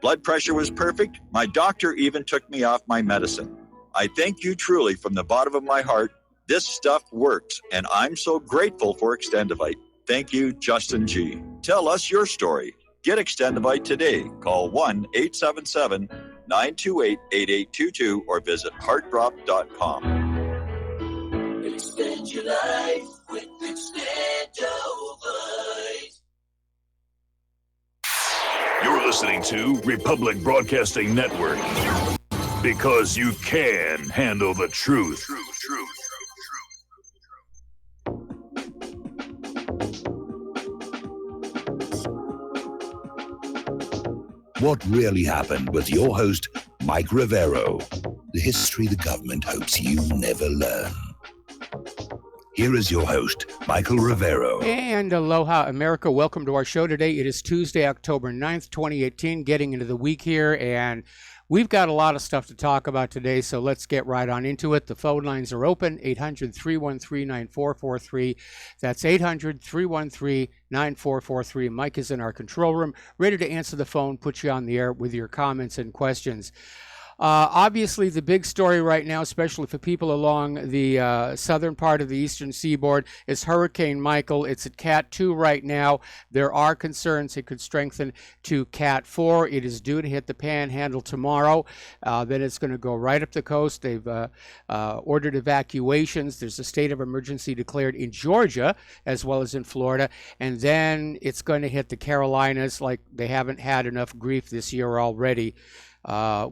blood pressure was perfect. My doctor even took me off my medicine. I thank you truly from the bottom of my heart. This stuff works, and I'm so grateful for Extendivite. Thank you, Justin G. Tell us your story. Get Extendivite today. Call 1-877-928-8822 or visit heartdrop.com. Extend your life with Extendivite. You're listening to Republic Broadcasting Network, because you can handle the truth. What really happened with your host, Mike Rivero. The history the government hopes you never learn. Here is your host, Michael Rivero. And aloha, America. Welcome to our show today. It is Tuesday, October 9th, 2018, getting into the week here, and we've got a lot of stuff to talk about today, so let's get right on into it. The phone lines are open, 800-313-9443. That's 800-313-9443. Mike is in our control room, ready to answer the phone, put you on the air with your comments and questions. Obviously, the big story right now, especially for people along the southern part of the eastern seaboard, is Hurricane Michael. It's at Cat 2 right now. There are concerns it could strengthen to Cat 4. It is due to hit the Panhandle tomorrow. Then it's going to go right up the coast. They've ordered evacuations. There's a state of emergency declared in Georgia as well as in Florida. And then it's going to hit the Carolinas like they haven't had enough grief this year already.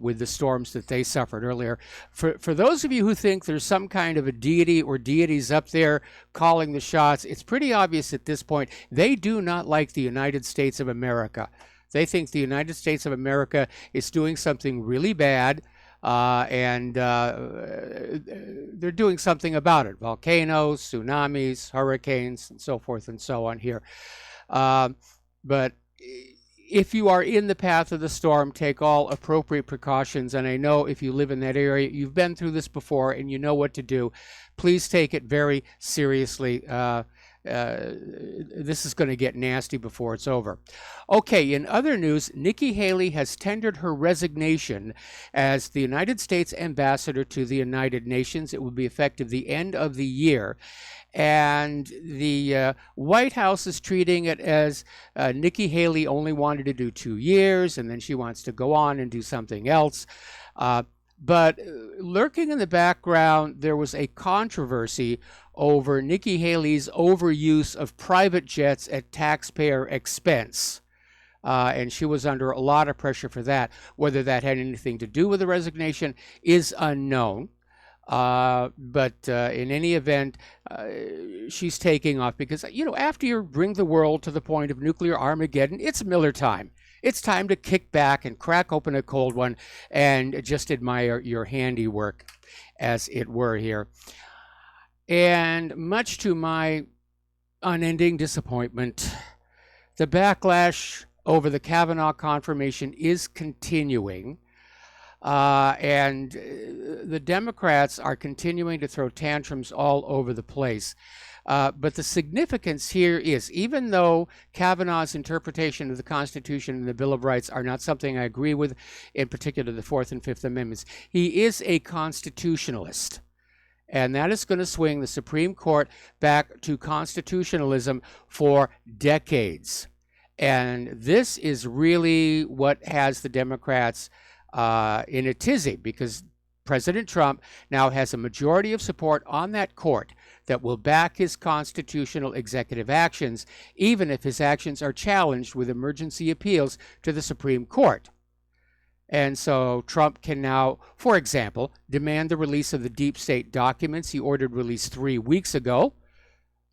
With the storms that they suffered earlier. For those of you who think there's some kind of a deity or deities up there calling the shots, it's pretty obvious at this point they do not like the United States of America. They think the United States of America is doing something really bad, and they're doing something about it. Volcanoes, tsunamis, hurricanes, and so forth and so on here. But if you are in the path of the storm, take all appropriate precautions. And I know if you live in that area, you've been through this before and you know what to do. Please take it very seriously. This is going to get nasty before it's over. Okay, in other news, Nikki Haley has tendered her resignation as the United States ambassador to the United Nations. It will be effective the end of the year. And the White House is treating it as Nikki Haley only wanted to do 2 years, and then she wants to go on and do something else. But lurking in the background, there was a controversy over Nikki Haley's overuse of private jets at taxpayer expense. And she was under a lot of pressure for that. Whether that had anything to do with the resignation is unknown. But in any event, she's taking off because, after you bring the world to the point of nuclear Armageddon, it's Miller time. It's time to kick back and crack open a cold one and just admire your handiwork, as it were here. And much to my unending disappointment, the backlash over the Kavanaugh confirmation is continuing. And the Democrats are continuing to throw tantrums all over the place. But the significance here is, even though Kavanaugh's interpretation of the Constitution and the Bill of Rights are not something I agree with, in particular the Fourth and Fifth Amendments, he is a constitutionalist. And that is going to swing the Supreme Court back to constitutionalism for decades. And this is really what has the Democrats in a tizzy, because President Trump now has a majority of support on that court that will back his constitutional executive actions, even if his actions are challenged with emergency appeals to the Supreme Court. And so Trump can now, for example, demand the release of the deep state documents he ordered released 3 weeks ago,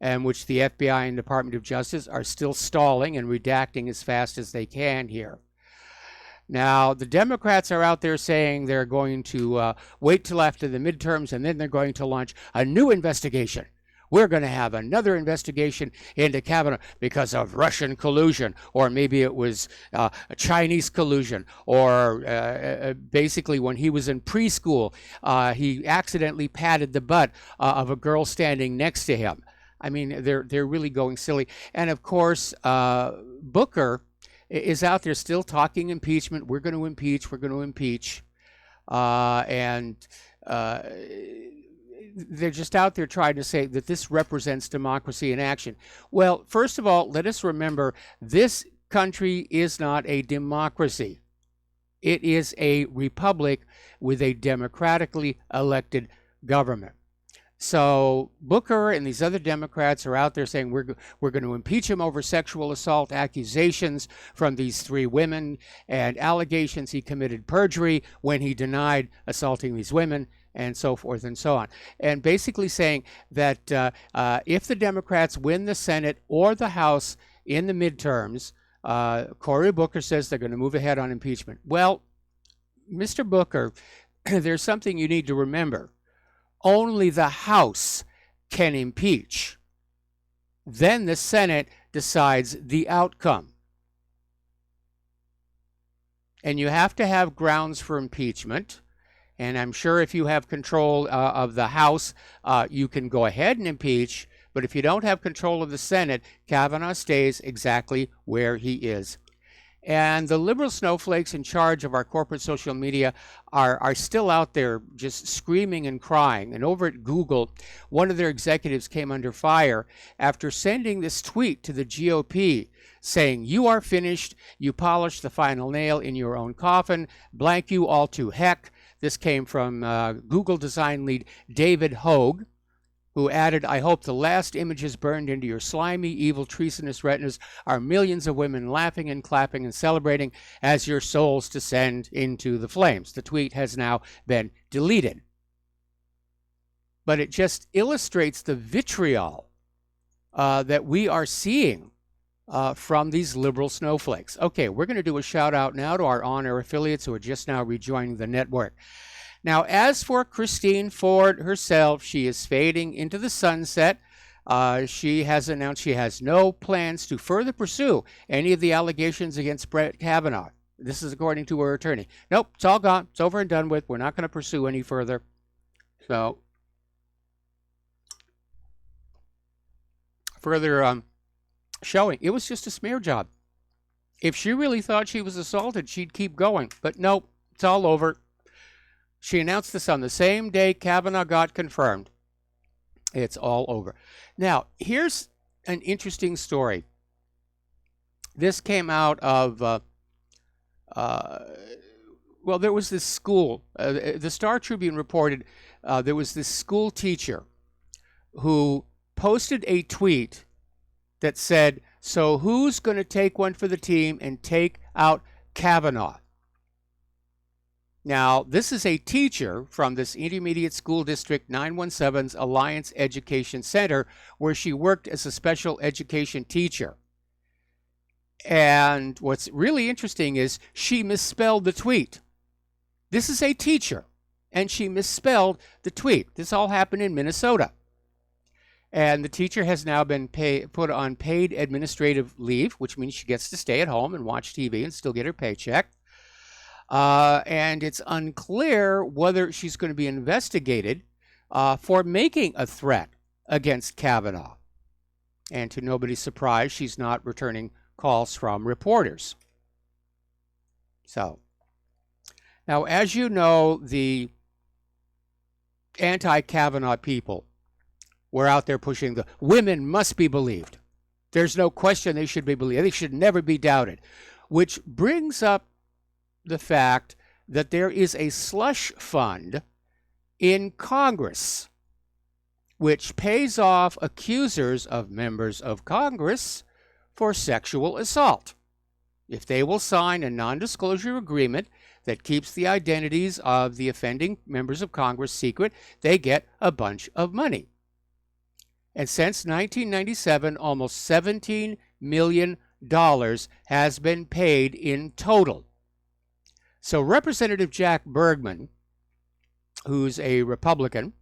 and which the FBI and Department of Justice are still stalling and redacting as fast as they can here. Now, the Democrats are out there saying they're going to wait till after the midterms, and then they're going to launch a new investigation. We're going to have another investigation into Kavanaugh because of Russian collusion, or maybe it was Chinese collusion, or basically when he was in preschool, he accidentally patted the butt of a girl standing next to him. I mean, they're really going silly. And of course, Booker is out there still talking impeachment. We're going to impeach. We're going to impeach. And they're just out there trying to say that this represents democracy in action. Well, first of all, let us remember this country is not a democracy. It is a republic with a democratically elected government. So Booker and these other Democrats are out there saying we're going to impeach him over sexual assault accusations from these 3 women and allegations he committed perjury when he denied assaulting these women and so forth and so on. And basically saying that if the Democrats win the Senate or the House in the midterms, Cory Booker says they're going to move ahead on impeachment. Well, Mr. Booker, there's something you need to remember. Only the House can impeach. Then the Senate decides the outcome. And you have to have grounds for impeachment. And I'm sure if you have control of the House, you can go ahead and impeach. But if you don't have control of the Senate, Kavanaugh stays exactly where he is. And the liberal snowflakes in charge of our corporate social media are still out there just screaming and crying. And over at Google, one of their executives came under fire after sending this tweet to the GOP saying, "You are finished. You polished the final nail in your own coffin. Blank you all to heck." This came from Google design lead David Hogue, who added, "I hope the last images burned into your slimy, evil, treasonous retinas are millions of women laughing and clapping and celebrating as your souls descend into the flames." The tweet has now been deleted. But it just illustrates the vitriol that we are seeing from these liberal snowflakes. Okay, we're going to do a shout out now to our on-air affiliates who are just now rejoining the network. Now, as for Christine Ford herself, she is fading into the sunset. She has announced she has no plans to further pursue any of the allegations against Brett Kavanaugh. This is according to her attorney. Nope, it's all gone. It's over and done with. We're not going to pursue any further. So, further showing it was just a smear job. If she really thought she was assaulted, she'd keep going. But nope, it's all over. She announced this on the same day Kavanaugh got confirmed. It's all over. Now, here's an interesting story. This came out of, well, there was this school. The Star Tribune reported there was this school teacher who posted a tweet that said, "So who's going to take one for the team and take out Kavanaugh?" Now, this is a teacher from this Intermediate School District 917's Alliance Education Center, where she worked as a special education teacher. And what's really interesting is she misspelled the tweet. This is a teacher, and she misspelled the tweet. This all happened in Minnesota. And the teacher has now been put on paid administrative leave, which means she gets to stay at home and watch TV and still get her paycheck. And it's unclear whether she's going to be investigated for making a threat against Kavanaugh. And to nobody's surprise, she's not returning calls from reporters. So, now, as you know, the anti-Kavanaugh people were out there pushing the women must be believed. There's no question they should be believed. They should never be doubted. Which brings up the fact that there is a slush fund in Congress which pays off accusers of members of Congress for sexual assault. If they will sign a non-disclosure agreement that keeps the identities of the offending members of Congress secret, they get a bunch of money. And since 1997, almost $17 million has been paid in total. So Representative Jack Bergman, who's a Republican,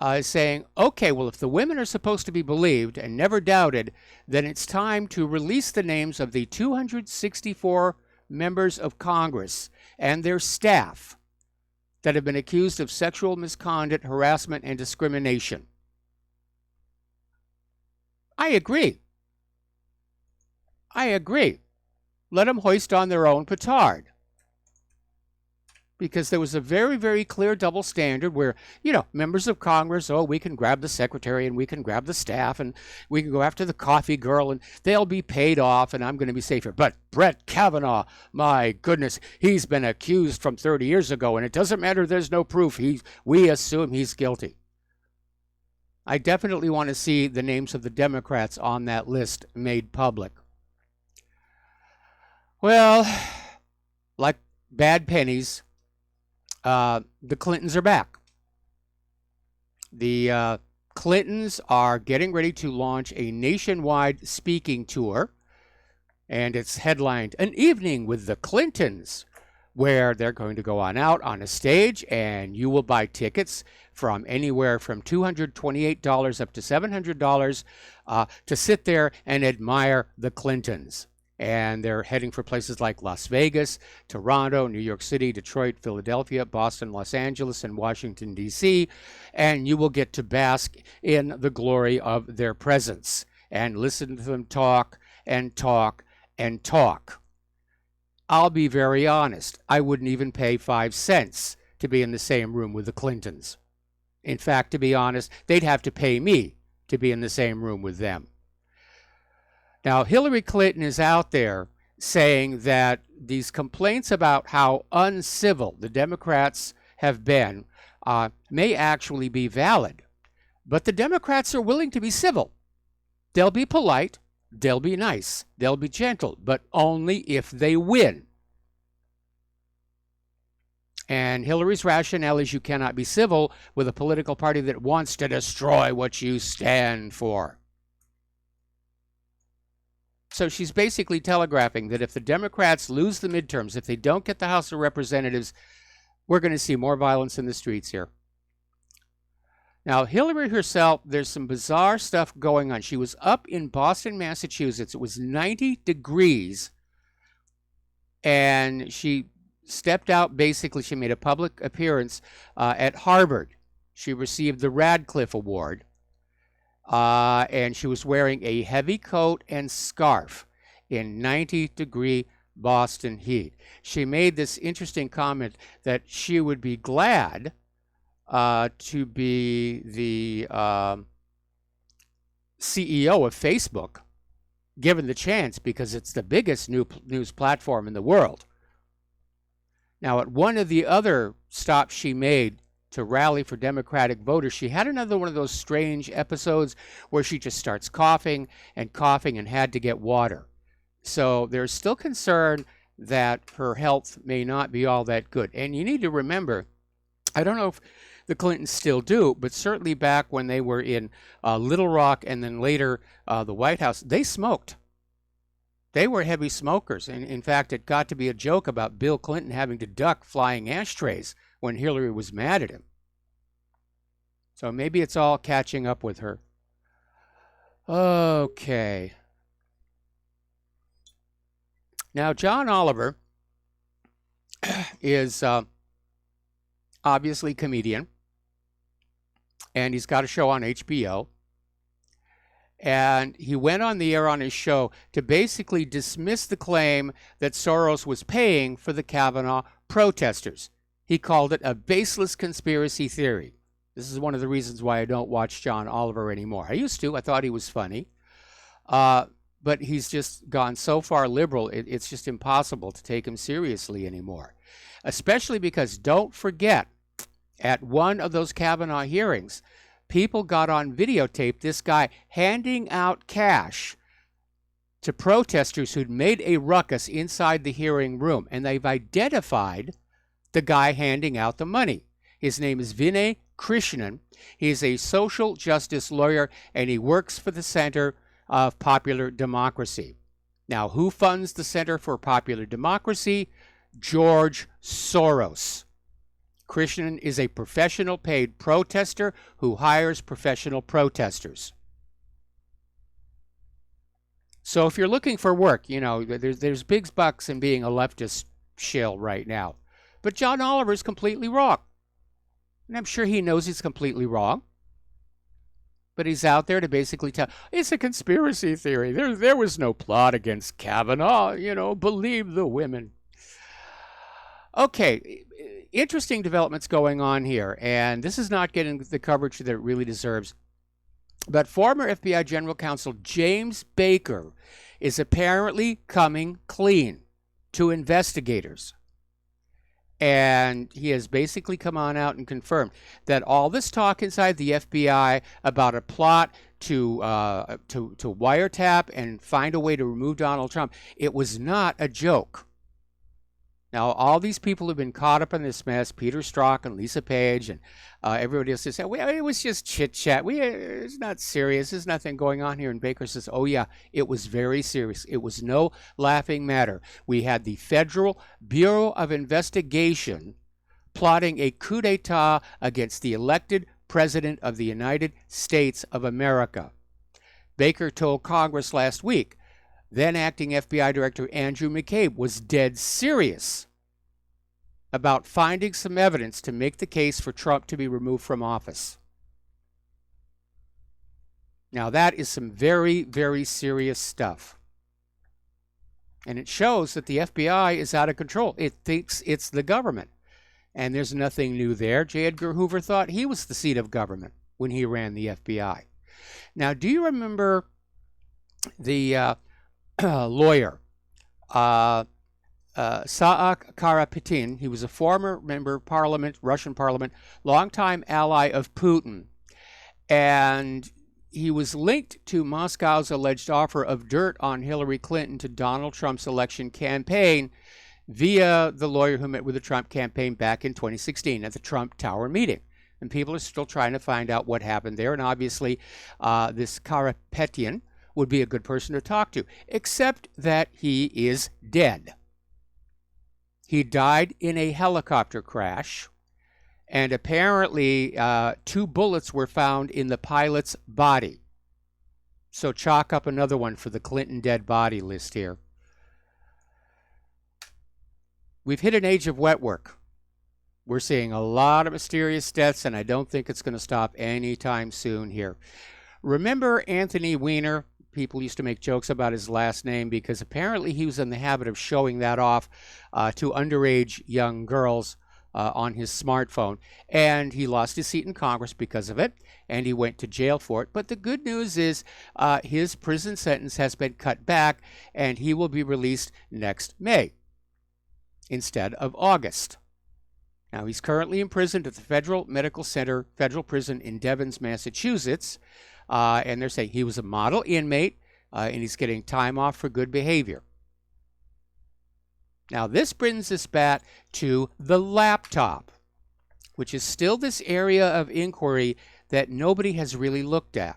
is saying, okay, well, if the women are supposed to be believed and never doubted, then it's time to release the names of the 264 members of Congress and their staff that have been accused of sexual misconduct, harassment, and discrimination. I agree. let them hoist on their own petard. Because there was a very, very clear double standard where, members of Congress, we can grab the secretary and we can grab the staff and we can go after the coffee girl and they'll be paid off and I'm going to be safer. But Brett Kavanaugh, my goodness, he's been accused from 30 years ago and it doesn't matter, there's no proof. We assume he's guilty. I definitely want to see the names of the Democrats on that list made public. Well, like bad pennies, the Clintons are back. The Clintons are getting ready to launch a nationwide speaking tour, and it's headlined An Evening with the Clintons, where they're going to go out on a stage, and you will buy tickets from anywhere from $228 up to $700 to sit there and admire the Clintons. And they're heading for places like Las Vegas, Toronto, New York City, Detroit, Philadelphia, Boston, Los Angeles, and Washington, D.C. And you will get to bask in the glory of their presence and listen to them talk and talk and talk. I'll be very honest. I wouldn't even pay 5 cents to be in the same room with the Clintons. In fact, to be honest, they'd have to pay me to be in the same room with them. Now, Hillary Clinton is out there saying that these complaints about how uncivil the Democrats have been may actually be valid. But the Democrats are willing to be civil. They'll be polite, they'll be nice, they'll be gentle, but only if they win. And Hillary's rationale is you cannot be civil with a political party that wants to destroy what you stand for. So she's basically telegraphing that if the Democrats lose the midterms, if they don't get the House of Representatives, we're going to see more violence in the streets here. Now, Hillary herself, there's some bizarre stuff going on. She was up in Boston, Massachusetts. It was 90 degrees, and she stepped out. Basically, she made a public appearance at Harvard. She received the Radcliffe Award. And she was wearing a heavy coat and scarf in 90-degree Boston heat. She made this interesting comment that she would be glad to be the CEO of Facebook, given the chance, because it's the biggest news platform in the world. Now, at one of the other stops she made to rally for Democratic voters, she had another one of those strange episodes where she just starts coughing and had to get water. So there's still concern that her health may not be all that good. And you need to remember, I don't know if the Clintons still do, but certainly back when they were in Little Rock and then later the White House, they smoked. They were heavy smokers. And in fact, it got to be a joke about Bill Clinton having to duck flying ashtrays when Hillary was mad at him. So maybe it's all catching up with her. Okay. Now, John Oliver is obviously a comedian, and he's got a show on HBO. And he went on the air on his show to basically dismiss the claim that Soros was paying for the Kavanaugh protesters. He called it a baseless conspiracy theory. This is one of the reasons why I don't watch John Oliver anymore. I used to. I thought he was funny. But he's just gone so far liberal, it's just impossible to take him seriously anymore. Especially because, don't forget, at one of those Kavanaugh hearings, people got on videotape this guy handing out cash to protesters who'd made a ruckus inside the hearing room. And they've identified the guy handing out the money. His name is Vinay Krishnan. He's a social justice lawyer, and he works for the Center of Popular Democracy. Now, who funds the Center for Popular Democracy? George Soros. Krishnan is a professional paid protester who hires professional protesters. So if you're looking for work, there's big bucks in being a leftist shill right now. But John Oliver is completely wrong. And I'm sure he knows he's completely wrong. But he's out there to basically tell, it's a conspiracy theory. There was no plot against Kavanaugh. Believe the women. Okay, interesting developments going on here. And this is not getting the coverage that it really deserves. But former FBI General Counsel James Baker is apparently coming clean to investigators. And he has basically come on out and confirmed that all this talk inside the FBI about a plot to wiretap and find a way to remove Donald Trump, it was not a joke. Now, all these people have been caught up in this mess, Peter Strzok and Lisa Page and everybody else says, well, it was just chit-chat. It's not serious. There's nothing going on here. And Baker says, oh, yeah, it was very serious. It was no laughing matter. We had the Federal Bureau of Investigation plotting a coup d'etat against the elected President of the United States of America. Baker told Congress last week then acting FBI Director Andrew McCabe was dead serious about finding some evidence to make the case for Trump to be removed from office. Now, that is some very, very serious stuff. And it shows that the FBI is out of control. It thinks it's the government. And there's nothing new there. J. Edgar Hoover thought he was the seat of government when he ran the FBI. Now, do you remember the lawyer, Saak Karapetyan? He was a former member of Parliament, Russian Parliament, longtime ally of Putin. And he was linked to Moscow's alleged offer of dirt on Hillary Clinton to Donald Trump's election campaign via the lawyer who met with the Trump campaign back in 2016 at the Trump Tower meeting. And people are still trying to find out what happened there. And obviously, this Karapetyan would be a good person to talk to, except that he is dead. He died in a helicopter crash, and apparently 2 bullets were found in the pilot's body. So chalk up another one for the Clinton dead body list here. We've hit an age of wet work. We're seeing a lot of mysterious deaths, and I don't think it's going to stop anytime soon here. Remember Anthony Weiner? People used to make jokes about his last name because apparently he was in the habit of showing that off to underage young girls on his smartphone. And he lost his seat in Congress because of it, and he went to jail for it. But the good news is his prison sentence has been cut back, and he will be released next May instead of August. Now, he's currently imprisoned at the Federal Medical Center, Federal Prison in Devens, Massachusetts. And they're saying he was a model inmate, and he's getting time off for good behavior. Now, this brings us back to the laptop, which is still this area of inquiry that nobody has really looked at.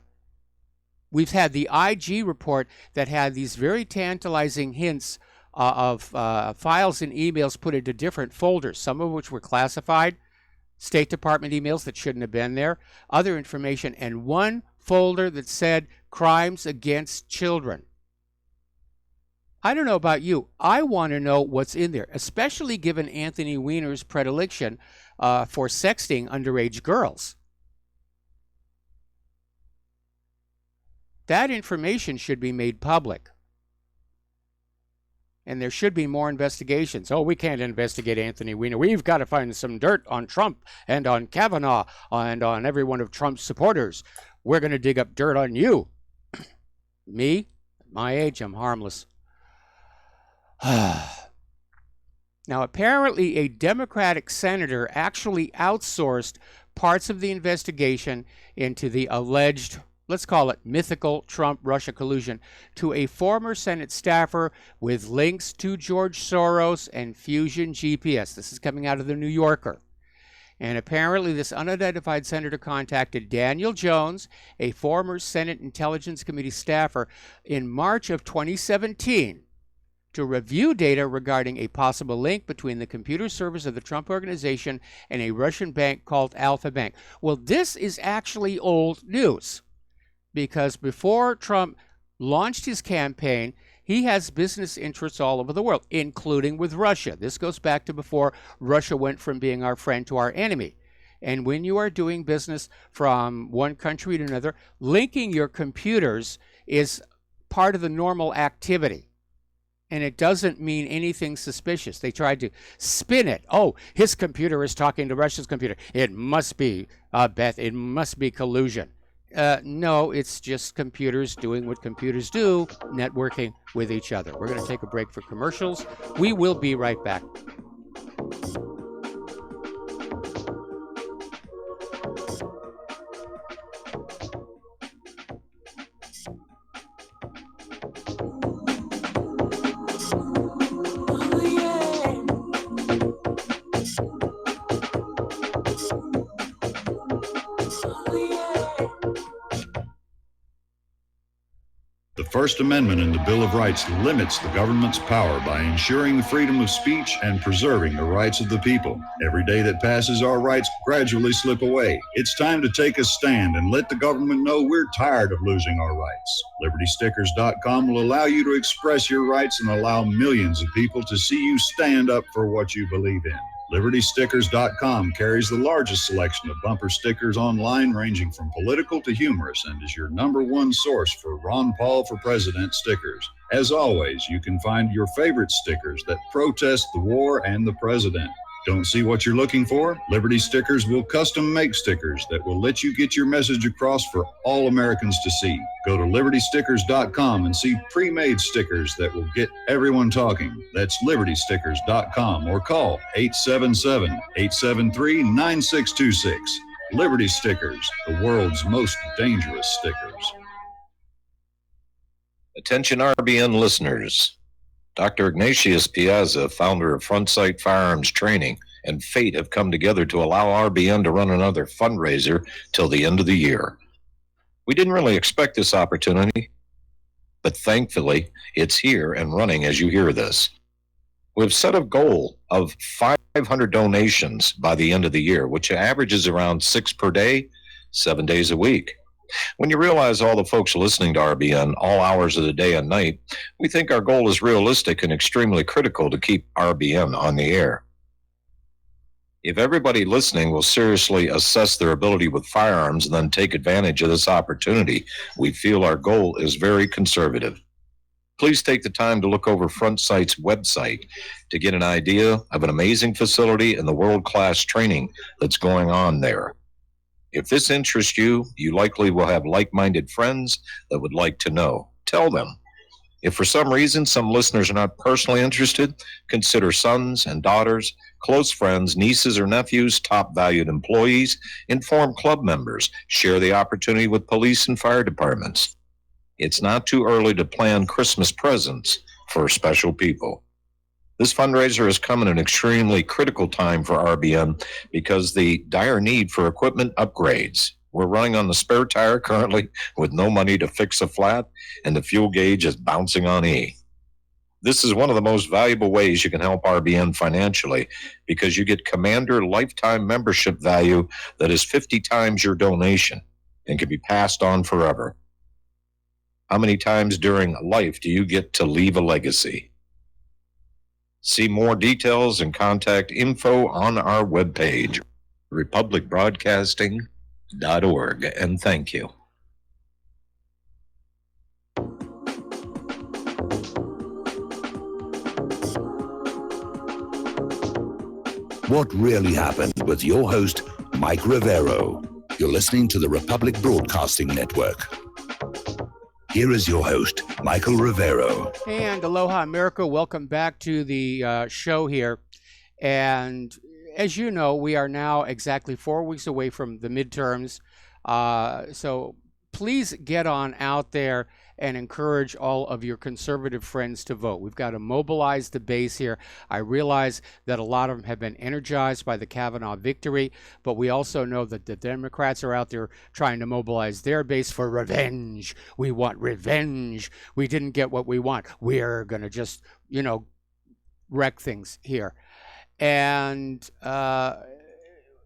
We've had the IG report that had these very tantalizing hints of files and emails put into different folders, some of which were classified, State Department emails that shouldn't have been there, other information, and one folder that said crimes against children. I don't know about you. I want to know what's in there, especially given Anthony Weiner's predilection for sexting underage girls. That information should be made public. And there should be more investigations. Oh, we can't investigate Anthony Weiner. We've got to find some dirt on Trump and on Kavanaugh and on every one of Trump's supporters. We're going to dig up dirt on you. Me? At my age, I'm harmless. Now, apparently a Democratic senator actually outsourced parts of the investigation into the alleged, let's call it mythical Trump-Russia collusion, to a former Senate staffer with links to George Soros and Fusion GPS. This is coming out of the New Yorker. And apparently this unidentified senator contacted Daniel Jones, a former Senate Intelligence Committee staffer, in March of 2017 to review data regarding a possible link between the computer servers of the Trump Organization and a Russian bank called Alfa Bank. Well, this is actually old news, because before Trump launched his campaign, he has business interests all over the world, including with Russia. This goes back to before Russia went from being our friend to our enemy. And when you are doing business from one country to another, linking your computers is part of the normal activity. And it doesn't mean anything suspicious. They tried to spin it. Oh, his computer is talking to Russia's computer. It must be, Beth, it must be collusion. No, it's just computers doing what computers do, networking with each other. We're going to take a break for commercials. We will be right back. The First Amendment in the Bill of Rights limits the government's power by ensuring the freedom of speech and preserving the rights of the people. Every day that passes, our rights gradually slip away. It's time to take a stand and let the government know we're tired of losing our rights. LibertyStickers.com will allow you to express your rights and allow millions of people to see you stand up for what you believe in. LibertyStickers.com carries the largest selection of bumper stickers online, ranging from political to humorous, and is your #1 source for Ron Paul for President stickers. As always, you can find your favorite stickers that protest the war and the president. Don't see what you're looking for? Liberty Stickers will custom make stickers that will let you get your message across for all Americans to see. Go to LibertyStickers.com and see pre-made stickers that will get everyone talking. That's LibertyStickers.com or call 877-873-9626. Liberty Stickers, the world's most dangerous stickers. Attention RBN listeners. Dr. Ignatius Piazza, founder of Front Sight Firearms Training, and Fate have come together to allow RBN to run another fundraiser till the end of the year. We didn't really expect this opportunity, but thankfully it's here and running as you hear this. We've set a goal of 500 donations by the end of the year, which averages around 6 per day, 7 days a week. When you realize all the folks listening to RBN all hours of the day and night, we think our goal is realistic and extremely critical to keep RBN on the air. If everybody listening will seriously assess their ability with firearms and then take advantage of this opportunity, we feel our goal is very conservative. Please take the time to look over Front Sight's website to get an idea of an amazing facility and the world-class training that's going on there. If this interests you, you likely will have like-minded friends that would like to know. Tell them. If for some reason some listeners are not personally interested, consider sons and daughters, close friends, nieces or nephews, top valued employees, inform club members, share the opportunity with police and fire departments. It's not too early to plan Christmas presents for special people. This fundraiser has come at an extremely critical time for RBN because the dire need for equipment upgrades. We're running on the spare tire currently with no money to fix a flat, and the fuel gauge is bouncing on E. This is one of the most valuable ways you can help RBN financially because you get Commander lifetime membership value that is 50 times your donation and can be passed on forever. How many times during life do you get to leave a legacy? See more details and contact info on our webpage, republicbroadcasting.org, and thank you. What really happened with your host, Mike Rivero. You're listening to the Republic Broadcasting Network. Here is your host, Michael Rivero. And aloha, America. Welcome back to the show here. And as you know, we are now exactly 4 weeks away from the midterms. So please get on out there and encourage all of your conservative friends to vote. We've got to mobilize the base here. I realize that a lot of them have been energized by the Kavanaugh victory, but we also know that the Democrats are out there trying to mobilize their base for revenge. We want revenge. We didn't get what we want. We're going to just, wreck things here. And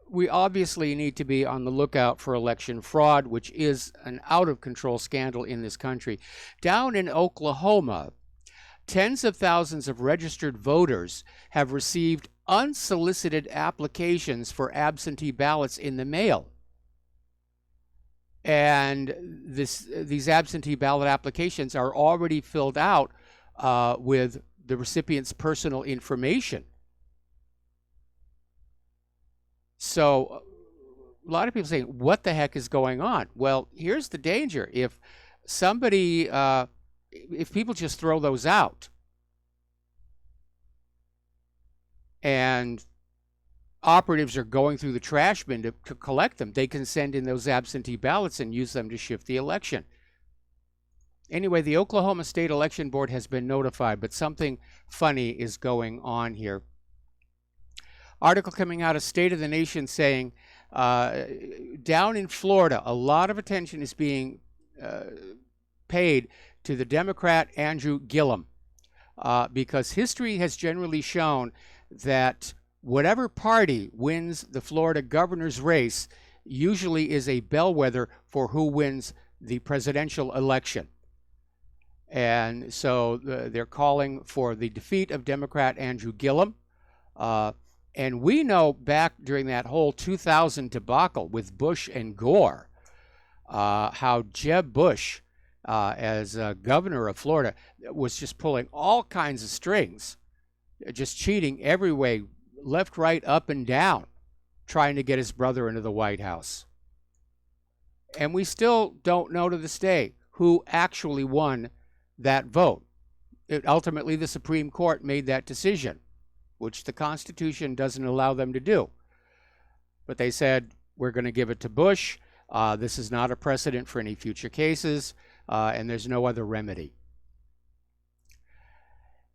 we obviously need to be on the lookout for election fraud, which is an out-of-control scandal in this country. Down in Oklahoma, tens of thousands of registered voters have received unsolicited applications for absentee ballots in the mail. And these absentee ballot applications are already filled out with the recipient's personal information. So a lot of people saying, what the heck is going on? Well, here's the danger. If somebody, if people just throw those out and operatives are going through the trash bin to collect them, they can send in those absentee ballots and use them to shift the election. Anyway, the Oklahoma State Election Board has been notified, but something funny is going on here. Article coming out of State of the Nation saying, down in Florida, a lot of attention is being paid to the Democrat Andrew Gillum, because history has generally shown that whatever party wins the Florida governor's race usually is a bellwether for who wins the presidential election. And so they're calling for the defeat of Democrat Andrew Gillum. And we know back during that whole 2000 debacle with Bush and Gore, how Jeb Bush, as governor of Florida, was just pulling all kinds of strings, just cheating every way, left, right, up, and down, trying to get his brother into the White House. And we still don't know to this day who actually won that vote. Ultimately, the Supreme Court made that decision, which the Constitution doesn't allow them to do. But they said, we're going to give it to Bush. This is not a precedent for any future cases, and there's no other remedy.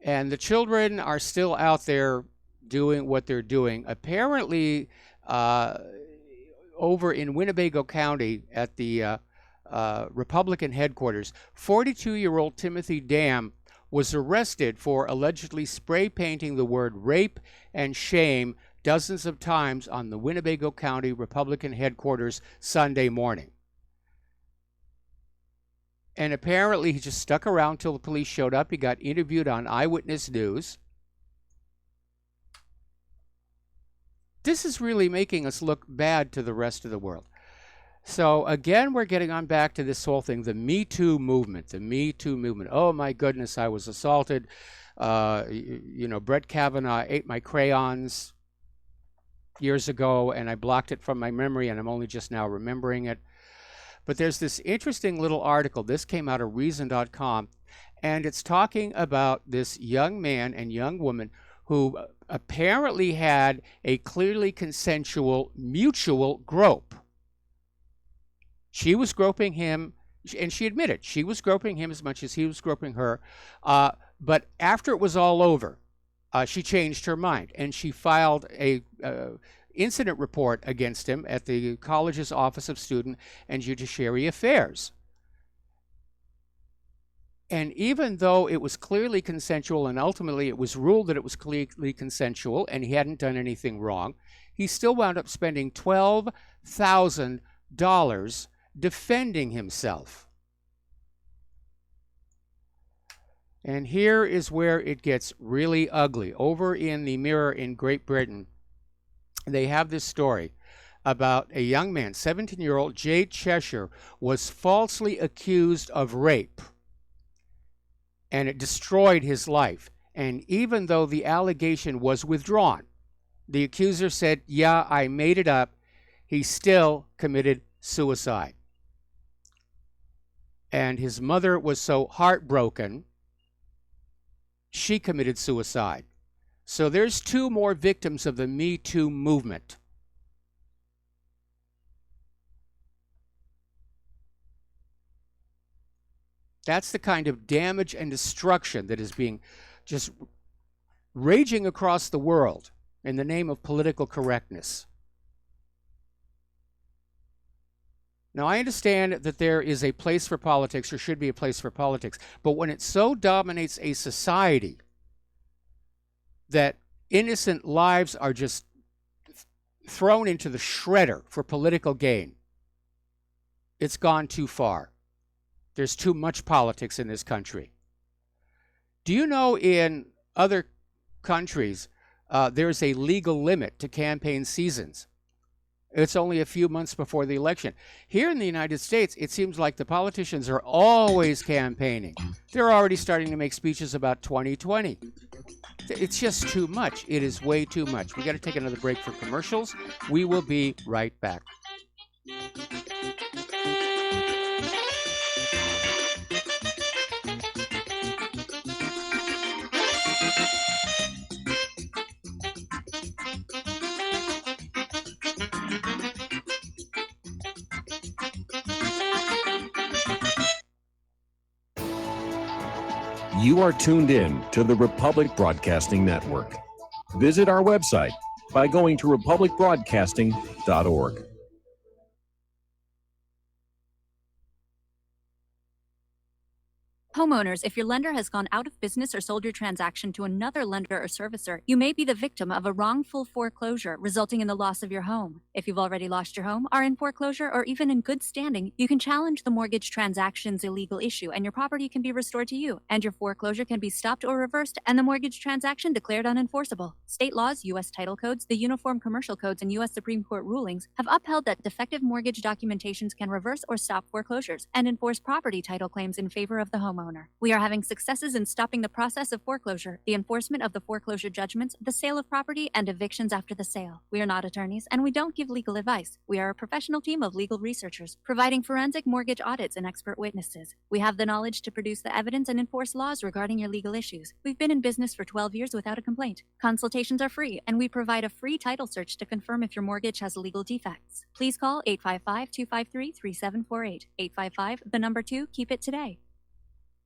And the children are still out there doing what they're doing. Apparently, over in Winnebago County at the Republican headquarters, 42-year-old Timothy Dam was arrested for allegedly spray painting the word rape and shame dozens of times on the Winnebago County Republican headquarters Sunday morning. And apparently he just stuck around till the police showed up. He got interviewed on Eyewitness News. This is really making us look bad to the rest of the world. So again, we're getting on back to this whole thing, the Me Too movement, the Me Too movement. Oh my goodness, I was assaulted. Brett Kavanaugh ate my crayons years ago and I blocked it from my memory and I'm only just now remembering it. But there's this interesting little article. This came out of Reason.com, and it's talking about this young man and young woman who apparently had a clearly consensual mutual grope. She was groping him, and she admitted she was groping him as much as he was groping her. But after it was all over, she changed her mind, and she filed a incident report against him at the college's Office of Student and Judiciary Affairs. And even though it was clearly consensual, and ultimately it was ruled that it was clearly consensual and he hadn't done anything wrong, he still wound up spending $12,000 defending himself. And here is where it gets really ugly. Over in the Mirror in Great Britain, they have this story about a young man, 17-year-old Jade Cheshire, was falsely accused of rape. And it destroyed his life. And even though the allegation was withdrawn, the accuser said, yeah, I made it up, he still committed suicide. And his mother was so heartbroken, she committed suicide. So there's two more victims of the Me Too movement. That's the kind of damage and destruction that is being just raging across the world in the name of political correctness. Now, I understand that there is a place for politics, or should be a place for politics, but when it so dominates a society that innocent lives are just thrown into the shredder for political gain, it's gone too far. There's too much politics in this country. Do you know in other countries, there's a legal limit to campaign seasons. It's only a few months before the election. Here in the United States, it seems like the politicians are always campaigning. They're already starting to make speeches about 2020. It's just too much. It is way too much. We got to take another break for commercials. We will be right back. You are tuned in to the Republic Broadcasting Network. Visit our website by going to republicbroadcasting.org. Homeowners, if your lender has gone out of business or sold your transaction to another lender or servicer, you may be the victim of a wrongful foreclosure, resulting in the loss of your home. If you've already lost your home, are in foreclosure, or even in good standing, you can challenge the mortgage transaction's illegal issue, and your property can be restored to you, and your foreclosure can be stopped or reversed, and the mortgage transaction declared unenforceable. State laws, U.S. title codes, the Uniform Commercial Codes, and U.S. Supreme Court rulings have upheld that defective mortgage documentations can reverse or stop foreclosures and enforce property title claims in favor of the homeowner. We are having successes in stopping the process of foreclosure, the enforcement of the foreclosure judgments, the sale of property, and evictions after the sale. We are not attorneys, and we don't give legal advice. We are a professional team of legal researchers, providing forensic mortgage audits and expert witnesses. We have the knowledge to produce the evidence and enforce laws regarding your legal issues. We've been in business for 12 years without a complaint. Consultations are free, and we provide a free title search to confirm if your mortgage has legal defects. Please call 855-253-3748. 855, the number 2, keep it today.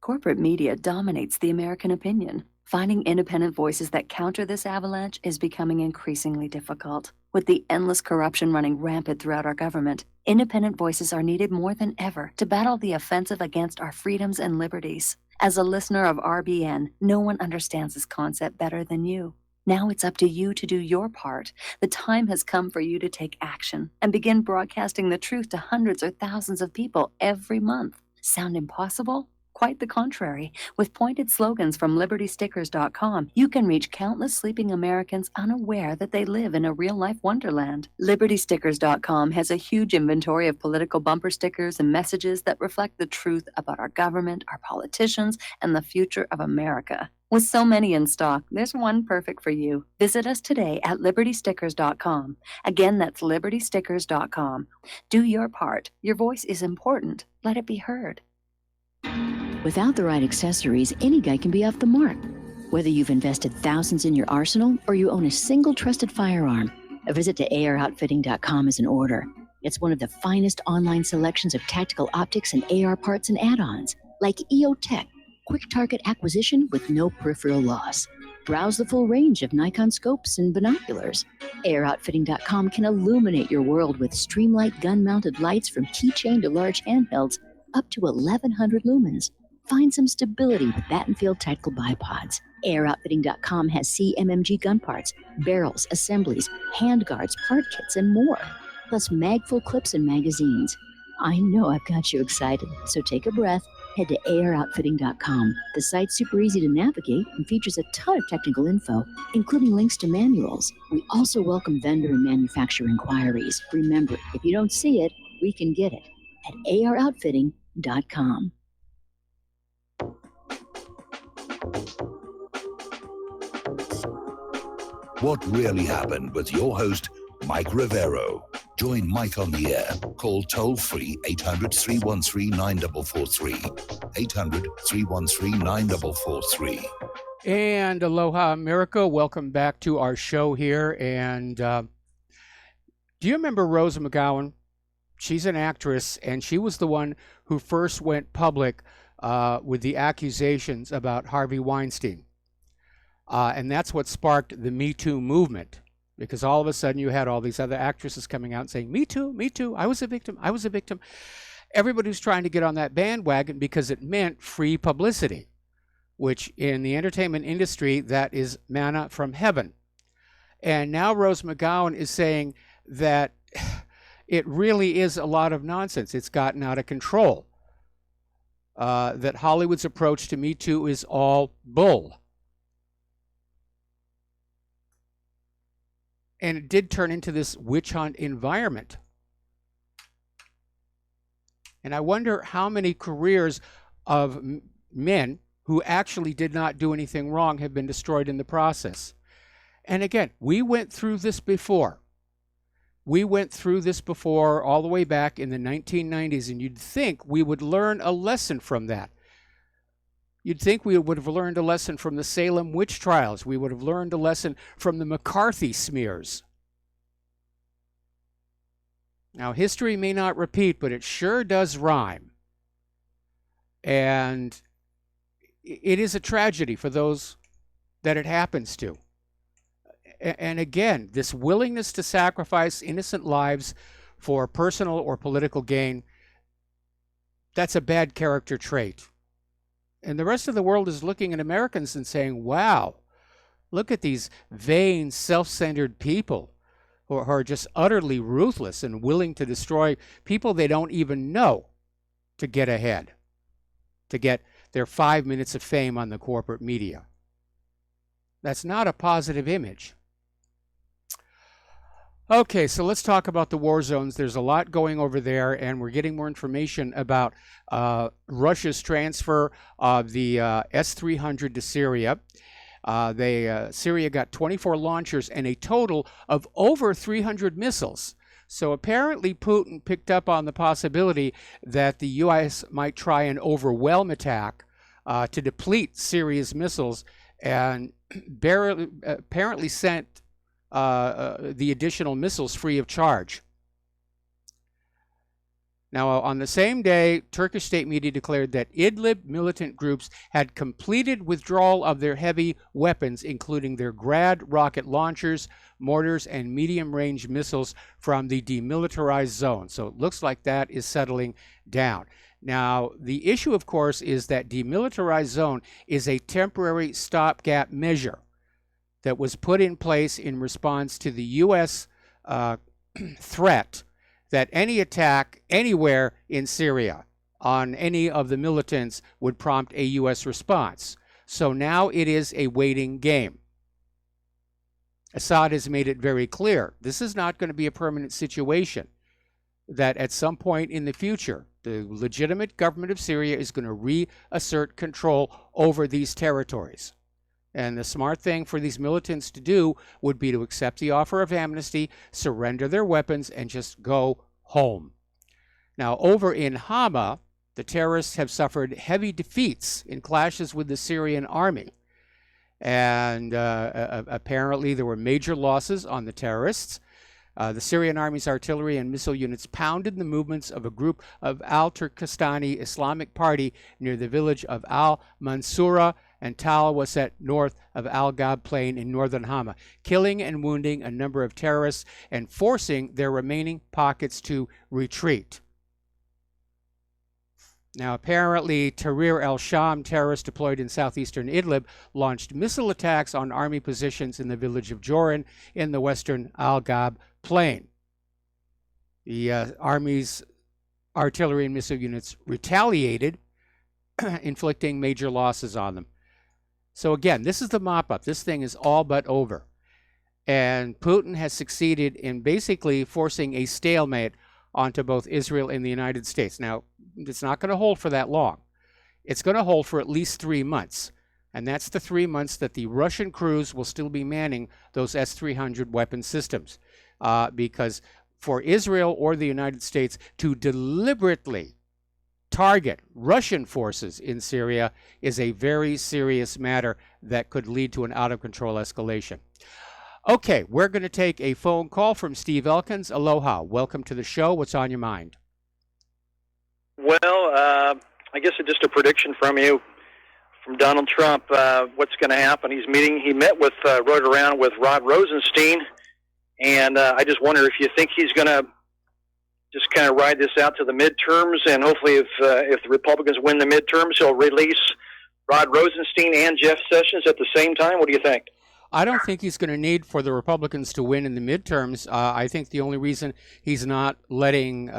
Corporate media dominates the American opinion. Finding independent voices that counter this avalanche is becoming increasingly difficult. With the endless corruption running rampant throughout our government, independent voices are needed more than ever to battle the offensive against our freedoms and liberties. As a listener of RBN, no one understands this concept better than you. Now it's up to you to do your part. The time has come for you to take action and begin broadcasting the truth to hundreds or thousands of people every month. Sound impossible? Quite the contrary. With pointed slogans from LibertyStickers.com, you can reach countless sleeping Americans unaware that they live in a real-life wonderland. LibertyStickers.com has a huge inventory of political bumper stickers and messages that reflect the truth about our government, our politicians, and the future of America. With so many in stock, there's one perfect for you. Visit us today at LibertyStickers.com. Again, that's LibertyStickers.com. Do your part. Your voice is important. Let it be heard. Without the right accessories, any guy can be off the mark. Whether you've invested thousands in your arsenal or you own a single trusted firearm, a visit to AROutfitting.com is in order. It's one of the finest online selections of tactical optics and AR parts and add-ons, like EOTech, quick target acquisition with no peripheral loss. Browse the full range of Nikon scopes and binoculars. AROutfitting.com can illuminate your world with Streamlight gun-mounted lights from keychain to large handhelds, up to 1,100 lumens. Find some stability with Battenfield Tactical Bipods. AirOutfitting.com has CMMG gun parts, barrels, assemblies, handguards, part kits, and more. Plus mag-full clips and magazines. I know I've got you excited, so take a breath. Head to AirOutfitting.com. The site's super easy to navigate and features a ton of technical info, including links to manuals. We also welcome vendor and manufacturer inquiries. Remember, if you don't see it, we can get it at AirOutfitting.com. What really happened with your host, Mike Rivero. Join Mike on the air. Call toll-free 800-313-9443. 800-313-9443. And aloha, America. Welcome back to our show here. And do you remember Rose McGowan? She's an actress, and she was the one who first went public with the accusations about Harvey Weinstein. And that's what sparked the Me Too movement, because all of a sudden you had all these other actresses coming out and saying, me too, I was a victim. Everybody was trying to get on that bandwagon because it meant free publicity, which in the entertainment industry, that is manna from heaven. And now Rose McGowan is saying that it really is a lot of nonsense. It's gotten out of control. That Hollywood's approach to Me Too is all bull. And it did turn into this witch hunt environment. And I wonder how many careers of men who actually did not do anything wrong have been destroyed in the process. And again, we went through this before. We went through this before all the way back in the 1990s, and you'd think we would learn a lesson from that. You'd think we would have learned a lesson from the Salem witch trials. We would have learned a lesson from the McCarthy smears. Now, history may not repeat, but it sure does rhyme. And it is a tragedy for those that it happens to. And again, this willingness to sacrifice innocent lives for personal or political gain, that's a bad character trait. And the rest of the world is looking at Americans and saying, wow, look at these vain, self-centered people who are just utterly ruthless and willing to destroy people they don't even know to get ahead, to get their 5 minutes of fame on the corporate media. That's not a positive image. Okay, so let's talk about the war zones. There's a lot going over there, and we're getting more information about Russia's transfer of the S-300 to Syria. Syria got 24 launchers and a total of over 300 missiles. So apparently Putin picked up on the possibility that the U.S. might try an overwhelm attack to deplete Syria's missiles, and apparently sent the additional missiles free of charge. Now, on the same day, Turkish state media declared that Idlib militant groups had completed withdrawal of their heavy weapons, including their Grad rocket launchers, mortars, and medium-range missiles from the demilitarized zone. So it looks like that is settling down. Now, the issue, of course, is that demilitarized zone is a temporary stopgap measure that was put in place in response to the U.S. threat that any attack anywhere in Syria on any of the militants would prompt a U.S. response. So now it is a waiting game. Assad has made it very clear this is not going to be a permanent situation, that at some point in the future, the legitimate government of Syria is going to reassert control over these territories. And the smart thing for these militants to do would be to accept the offer of amnesty, surrender their weapons, and just go home. Now, over in Hama, the terrorists have suffered heavy defeats in clashes with the Syrian army. And apparently there were major losses on the terrorists. The Syrian army's artillery and missile units pounded the movements of a group of al-Turkestani Islamic Party near the village of al-Mansura and Tal Waset north of Al-Gab Plain in northern Hama, killing and wounding a number of terrorists and forcing their remaining pockets to retreat. Now, apparently, Tahrir al-Sham terrorists deployed in southeastern Idlib launched missile attacks on army positions in the village of Joran in the western Al-Gab Plain. The army's artillery and missile units retaliated, inflicting major losses on them. So again, this is the mop-up. This thing is all but over. And Putin has succeeded in basically forcing a stalemate onto both Israel and the United States. Now, it's not going to hold for that long. It's going to hold for at least 3 months. And that's the 3 months that the Russian crews will still be manning those S-300 weapon systems. Because for Israel or the United States to deliberately target Russian forces in Syria is a very serious matter that could lead to an out-of-control escalation. Okay, we're going to take a phone call from Steve Elkins. Aloha. Welcome to the show. What's on your mind? Well, I guess it's just a prediction from you, from Donald Trump, what's going to happen. He rode around with Rod Rosenstein, and I just wonder if you think he's going to just kind of ride this out to the midterms, and hopefully if the Republicans win the midterms, he'll release Rod Rosenstein and Jeff Sessions at the same time. What do you think? I don't think he's going to need for the Republicans to win in the midterms. I think the only reason he's not letting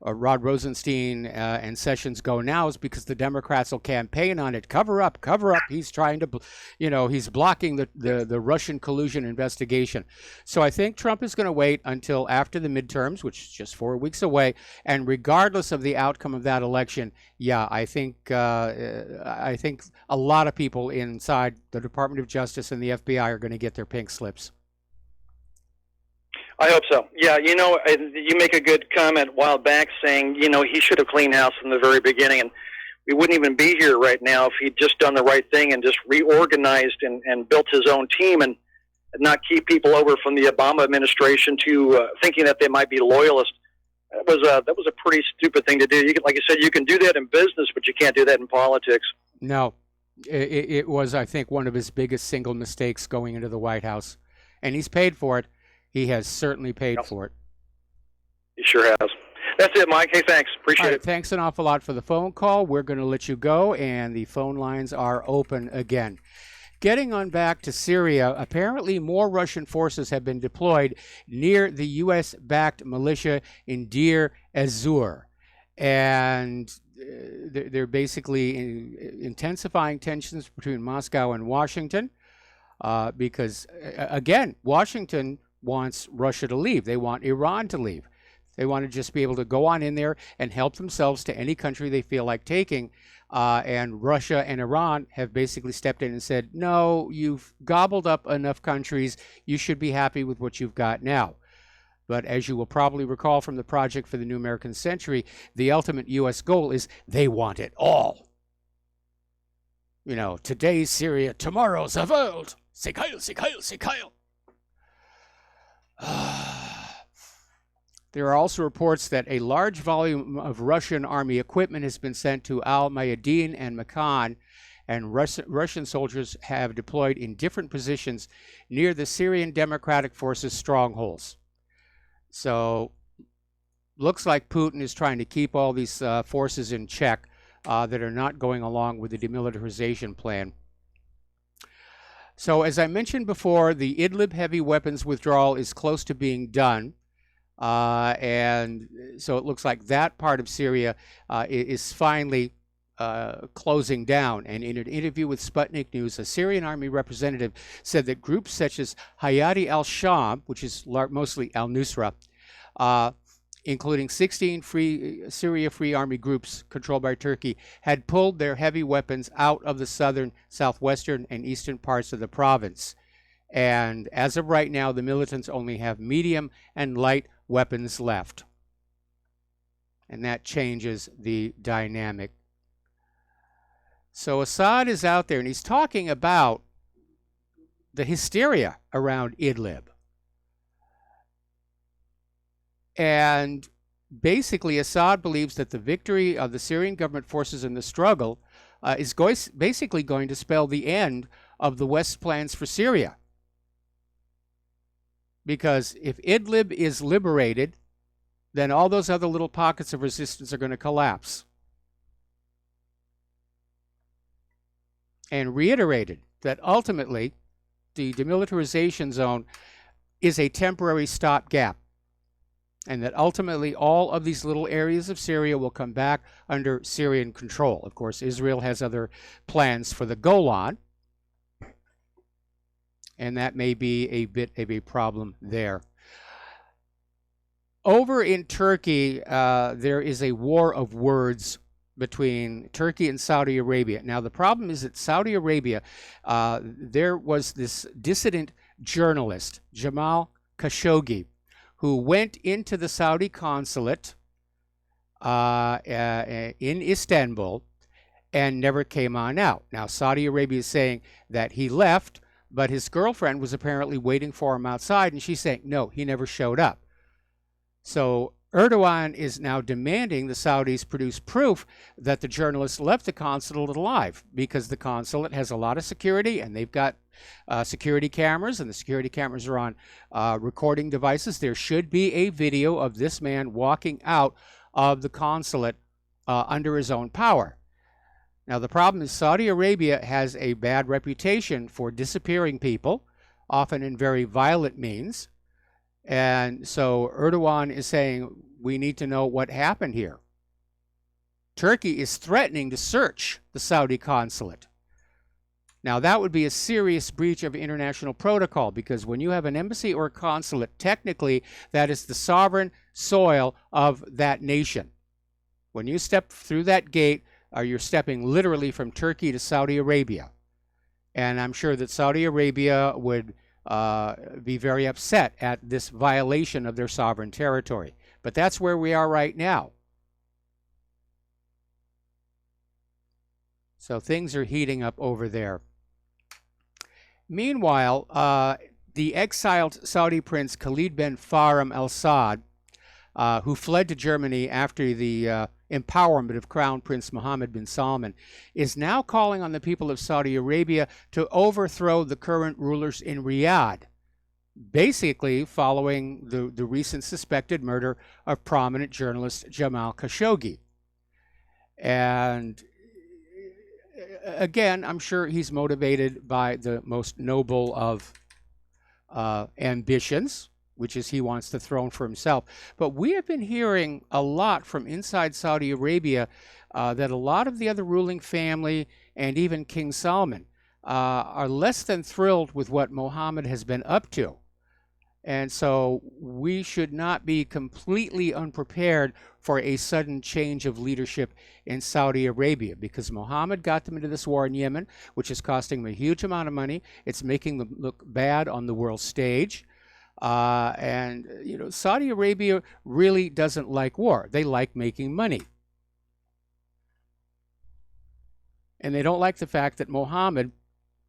Rod Rosenstein and Sessions go now is because the Democrats will campaign on it. Cover up, cover up. He's trying to, he's blocking the Russian collusion investigation. So I think Trump is going to wait until after the midterms, which is just 4 weeks away. And regardless of the outcome of that election, yeah, I think a lot of people inside the Department of Justice and the FBI are going to get their pink slips. I hope so. Yeah, you make a good comment a while back saying, he should have cleaned house from the very beginning, and we wouldn't even be here right now if he'd just done the right thing and just reorganized and built his own team and not keep people over from the Obama administration to thinking that they might be loyalists. That was a pretty stupid thing to do. Like you said, you can do that in business, but you can't do that in politics. No, it was, I think, one of his biggest single mistakes going into the White House, and he's paid for it. He has certainly paid for it. He sure has. That's it, Mike. Hey, thanks. Appreciate it. Thanks an awful lot for the phone call. We're going to let you go, and the phone lines are open again. Getting on back to Syria, apparently more Russian forces have been deployed near the U.S.-backed militia in Deir ez-Zor. And they're basically intensifying tensions between Moscow and Washington because, again, Washington wants Russia to leave. They want Iran to leave. They want to just be able to go on in there and help themselves to any country they feel like taking. And Russia and Iran have basically stepped in and said, no, you've gobbled up enough countries. You should be happy with what you've got now. But as you will probably recall from the Project for the New American Century, the ultimate U.S. goal is they want it all. Today's Syria, tomorrow's the world. Sikhail, Sikhail, Sikhail. There are also reports that a large volume of Russian army equipment has been sent to Al-Mayadin and Makan, and Russian soldiers have deployed in different positions near the Syrian Democratic Forces strongholds. So, looks like Putin is trying to keep all these forces in check that are not going along with the demilitarization plan. So, as I mentioned before, the Idlib heavy weapons withdrawal is close to being done. And so it looks like that part of Syria is finally closing down. And in an interview with Sputnik News, a Syrian army representative said that groups such as Hayati al-Sham, which is mostly al-Nusra, including 16 Syria Free Army groups controlled by Turkey, had pulled their heavy weapons out of the southern, southwestern, and eastern parts of the province. And as of right now, the militants only have medium and light weapons left. And that changes the dynamic. So Assad is out there, and he's talking about the hysteria around Idlib. And basically, Assad believes that the victory of the Syrian government forces in the struggle is basically going to spell the end of the West's plans for Syria. Because if Idlib is liberated, then all those other little pockets of resistance are going to collapse. And reiterated that ultimately the demilitarization zone is a temporary stopgap. And that ultimately all of these little areas of Syria will come back under Syrian control. Of course, Israel has other plans for the Golan. And that may be a bit of a problem there. Over in Turkey, there is a war of words between Turkey and Saudi Arabia. Now, the problem is that Saudi Arabia, there was this dissident journalist, Jamal Khashoggi, who went into the Saudi consulate in Istanbul and never came on out. Now, Saudi Arabia is saying that he left, but his girlfriend was apparently waiting for him outside, and she's saying, no, he never showed up. So Erdogan is now demanding the Saudis produce proof that the journalist left the consulate alive, because the consulate has a lot of security, and they've got security cameras, and the security cameras are on recording devices. There should be a video of this man walking out of the consulate under his own power. Now, the problem is Saudi Arabia has a bad reputation for disappearing people, often in very violent means. And so Erdogan is saying, we need to know what happened here. Turkey is threatening to search the Saudi consulate. Now, that would be a serious breach of international protocol, because when you have an embassy or a consulate, technically that is the sovereign soil of that nation. When you step through that gate, you're stepping literally from Turkey to Saudi Arabia. And I'm sure that Saudi Arabia would be very upset at this violation of their sovereign territory. But that's where we are right now. So things are heating up over there. Meanwhile, the exiled Saudi prince Khalid bin Faram Al Saud, who fled to Germany after the empowerment of Crown Prince Mohammed bin Salman, is now calling on the people of Saudi Arabia to overthrow the current rulers in Riyadh, basically following the recent suspected murder of prominent journalist Jamal Khashoggi. And again, I'm sure he's motivated by the most noble of ambitions, which is he wants the throne for himself. But we have been hearing a lot from inside Saudi Arabia that a lot of the other ruling family and even King Salman are less than thrilled with what Mohammed has been up to. And so we should not be completely unprepared for a sudden change of leadership in Saudi Arabia, because Mohammed got them into this war in Yemen, which is costing them a huge amount of money. It's making them look bad on the world stage. And, you know, Saudi Arabia really doesn't like war. They like making money. And they don't like the fact that Mohammed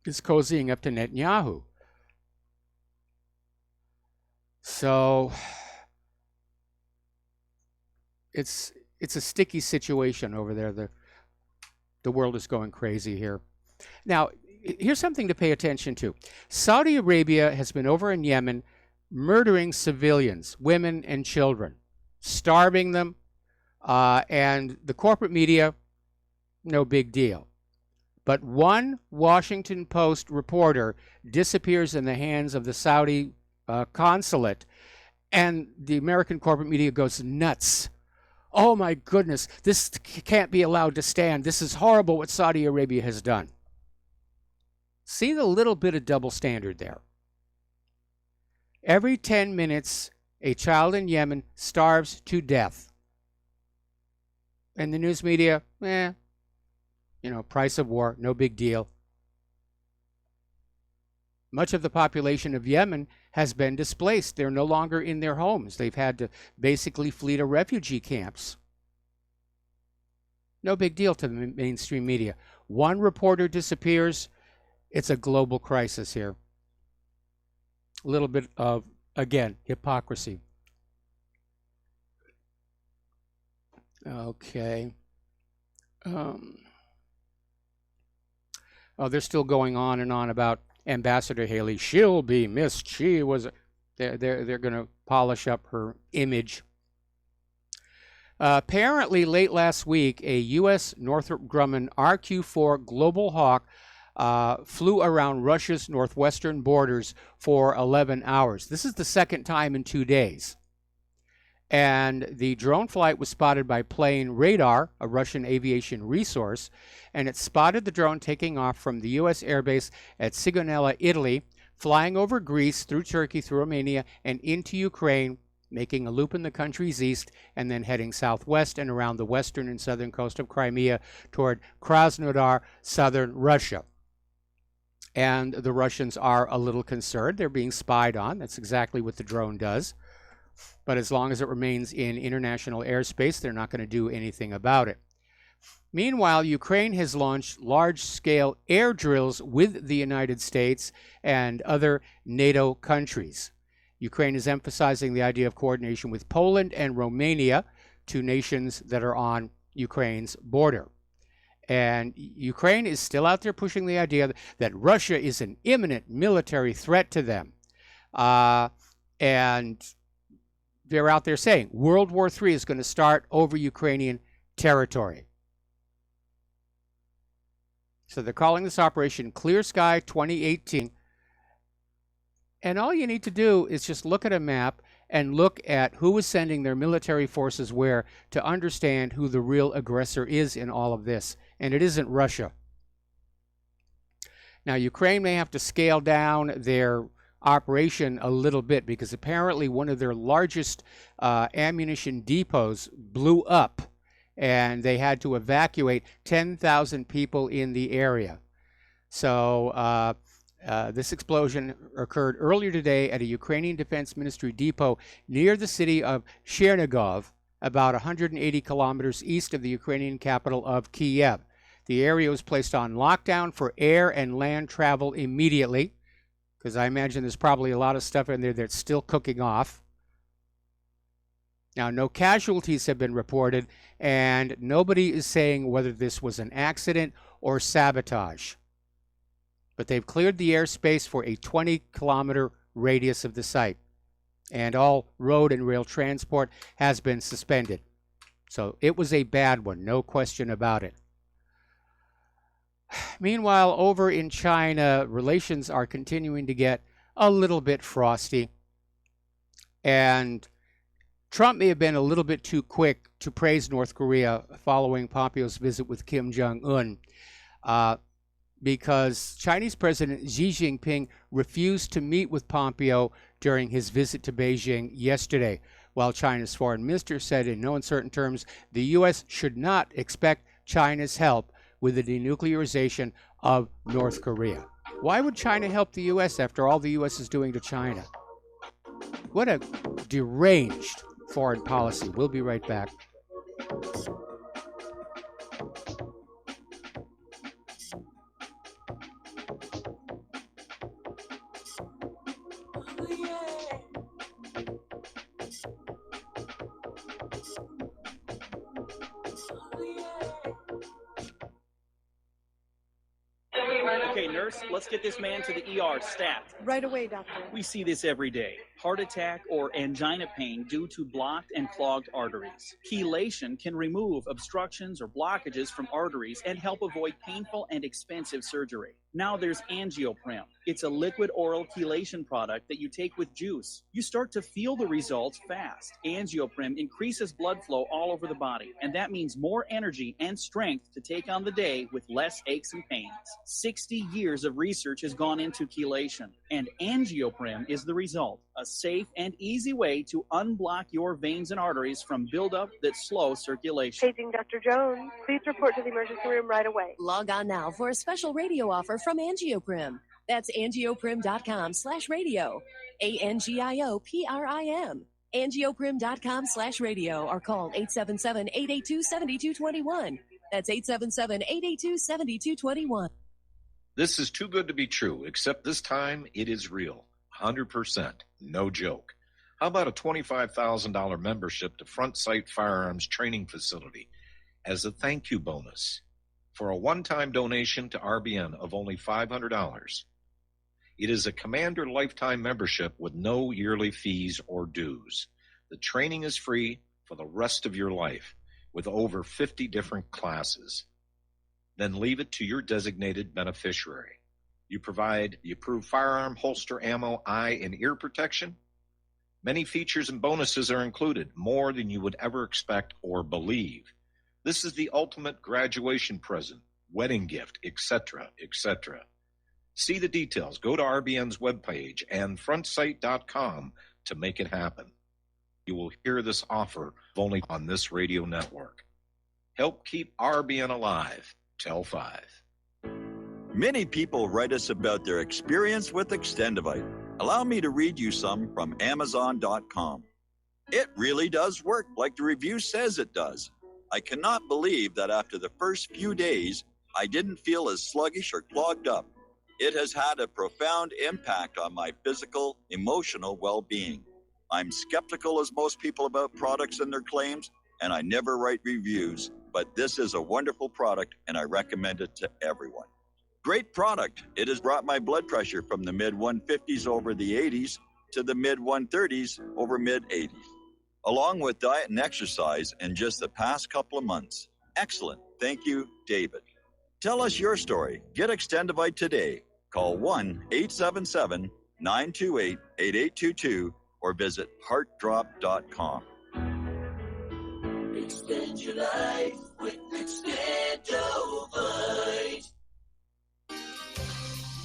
is cozying up to Netanyahu. So it's a sticky situation over there. The world is going crazy here. Now, here's something to pay attention to. Saudi Arabia has been over in Yemen murdering civilians, women and children, starving them, and the corporate media, no big deal. But one Washington Post reporter disappears in the hands of the Saudi consulate, and the American corporate media goes nuts. Oh my goodness, this can't be allowed to stand. This is horrible what Saudi Arabia has done. See the little bit of double standard there. Every 10 minutes, a child in Yemen starves to death. And the news media, price of war, no big deal. Much of the population of Yemen has been displaced. They're no longer in their homes. They've had to basically flee to refugee camps. No big deal to the mainstream media. One reporter disappears. It's a global crisis here. A little bit of, again, hypocrisy. Okay. They're still going on and on about Ambassador Haley. She'll be missed. She was. They're going to polish up her image. Apparently, late last week, a U.S. Northrop Grumman RQ-4 Global Hawk flew around Russia's northwestern borders for 11 hours. This is the second time in 2 days. And the drone flight was spotted by Plane Radar, a Russian aviation resource, and it spotted the drone taking off from the U.S. airbase at Sigonella, Italy, flying over Greece, through Turkey, through Romania, and into Ukraine, making a loop in the country's east, and then heading southwest and around the western and southern coast of Crimea toward Krasnodar, southern Russia. And the Russians are a little concerned. They're being spied on. That's exactly what the drone does. But as long as it remains in international airspace, they're not going to do anything about it. Meanwhile, Ukraine has launched large-scale air drills with the United States and other NATO countries. Ukraine is emphasizing the idea of coordination with Poland and Romania, two nations that are on Ukraine's border. And Ukraine is still out there pushing the idea that Russia is an imminent military threat to them. And they're out there saying World War III is going to start over Ukrainian territory. So they're calling this Operation Clear Sky 2018. And all you need to do is just look at a map and look at who is sending their military forces where to understand who the real aggressor is in all of this. And it isn't Russia. Now, Ukraine may have to scale down their operation a little bit because apparently one of their largest ammunition depots blew up and they had to evacuate 10,000 people in the area. So this explosion occurred earlier today at a Ukrainian Defense Ministry depot near the city of Chernigov, about 180 kilometers east of the Ukrainian capital of Kiev. The area was placed on lockdown for air and land travel immediately, because I imagine there's probably a lot of stuff in there that's still cooking off. Now, no casualties have been reported, and nobody is saying whether this was an accident or sabotage. But they've cleared the airspace for a 20-kilometer radius of the site, and all road and rail transport has been suspended. So it was a bad one, no question about it. Meanwhile, over in China, relations are continuing to get a little bit frosty. And Trump may have been a little bit too quick to praise North Korea following Pompeo's visit with Kim Jong-un, because Chinese President Xi Jinping refused to meet with Pompeo during his visit to Beijing yesterday, while China's foreign minister said in no uncertain terms the U.S. should not expect China's help with the denuclearization of North Korea. Why would China help the U.S. after all the U.S. is doing to China? What a deranged foreign policy. We'll be right back. Okay, nurse, let's get this man to the ER stat. Right away, doctor. We see this every day. Heart attack or angina pain due to blocked and clogged arteries. Chelation can remove obstructions or blockages from arteries and help avoid painful and expensive surgery. Now there's Angioprim. It's a liquid oral chelation product that you take with juice. You start to feel the results fast. Angioprim increases blood flow all over the body, and that means more energy and strength to take on the day with less aches and pains. 60 years of research has gone into chelation, and Angioprim is the result. A safe and easy way to unblock your veins and arteries from buildup that slow circulation. Paging Dr. Jones. Please report to the emergency room right away. Log on now for a special radio offer from Angioprim. That's angioprim.com/radio. ANGIOPRIM. Angioprim.com/radio or call 877-882-7221. That's 877-882-7221. This is too good to be true, except this time it is real. 100%. No joke. How about a $25,000 membership to Front Sight Firearms Training Facility as a thank you bonus for a one-time donation to RBN of only $500? It is a Commander lifetime membership with no yearly fees or dues. The training is free for the rest of your life with over 50 different classes. Then leave it to your designated beneficiary. You provide the approved firearm, holster, ammo, eye, and ear protection. Many features and bonuses are included, more than you would ever expect or believe. This is the ultimate graduation present, wedding gift, etc., etc. See the details. Go to RBN's webpage and frontsight.com to make it happen. You will hear this offer only on this radio network. Help keep RBN alive. Tell 5. Many people write us about their experience with Extendivite. Allow me to read you some from Amazon.com. It really does work like the review says it does. I cannot believe that after the first few days, I didn't feel as sluggish or clogged up. It has had a profound impact on my physical, emotional well-being. I'm skeptical as most people about products and their claims, and I never write reviews, but this is a wonderful product and I recommend it to everyone. Great product. It has brought my blood pressure from the mid-150s over the 80s to the mid-130s over mid-80s, along with diet and exercise in just the past couple of months. Excellent. Thank you, David. Tell us your story. Get Extendivite today. Call 1-877-999-4444 928-8822 or visit heartdrop.com. Extend your life with Extendovite.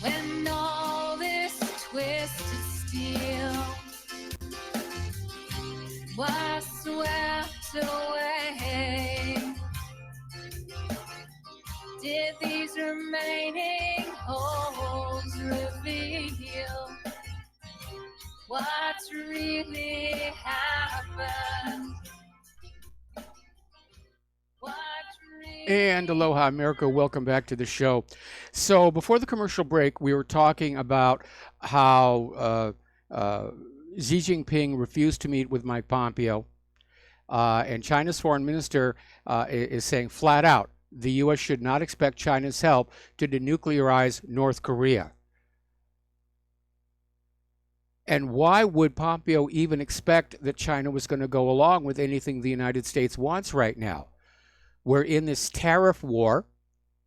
When all this twisted steel was swept away, did these remaining holes reveal what's really happened? And aloha, America. Welcome back to the show. So before the commercial break, we were talking about how Xi Jinping refused to meet with Mike Pompeo. And China's foreign minister is saying flat out, the U.S. should not expect China's help to denuclearize North Korea. And why would Pompeo even expect that China was going to go along with anything the United States wants right now? We're in this tariff war,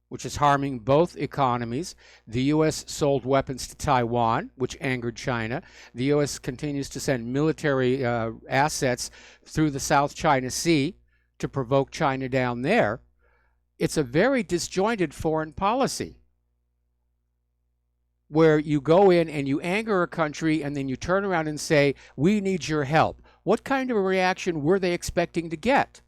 which is harming both economies. The U.S. sold weapons to Taiwan, which angered China. The U.S. continues to send military assets through the South China Sea to provoke China down there. It's a very disjointed foreign policy, where you go in and you anger a country and then you turn around and say, we need your help. What kind of a reaction were they expecting to get?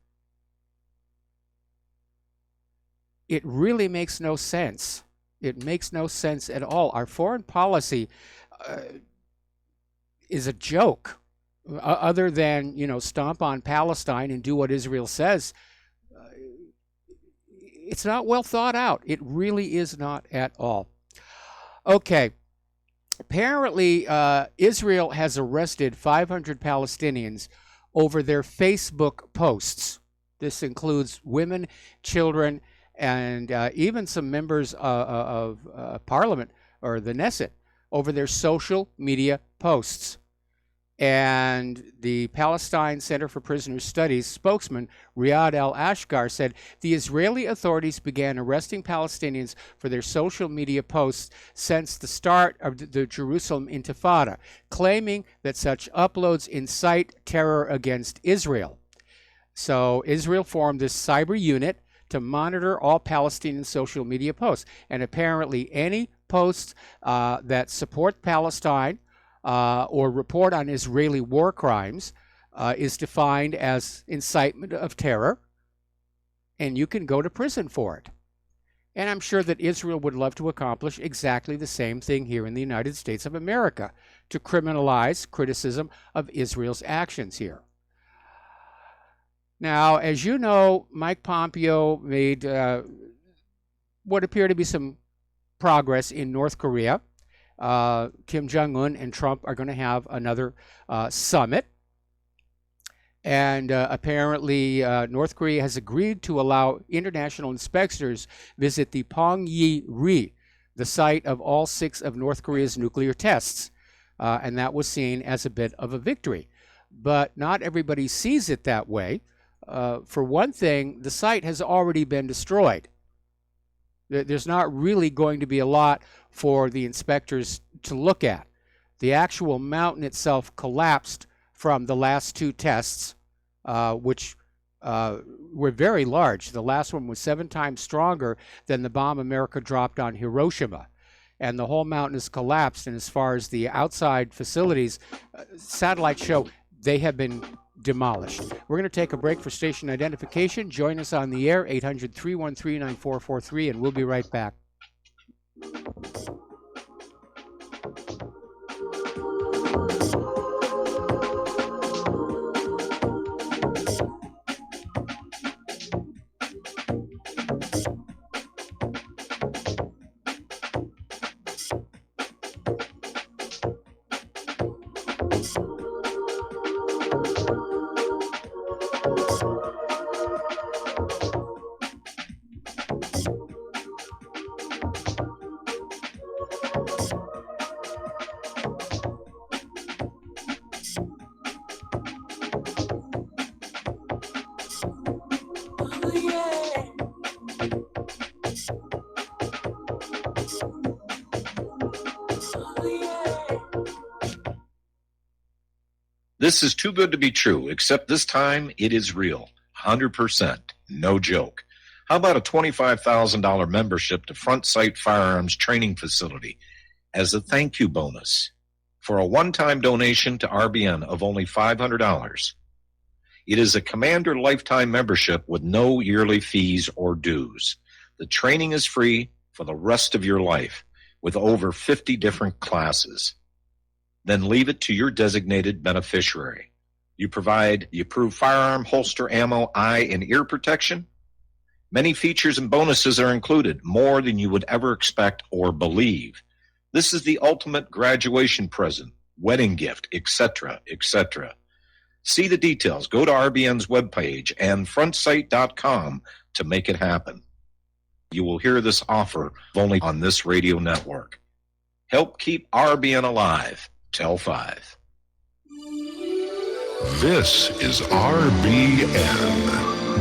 It really makes no sense. It makes no sense at all. Our foreign policy is a joke. Other than, stomp on Palestine and do what Israel says, it's not well thought out. It really is not at all. Okay. Apparently, Israel has arrested 500 Palestinians over their Facebook posts. This includes women, children, and even some members of Parliament or the Knesset over their social media posts. And the Palestine Center for Prisoner Studies spokesman Riyad al-Ashgar said the Israeli authorities began arresting Palestinians for their social media posts since the start of the Jerusalem Intifada, claiming that such uploads incite terror against Israel. So Israel formed this cyber unit to monitor all Palestinian social media posts. And apparently any posts that support Palestine or report on Israeli war crimes is defined as incitement of terror, and you can go to prison for it. And I'm sure that Israel would love to accomplish exactly the same thing here in the United States of America, to criminalize criticism of Israel's actions here. Now, as you know, Mike Pompeo made what appear to be some progress in North Korea. Kim Jong-un and Trump are going to have another summit. And apparently North Korea has agreed to allow international inspectors visit the Pyongyang, the site of all 6 of North Korea's nuclear tests. And that was seen as a bit of a victory. But not everybody sees it that way. For one thing, the site has already been destroyed. There's not really going to be a lot for the inspectors to look at. The actual mountain itself collapsed from the last 2 tests, which were very large. The last one was 7 times stronger than the bomb America dropped on Hiroshima. And the whole mountain has collapsed. And as far as the outside facilities, satellites show they have been demolished. We're going to take a break for station identification. Join us on the air, 800-313-9443, and we'll be right back. This is too good to be true, except this time it is real. 100%. No joke. How about a $25,000 membership to Front Sight Firearms Training Facility as a thank you bonus for a one-time donation to RBN of only $500? It is a Commander lifetime membership with no yearly fees or dues. The training is free for the rest of your life with over 50 different classes. Then leave it to your designated beneficiary. You provide the approved firearm, holster, ammo, eye, and ear protection. Many features and bonuses are included, more than you would ever expect or believe. This is the ultimate graduation present, wedding gift, etc., etc. See the details. Go to RBN's webpage and frontsight.com to make it happen. You will hear this offer only on this radio network. Help keep RBN alive. Tell 5. This is RBN,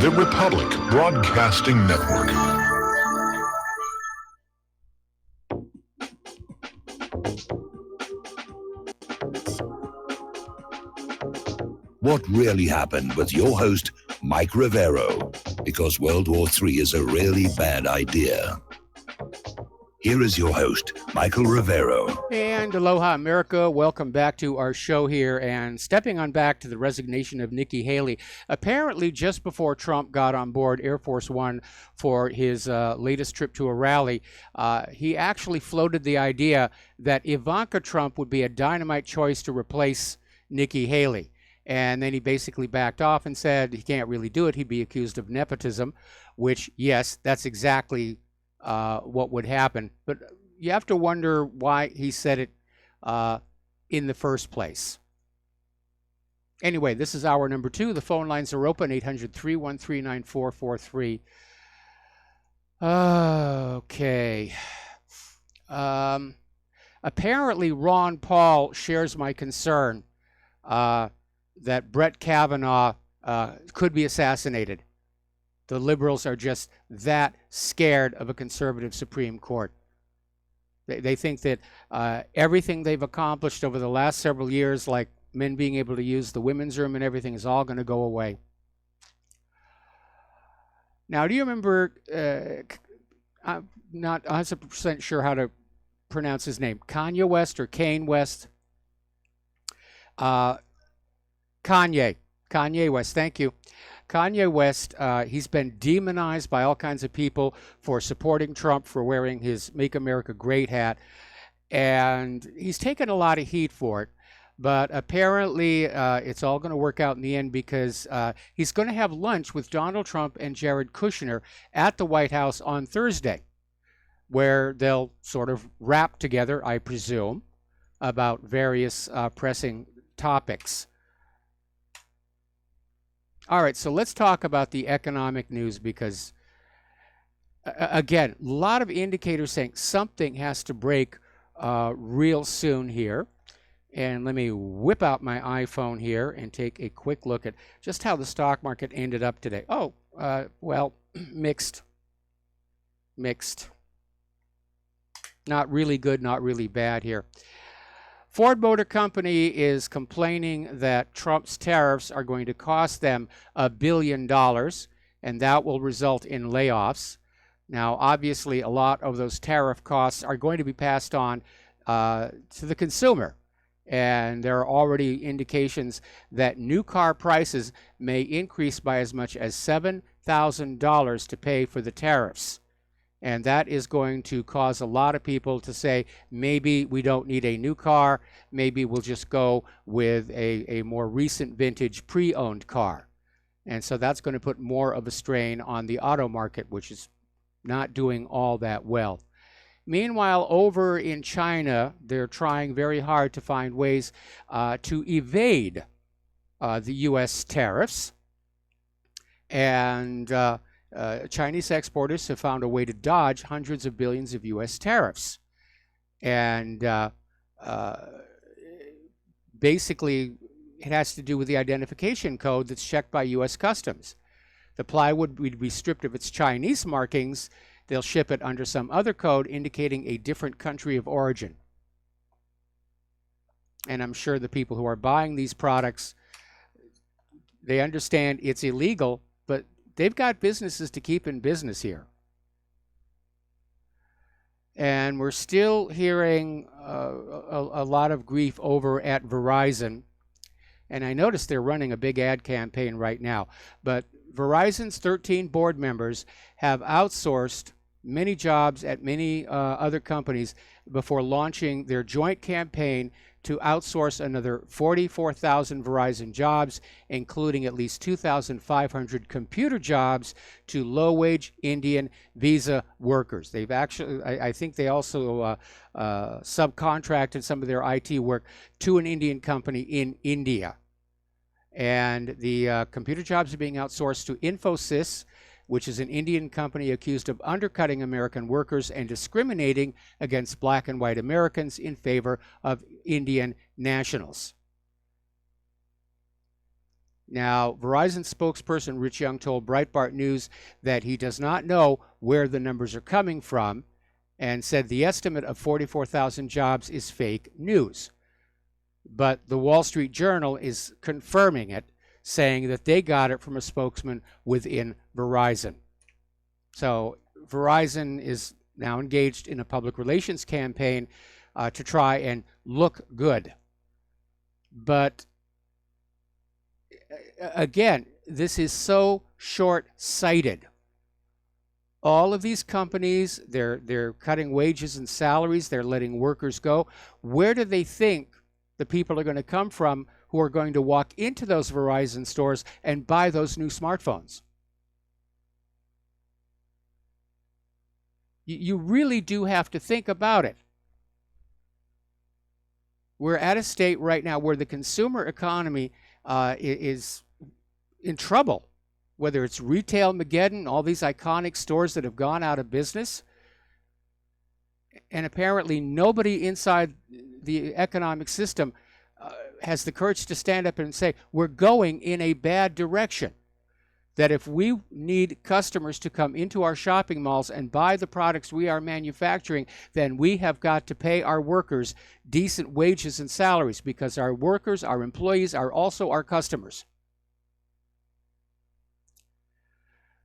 the Republic Broadcasting Network. What really happened with your host, Mike Rivero, because World War III is a really bad idea. Here is your host, Michael Rivero. And aloha, America. Welcome back to our show here. And stepping on back to the resignation of Nikki Haley. Apparently, just before Trump got on board Air Force One for his latest trip to a rally, he actually floated the idea that Ivanka Trump would be a dynamite choice to replace Nikki Haley. And then he basically backed off and said he can't really do it. He'd be accused of nepotism, which, yes, that's exactly what would happen. But you have to wonder why he said it in the first place. Anyway, this is hour number 2. The phone lines are open, 800-313-9443. Okay. Apparently, Ron Paul shares my concern that Brett Kavanaugh could be assassinated. The liberals are just that scared of a conservative Supreme Court. They think that everything they've accomplished over the last several years, like men being able to use the women's room and everything, is all going to go away. Now, do you remember, I'm not 100% sure how to pronounce his name, Kanye West or Kane West? Kanye West, thank you. Kanye West, he's been demonized by all kinds of people for supporting Trump, for wearing his Make America Great hat, and he's taken a lot of heat for it. But apparently it's all going to work out in the end, because he's going to have lunch with Donald Trump and Jared Kushner at the White House on Thursday, where they'll sort of rap together, I presume, about various pressing topics. All right, so let's talk about the economic news, because, again, a lot of indicators saying something has to break real soon here. And let me whip out my iPhone here and take a quick look at just how the stock market ended up today. Oh, well, mixed. Not really good, not really bad here. Ford Motor Company is complaining that Trump's tariffs are going to cost them $1 billion, and that will result in layoffs. Now, obviously, a lot of those tariff costs are going to be passed on to the consumer. And there are already indications that new car prices may increase by as much as $7,000 to pay for the tariffs. And that is going to cause a lot of people to say, maybe we don't need a new car, maybe we'll just go with a more recent vintage pre-owned car. And so that's going to put more of a strain on the auto market, which is not doing all that well. Meanwhile, over in China, they're trying very hard to find ways to evade the U.S. tariffs. And Chinese exporters have found a way to dodge hundreds of billions of U.S. tariffs. And basically, it has to do with the identification code that's checked by U.S. Customs. The plywood would be stripped of its Chinese markings. They'll ship it under some other code indicating a different country of origin. and I'm sure the people who are buying these products, they understand it's illegal, but they've got businesses to keep in business here. And we're still hearing a lot of grief over at Verizon. And I noticed they're running a big ad campaign right now. But Verizon's 13 board members have outsourced many jobs at many other companies before launching their joint campaign to outsource another 44,000 Verizon jobs, including at least 2,500 computer jobs to low-wage Indian visa workers. They've actually, I think they also subcontracted some of their IT work to an Indian company in India. And the computer jobs are being outsourced to Infosys, which is an Indian company accused of undercutting American workers and discriminating against black and white Americans in favor of Indian nationals. Now, Verizon spokesperson Rich Young told Breitbart News that he does not know where the numbers are coming from and said the estimate of 44,000 jobs is fake news. But the Wall Street Journal is confirming it, saying that they got it from a spokesman within Verizon. So Verizon is now engaged in a public relations campaign to try and look good. But again, this is so short-sighted. All of these companies, they're cutting wages and salaries, they're letting workers go. Where do they think the people are going to come from who are going to walk into those Verizon stores and buy those new smartphones? You really do have to think about it. We're at a state right now where the consumer economy is in trouble, whether it's Retail-mageddon, all these iconic stores that have gone out of business, and apparently nobody inside the economic system has the courage to stand up and say, we're going in a bad direction. That if we need customers to come into our shopping malls and buy the products we are manufacturing, then we have got to pay our workers decent wages and salaries, because our workers, our employees, are also our customers.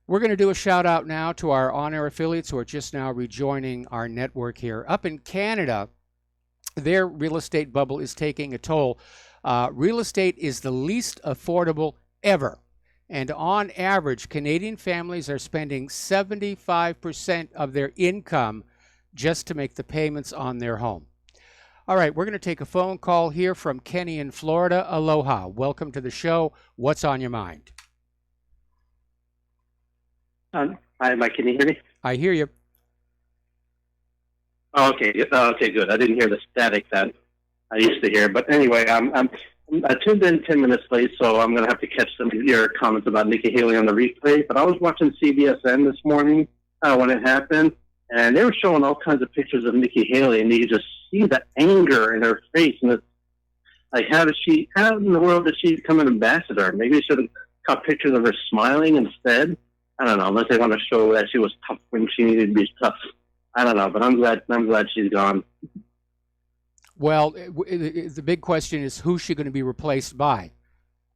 We're going to do a shout out now to our on-air affiliates who are just now rejoining our network here. Up in Canada, their real estate bubble is taking a toll. Real estate is the least affordable ever. And on average, Canadian families are spending 75% of their income just to make the payments on their home. All right, we're going to take a phone call here from Kenny in Florida. Aloha. Welcome to the show. What's on your mind? Hi, Mike. Can you hear me? I hear you. Oh, okay. Okay, good. I didn't hear the static that I used to hear. But anyway, I tuned in 10 minutes late, so I'm going to have to catch some of your comments about Nikki Haley on the replay. But I was watching CBSN this morning when it happened, and they were showing all kinds of pictures of Nikki Haley, and you could just see the anger in her face. And it's like, how in the world did she become an ambassador? Maybe they should have caught pictures of her smiling instead. I don't know, unless they want to show that she was tough when she needed to be tough. I don't know, but I'm glad she's gone. Well, the big question is, who's she going to be replaced by?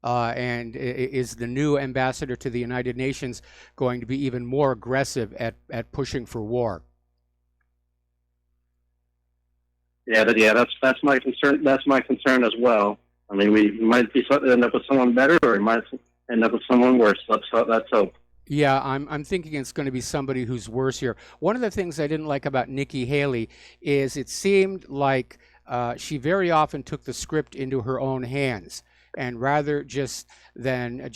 And is the new ambassador to the United Nations going to be even more aggressive at pushing for war? Yeah, that's my concern. That's my concern as well. I mean, we might end up with someone better, or we might end up with someone worse. Let's hope. Yeah, I'm thinking it's going to be somebody who's worse here. One of the things I didn't like about Nikki Haley is it seemed like she very often took the script into her own hands, and rather than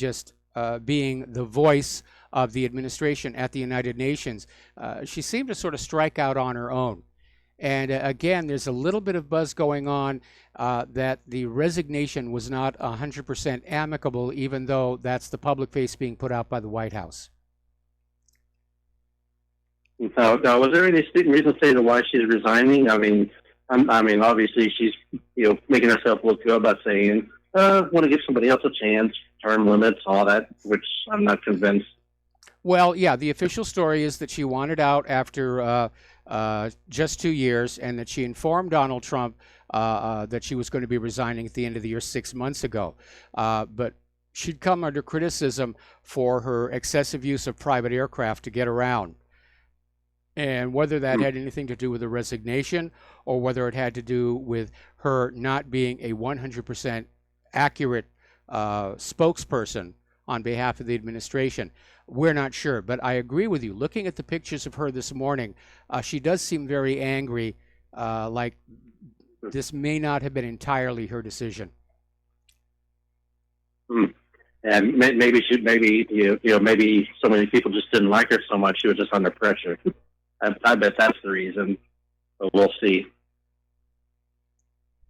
being the voice of the administration at the United Nations, she seemed to sort of strike out on her own. And again, there's a little bit of buzz going on that the resignation was not 100% amicable, even though that's the public face being put out by the White House. Now, was there any reason to say why she's resigning? I mean, obviously she's making herself look good by saying, "Want to give somebody else a chance," term limits, all that, which I'm not convinced. Well, yeah, the official story is that she wanted out after just 2 years, and that she informed Donald Trump that she was going to be resigning at the end of the year 6 months ago. But she'd come under criticism for her excessive use of private aircraft to get around. And whether that had anything to do with the resignation or whether it had to do with her not being a 100% accurate spokesperson on behalf of the administration, we're not sure. But I agree with you. Looking at the pictures of her this morning, she does seem very angry, like this may not have been entirely her decision. And maybe maybe so many people just didn't like her so much. She was just under pressure. I bet that's the reason. But we'll see.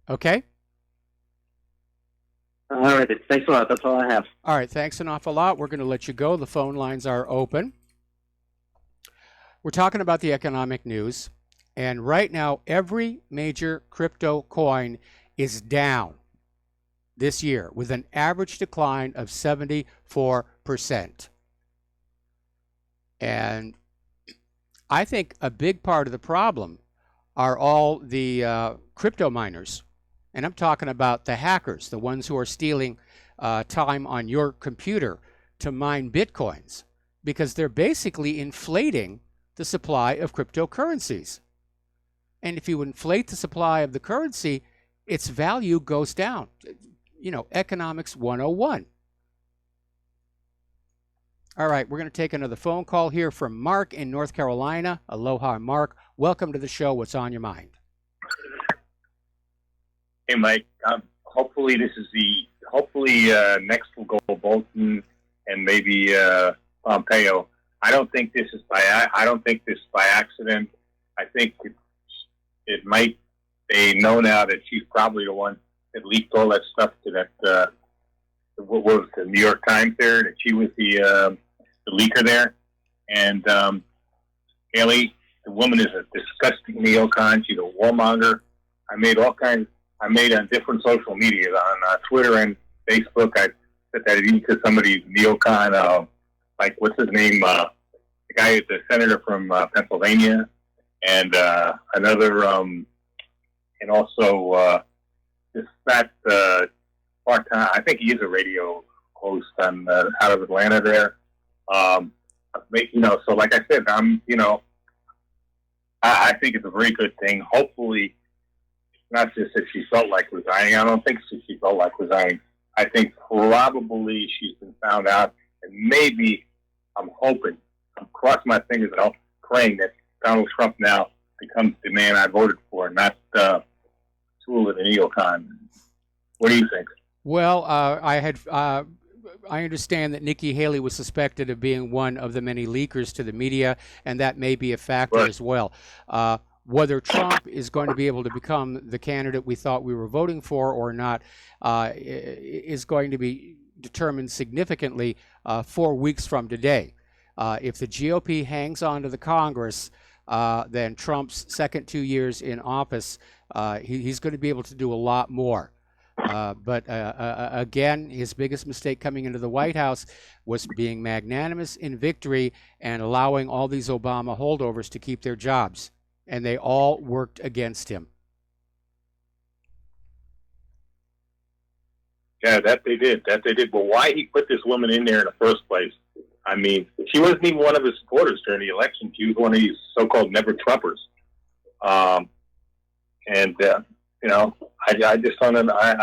Okay. All right. Thanks a lot. That's all I have. All right. Thanks an awful lot. We're going to let you go. The phone lines are open. We're talking about the economic news. And right now, every major crypto coin is down this year with an average decline of 74%. And I think a big part of the problem are all the crypto miners. And I'm talking about the hackers, the ones who are stealing time on your computer to mine Bitcoins, because they're basically inflating the supply of cryptocurrencies. And if you inflate the supply of the currency, its value goes down. You know, economics 101. All right, we're going to take another phone call here from Mark in North Carolina. Aloha, Mark. Welcome to the show. What's on your mind? Hey, Mike. Hopefully next will go Bolton and maybe Pompeo. I don't think this is by accident. I think it might. They know now that she's probably the one that leaked all that stuff to that. What was the New York Times there? That she was the leaker there, and Haley, the woman is a disgusting neocon. She's a warmonger. I made on different social media, on Twitter and Facebook. I said that into somebody's neocon, like what's his name? The guy is the senator from Pennsylvania, and another, and also this fat part-time. I think he is a radio host on out of Atlanta there. So like I said, I think it's a very good thing. Hopefully, not just that she felt like resigning. I don't think she felt like resigning. I think probably she's been found out, and maybe I'm crossing my fingers and praying that Donald Trump now becomes the man I voted for, not Tool of the neocon. What do you think? Well, I understand that Nikki Haley was suspected of being one of the many leakers to the media, and that may be a factor as well. Whether Trump is going to be able to become the candidate we thought we were voting for or not is going to be determined significantly 4 weeks from today. If the GOP hangs on to the Congress, then Trump's second 2 years in office, he's going to be able to do a lot more. But again, his biggest mistake coming into the White House was being magnanimous in victory and allowing all these Obama holdovers to keep their jobs. And they all worked against him. Yeah, that they did. But why he put this woman in there in the first place? I mean, she wasn't even one of his supporters during the election. She was one of these so-called never-Trumpers. I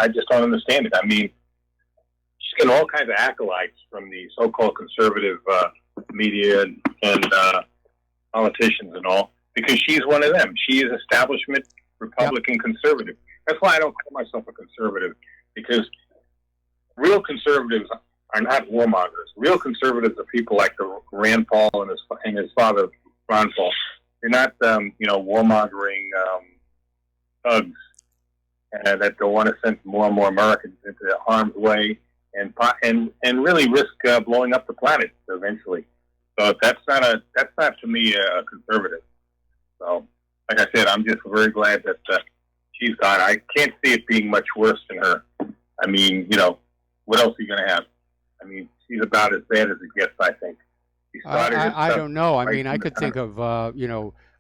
just don't understand it. I mean, she's getting all kinds of acolytes from the so-called conservative media and politicians and all, because she's one of them. She is establishment Republican conservative. That's why I don't call myself a conservative, because real conservatives are not warmongers. Real conservatives are people like the Rand Paul and his father, Ron Paul. They're not, warmongering thugs that don't want to send more and more Americans into harm's way and really risk blowing up the planet eventually. So that's not to me a conservative. So, like I said, I'm just very glad that she's gone. I can't see it being much worse than her. I mean, what else are you going to have? I mean, she's about as bad as it gets, I think. I don't know. I mean, I could think of,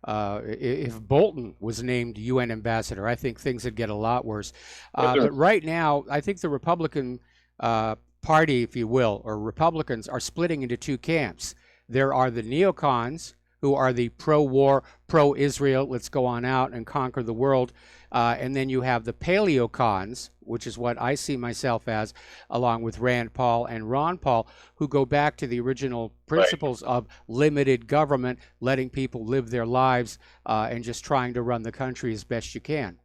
if Bolton was named UN ambassador, I think things would get a lot worse. Yes, sir. But right now, I think the Republican Party, if you will, or Republicans, are splitting into two camps. There are the neocons, who are the pro-war, pro-Israel, let's go on out and conquer the world. And then you have the paleocons, which is what I see myself as, along with Rand Paul and Ron Paul, who go back to the original principles of limited government, letting people live their lives, and just trying to run the country as best you can.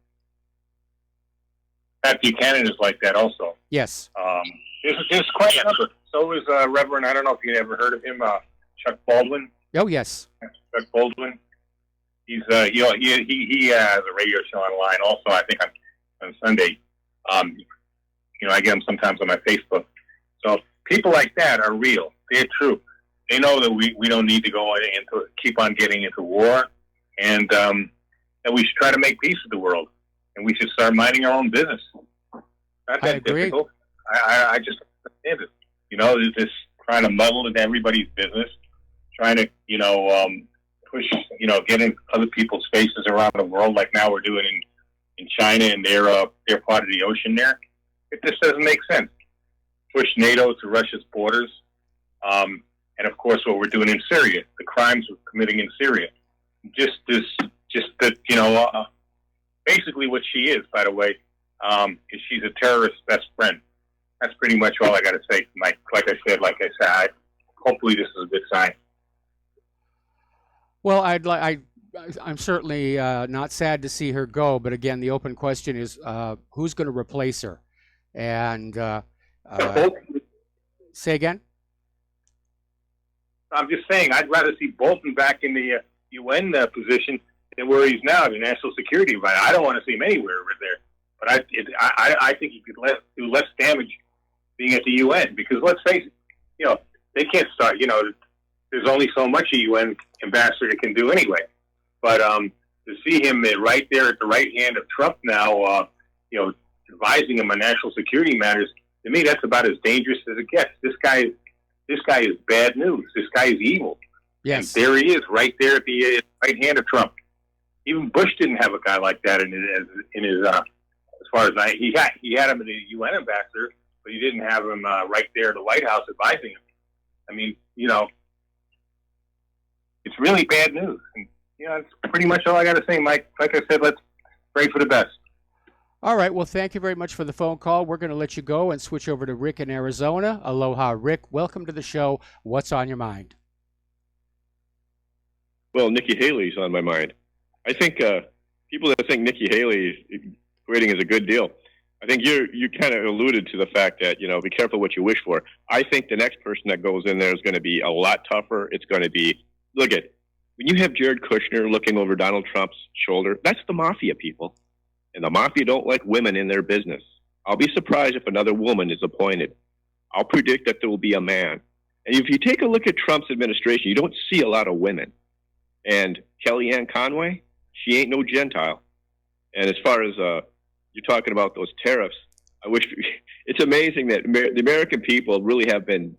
Pat Buchanan is like that also. Yes. There's quite a number. So is Reverend, I don't know if you ever heard of him, Chuck Baldwin. Oh, yes. Chuck Baldwin. He's he has a radio show online also, I think on Sunday. I get them sometimes on my Facebook. So people like that are real. They're true. They know that we don't need to go into keep on getting into war, and that we should try to make peace with the world, and we should start minding our own business. Not that I agree. difficult. I just understand it. There's this trying to muddle into everybody's business, trying to push get in other people's faces around the world, like now we're doing in China, and they're part of the ocean there. It just doesn't make sense. Push NATO to Russia's borders, and of course what we're doing in Syria, the crimes we're committing in Syria. Basically what she is, by the way, is she's a terrorist's best friend. That's pretty much all I got to say, Mike. Like I said, hopefully this is a good sign. Well, I'm certainly not sad to see her go, but again, the open question is who's going to replace her? And say again? I'm just saying, I'd rather see Bolton back in the UN position than where he's now, the National Security Advisor. I don't want to see him anywhere over there. But I think he could do less damage being at the UN, because let's face it, they can't start. There's only so much a UN ambassador can do anyway. But to see him right there at the right hand of Trump now, advising him on national security matters, to me that's about as dangerous as it gets. This guy is bad news. This guy is evil. Yes. And there he is, right there at the right hand of Trump. Even Bush didn't have a guy like that in his as far as he had him as a UN ambassador, but he didn't have him right there at the White House advising him. I mean, it's really bad news. And, that's pretty much all I got to say, Mike. Like I said, let's pray for the best. All right. Well, thank you very much for the phone call. We're going to let you go and switch over to Rick in Arizona. Aloha, Rick. Welcome to the show. What's on your mind? Well, Nikki Haley's on my mind. I think people that think Nikki Haley is quitting is a good deal. I think you kind of alluded to the fact that, be careful what you wish for. I think the next person that goes in there is going to be a lot tougher. It's going to be, when you have Jared Kushner looking over Donald Trump's shoulder, that's the mafia, people. And the mafia don't like women in their business. I'll be surprised if another woman is appointed. I'll predict that there will be a man. And if you take a look at Trump's administration, you don't see a lot of women. And Kellyanne Conway, she ain't no Gentile. And as far as you're talking about those tariffs, it's amazing that the American people really have been,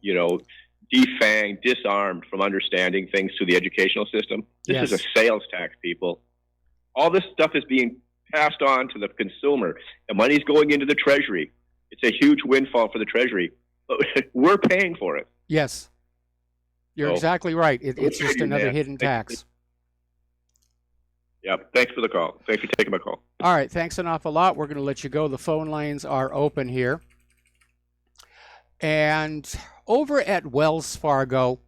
defanged, disarmed from understanding things through the educational system. This is a sales tax, people. All this stuff is being passed on to the consumer. The money's going into the Treasury. It's a huge windfall for the Treasury. But we're paying for it. Yes. You're exactly right. It's just another hidden tax. Yep. Thanks for the call. Thanks for taking my call. All right. Thanks an awful lot. We're going to let you go. The phone lines are open here. And over at Wells Fargo,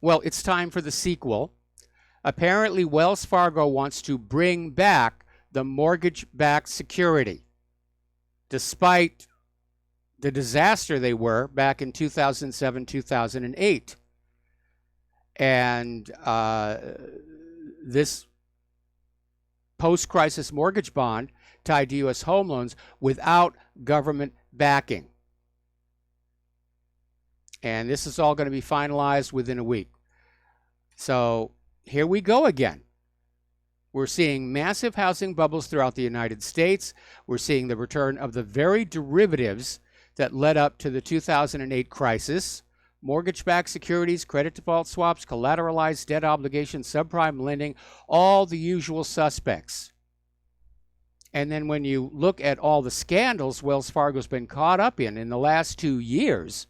it's time for the sequel. Apparently, Wells Fargo wants to bring back the mortgage-backed security, despite the disaster they were back in 2007, 2008. And this post-crisis mortgage bond tied to U.S. home loans without government backing. And this is all going to be finalized within a week. So here we go again. We're seeing massive housing bubbles throughout the United States. We're seeing the return of the very derivatives that led up to the 2008 crisis. mortgage-backed securities, credit default swaps, collateralized debt obligations, subprime lending, all the usual suspects. And then when you look at all the scandals Wells Fargo's been caught up in the last 2 years,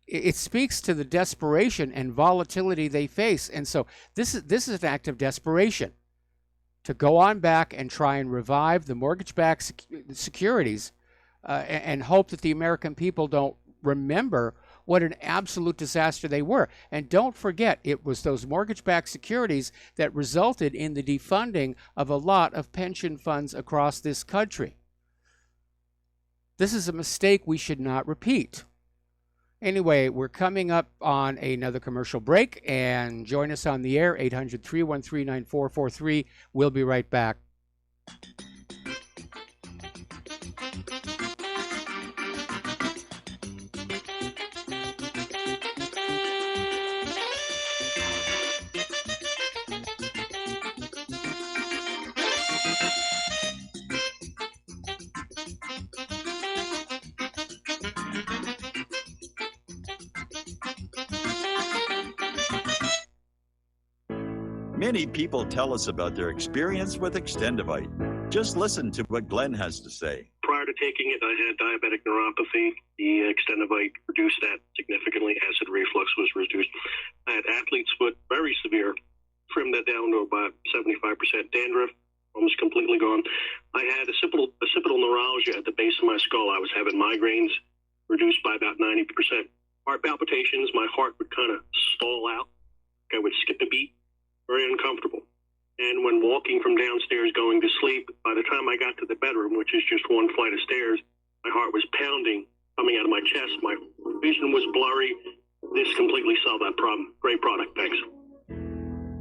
it speaks to the desperation and volatility they face. And so this is an act of desperation to go on back and try and revive the mortgage-backed securities and hope that the American people don't remember what an absolute disaster they were. And don't forget, it was those mortgage-backed securities that resulted in the defunding of a lot of pension funds across this country. This is a mistake we should not repeat. Anyway, we're coming up on another commercial break, and join us on the air, 800-313-9443. We'll be right back. Many people tell us about their experience with Extendivite. Just listen to what Glenn has to say. Prior to taking it, I had diabetic neuropathy. The Extendivite reduced that significantly. Acid reflux was reduced. I had athlete's foot, very severe. Trimmed that down to about 75%. Dandruff, almost completely gone. I had occipital neuralgia at the base of my skull. I was having migraines, reduced by about 90%. Heart palpitations, my heart would kind of stall out. I would skip a beat. Very uncomfortable. And when walking from downstairs going to sleep, by the time I got to the bedroom, which is just one flight of stairs, my heart was pounding, coming out of my chest. My vision was blurry. This completely solved that problem. Great product. Thanks.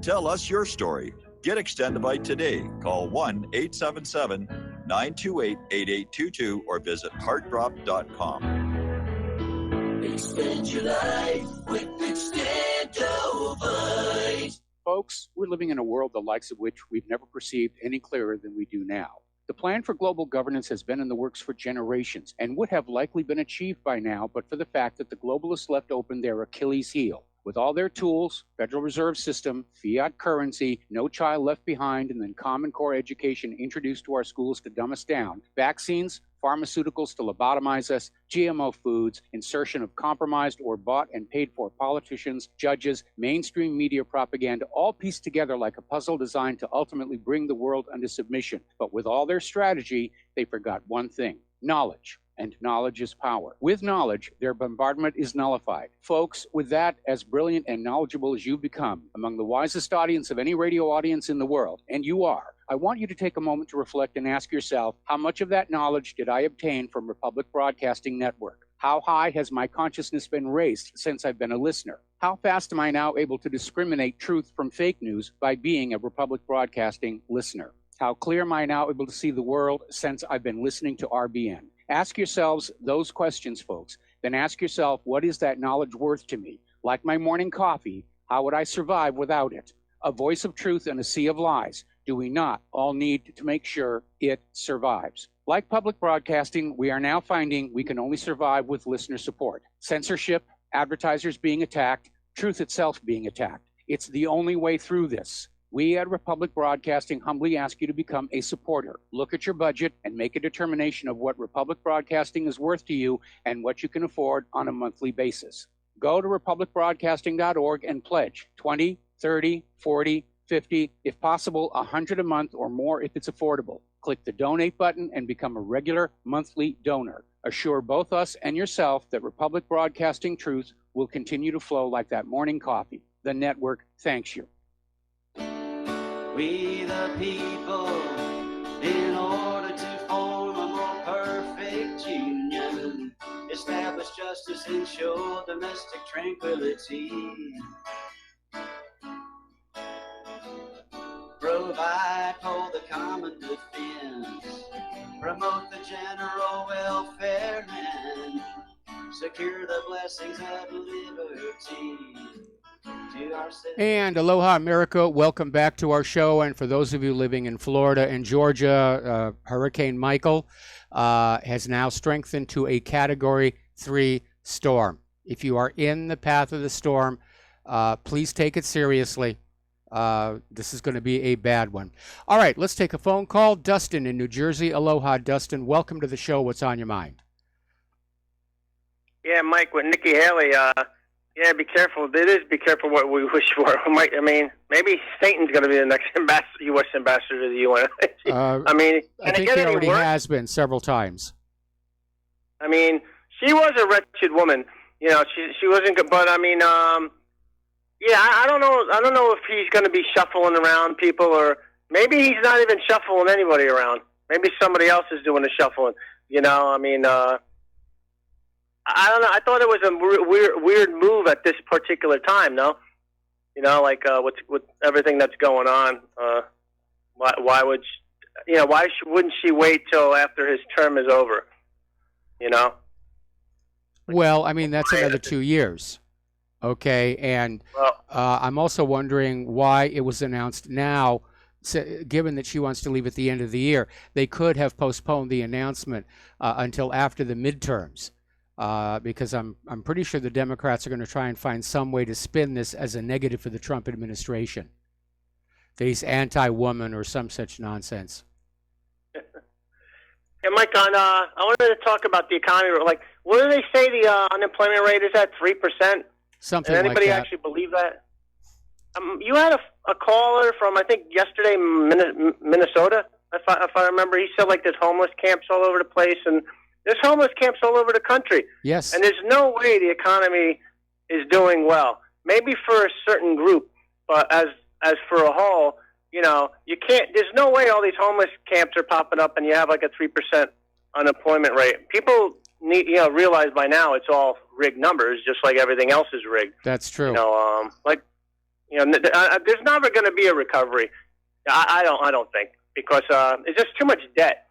Tell us your story. Get Extendivite today. Call 1-877-928-8822 or visit heartdrop.com. Extend your life with Extendivite. Folks, we're living in a world the likes of which we've never perceived any clearer than we do now. The plan for global governance has been in the works for generations and would have likely been achieved by now, but for the fact that the globalists left open their Achilles heel. With all their tools, Federal Reserve System, fiat currency, no child left behind, and then Common Core education introduced to our schools to dumb us down, vaccines, pharmaceuticals to lobotomize us, GMO foods, insertion of compromised or bought and paid for politicians, judges, mainstream media propaganda, all pieced together like a puzzle designed to ultimately bring the world under submission. But with all their strategy, they forgot one thing: knowledge. And knowledge is power. With knowledge, their bombardment is nullified. Folks, with that, as brilliant and knowledgeable as you've become, among the wisest audience of any radio audience in the world, and you are, I want you to take a moment to reflect and ask yourself, how much of that knowledge did I obtain from Republic Broadcasting Network? How high has my consciousness been raised since I've been a listener? How fast am I now able to discriminate truth from fake news by being a Republic Broadcasting listener? How clear am I now able to see the world since I've been listening to RBN? Ask yourselves those questions, folks. Then ask yourself, what is that knowledge worth to me? Like my morning coffee, how would I survive without it? A voice of truth in a sea of lies. Do we not all need to make sure it survives? Like public broadcasting, we are now finding we can only survive with listener support. Censorship, advertisers being attacked, truth itself being attacked. It's the only way through this. We at Republic Broadcasting humbly ask you to become a supporter. Look at your budget and make a determination of what Republic Broadcasting is worth to you and what you can afford on a monthly basis. Go to republicbroadcasting.org and pledge $20, $30, $40, $50, if possible, $100 a month or more if it's affordable. Click the donate button and become a regular monthly donor. Assure both us and yourself that Republic Broadcasting truth will continue to flow like that morning coffee. The network thanks you. We the people, in order to form a more perfect union, establish justice, ensure domestic tranquility, provide for the common defense, promote the general welfare, and secure the blessings of liberty. And aloha, America. Welcome back to our show. And for those of you living in Florida and Georgia, Hurricane Michael has now strengthened to a Category 3 storm. If you are in the path of the storm, please take it seriously. This is going to be a bad one. All right, let's take a phone call. Dustin in New Jersey. Aloha, Dustin. Welcome to the show. What's on your mind? Yeah, Mike, with Nikki Haley, yeah, be careful. It is be careful what we wish for. I mean, maybe Satan's going to be the next U.S. ambassador to the UN. I mean, I think he already has been several times. I mean, she was a wretched woman. You know, she wasn't good, but I mean, yeah, I don't know if he's going to be shuffling around people, or maybe he's not even shuffling anybody around. Maybe somebody else is doing the shuffling. You know, I mean, I don't know. I thought it was a weird move at this particular time. No, you know, like with everything that's going on. Why would wouldn't she wait till after his term is over? You know. Well, I mean, that's another 2 years. Okay, and I'm also wondering why it was announced now, given that she wants to leave at the end of the year. They could have postponed the announcement until after the midterms, because I'm pretty sure the Democrats are going to try and find some way to spin this as a negative for the Trump administration. That he's anti-woman or some such nonsense. And Mike, I wanted to talk about the economy. Like, what do they say the unemployment rate is at? 3%? Something Did anybody like that. actually believe that? You had a caller from, I think, yesterday, Minnesota, if I remember. He said, like, there's homeless camps all over the place, and there's homeless camps all over the country. Yes. And there's no way the economy is doing well. Maybe for a certain group, but as for a whole, you know, you can't. There's no way all these homeless camps are popping up, and you have like a 3% unemployment rate. People need, realize by now it's all rigged numbers, just like everything else is rigged. That's true. You know, there's never going to be a recovery. I don't think, because it's just too much debt.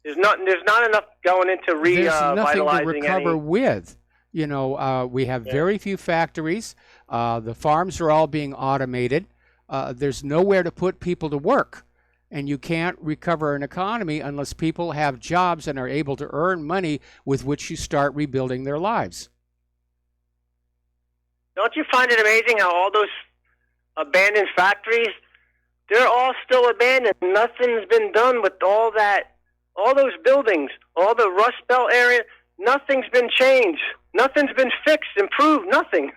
There's not enough going into revitalizing. There's nothing to recover with. You know, we have very few factories. The farms are all being automated. There's nowhere to put people to work. And you can't recover an economy unless people have jobs and are able to earn money with which you start rebuilding their lives. Don't you find it amazing how all those abandoned factories, they're all still abandoned. Nothing's been done with all those buildings, all the Rust Belt area. Nothing's been changed. Nothing's been fixed, improved, nothing.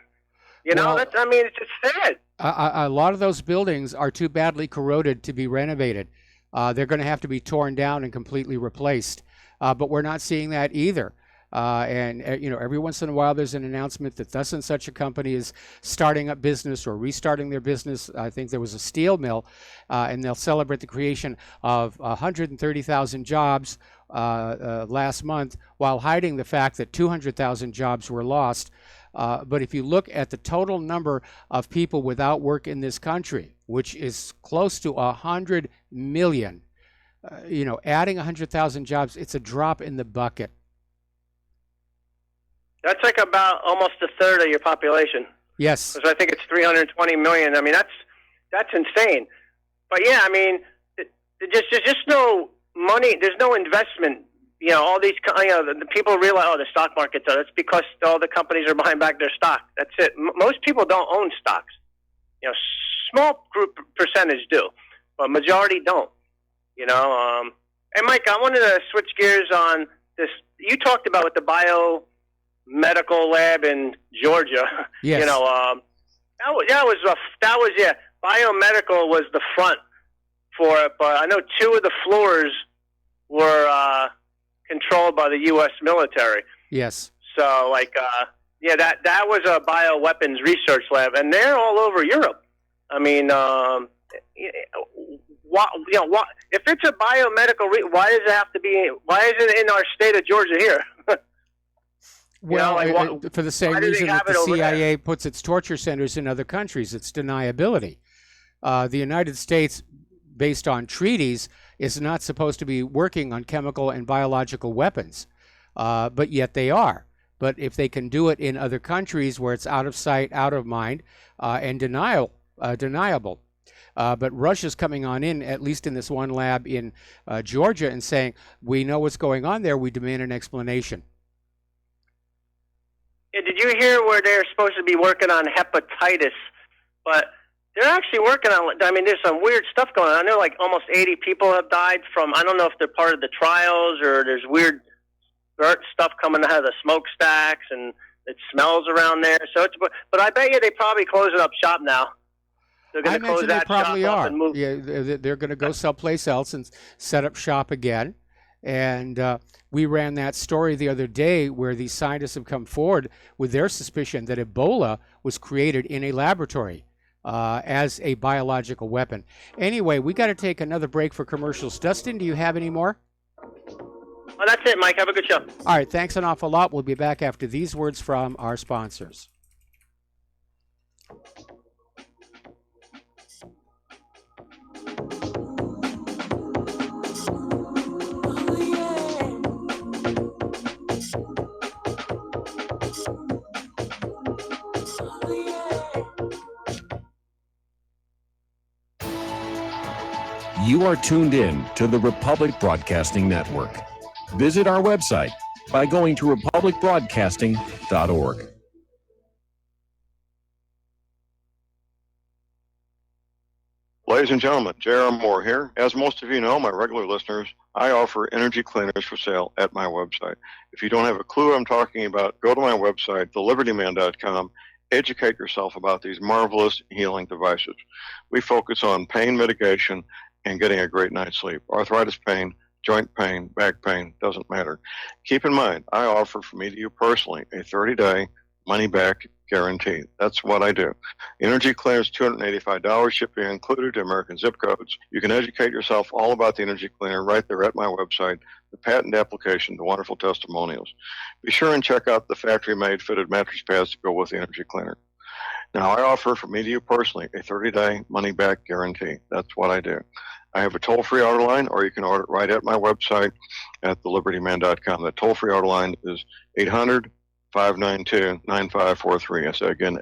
You know, it's just sad. A lot of those buildings are too badly corroded to be renovated. They're going to have to be torn down and completely replaced. But we're not seeing that either. Every once in a while there's an announcement that thus and such a company is starting up business or restarting their business. I think there was a steel mill, and they'll celebrate the creation of 130,000 jobs last month, while hiding the fact that 200,000 jobs were lost. But if you look at the total number of people without work in this country, which is close to 100 million, adding 100,000 jobs, it's a drop in the bucket. That's like about almost a third of your population. Yes. Because I think it's 320 million. I mean, that's insane. But yeah, I mean, there's just no money. There's no investment. You know, all these, the people realize, the stock market's up. That's because all the companies are buying back their stock. That's it. Most people don't own stocks. You know, small group percentage do, but majority don't. You know, and Mike, I wanted to switch gears on this. You talked about with the biomedical lab in Georgia. Yes. You know, biomedical was the front for it, but I know 2 of the floors were controlled by the U.S. military. Yes. So, that was a bioweapons research lab, and they're all over Europe. I mean, if it's a biomedical, why does it have to be? Why is it in our state of Georgia here? Well, for the same reason that the CIA puts its torture centers in other countries, it's deniability. The United States, based on treaties, is not supposed to be working on chemical and biological weapons, but yet they are. But if they can do it in other countries where it's out of sight, out of mind, and deniable. But Russia's coming on in, at least in this one lab in Georgia, and saying, we know what's going on there, we demand an explanation. Yeah, did you hear where they're supposed to be working on hepatitis? But they're actually working on, I mean, there's some weird stuff going on. I know like almost 80 people have died from, I don't know if they're part of the trials or there's weird dirt stuff coming out of the smokestacks and it smells around there. So it's, but I bet you they probably closing up shop now. They're going to close they that probably shop are. up and move. Yeah, they're going to go someplace else and set up shop again. And we ran that story the other day where these scientists have come forward with their suspicion that Ebola was created in a laboratory as a biological weapon. Anyway, we got to take another break for commercials. Dustin, do you have any more? Oh, that's it, Mike. Have a good show. All right, thanks an awful lot. We'll be back after these words from our sponsors. You are tuned in to the Republic Broadcasting Network. Visit our website by going to republicbroadcasting.org. Ladies and gentlemen, J.R. Moore here. As most of you know, my regular listeners, I offer energy cleaners for sale at my website. If you don't have a clue what I'm talking about, go to my website, thelibertyman.com. Educate yourself about these marvelous healing devices. We focus on pain mitigation and getting a great night's sleep. Arthritis pain, joint pain, back pain, doesn't matter. Keep in mind, I offer for me to you personally a 30-day money-back guarantee. That's what I do. Energy Cleaner is $285, shipping included to American zip codes. You can educate yourself all about the Energy Cleaner right there at my website, the patent application, the wonderful testimonials. Be sure and check out the factory-made fitted mattress pads to go with the Energy Cleaner. Now, I offer for me to you personally a 30-day money-back guarantee. That's what I do. I have a toll-free order line, or you can order it right at my website at thelibertyman.com. The toll-free order line is 800-592-9543. I say again,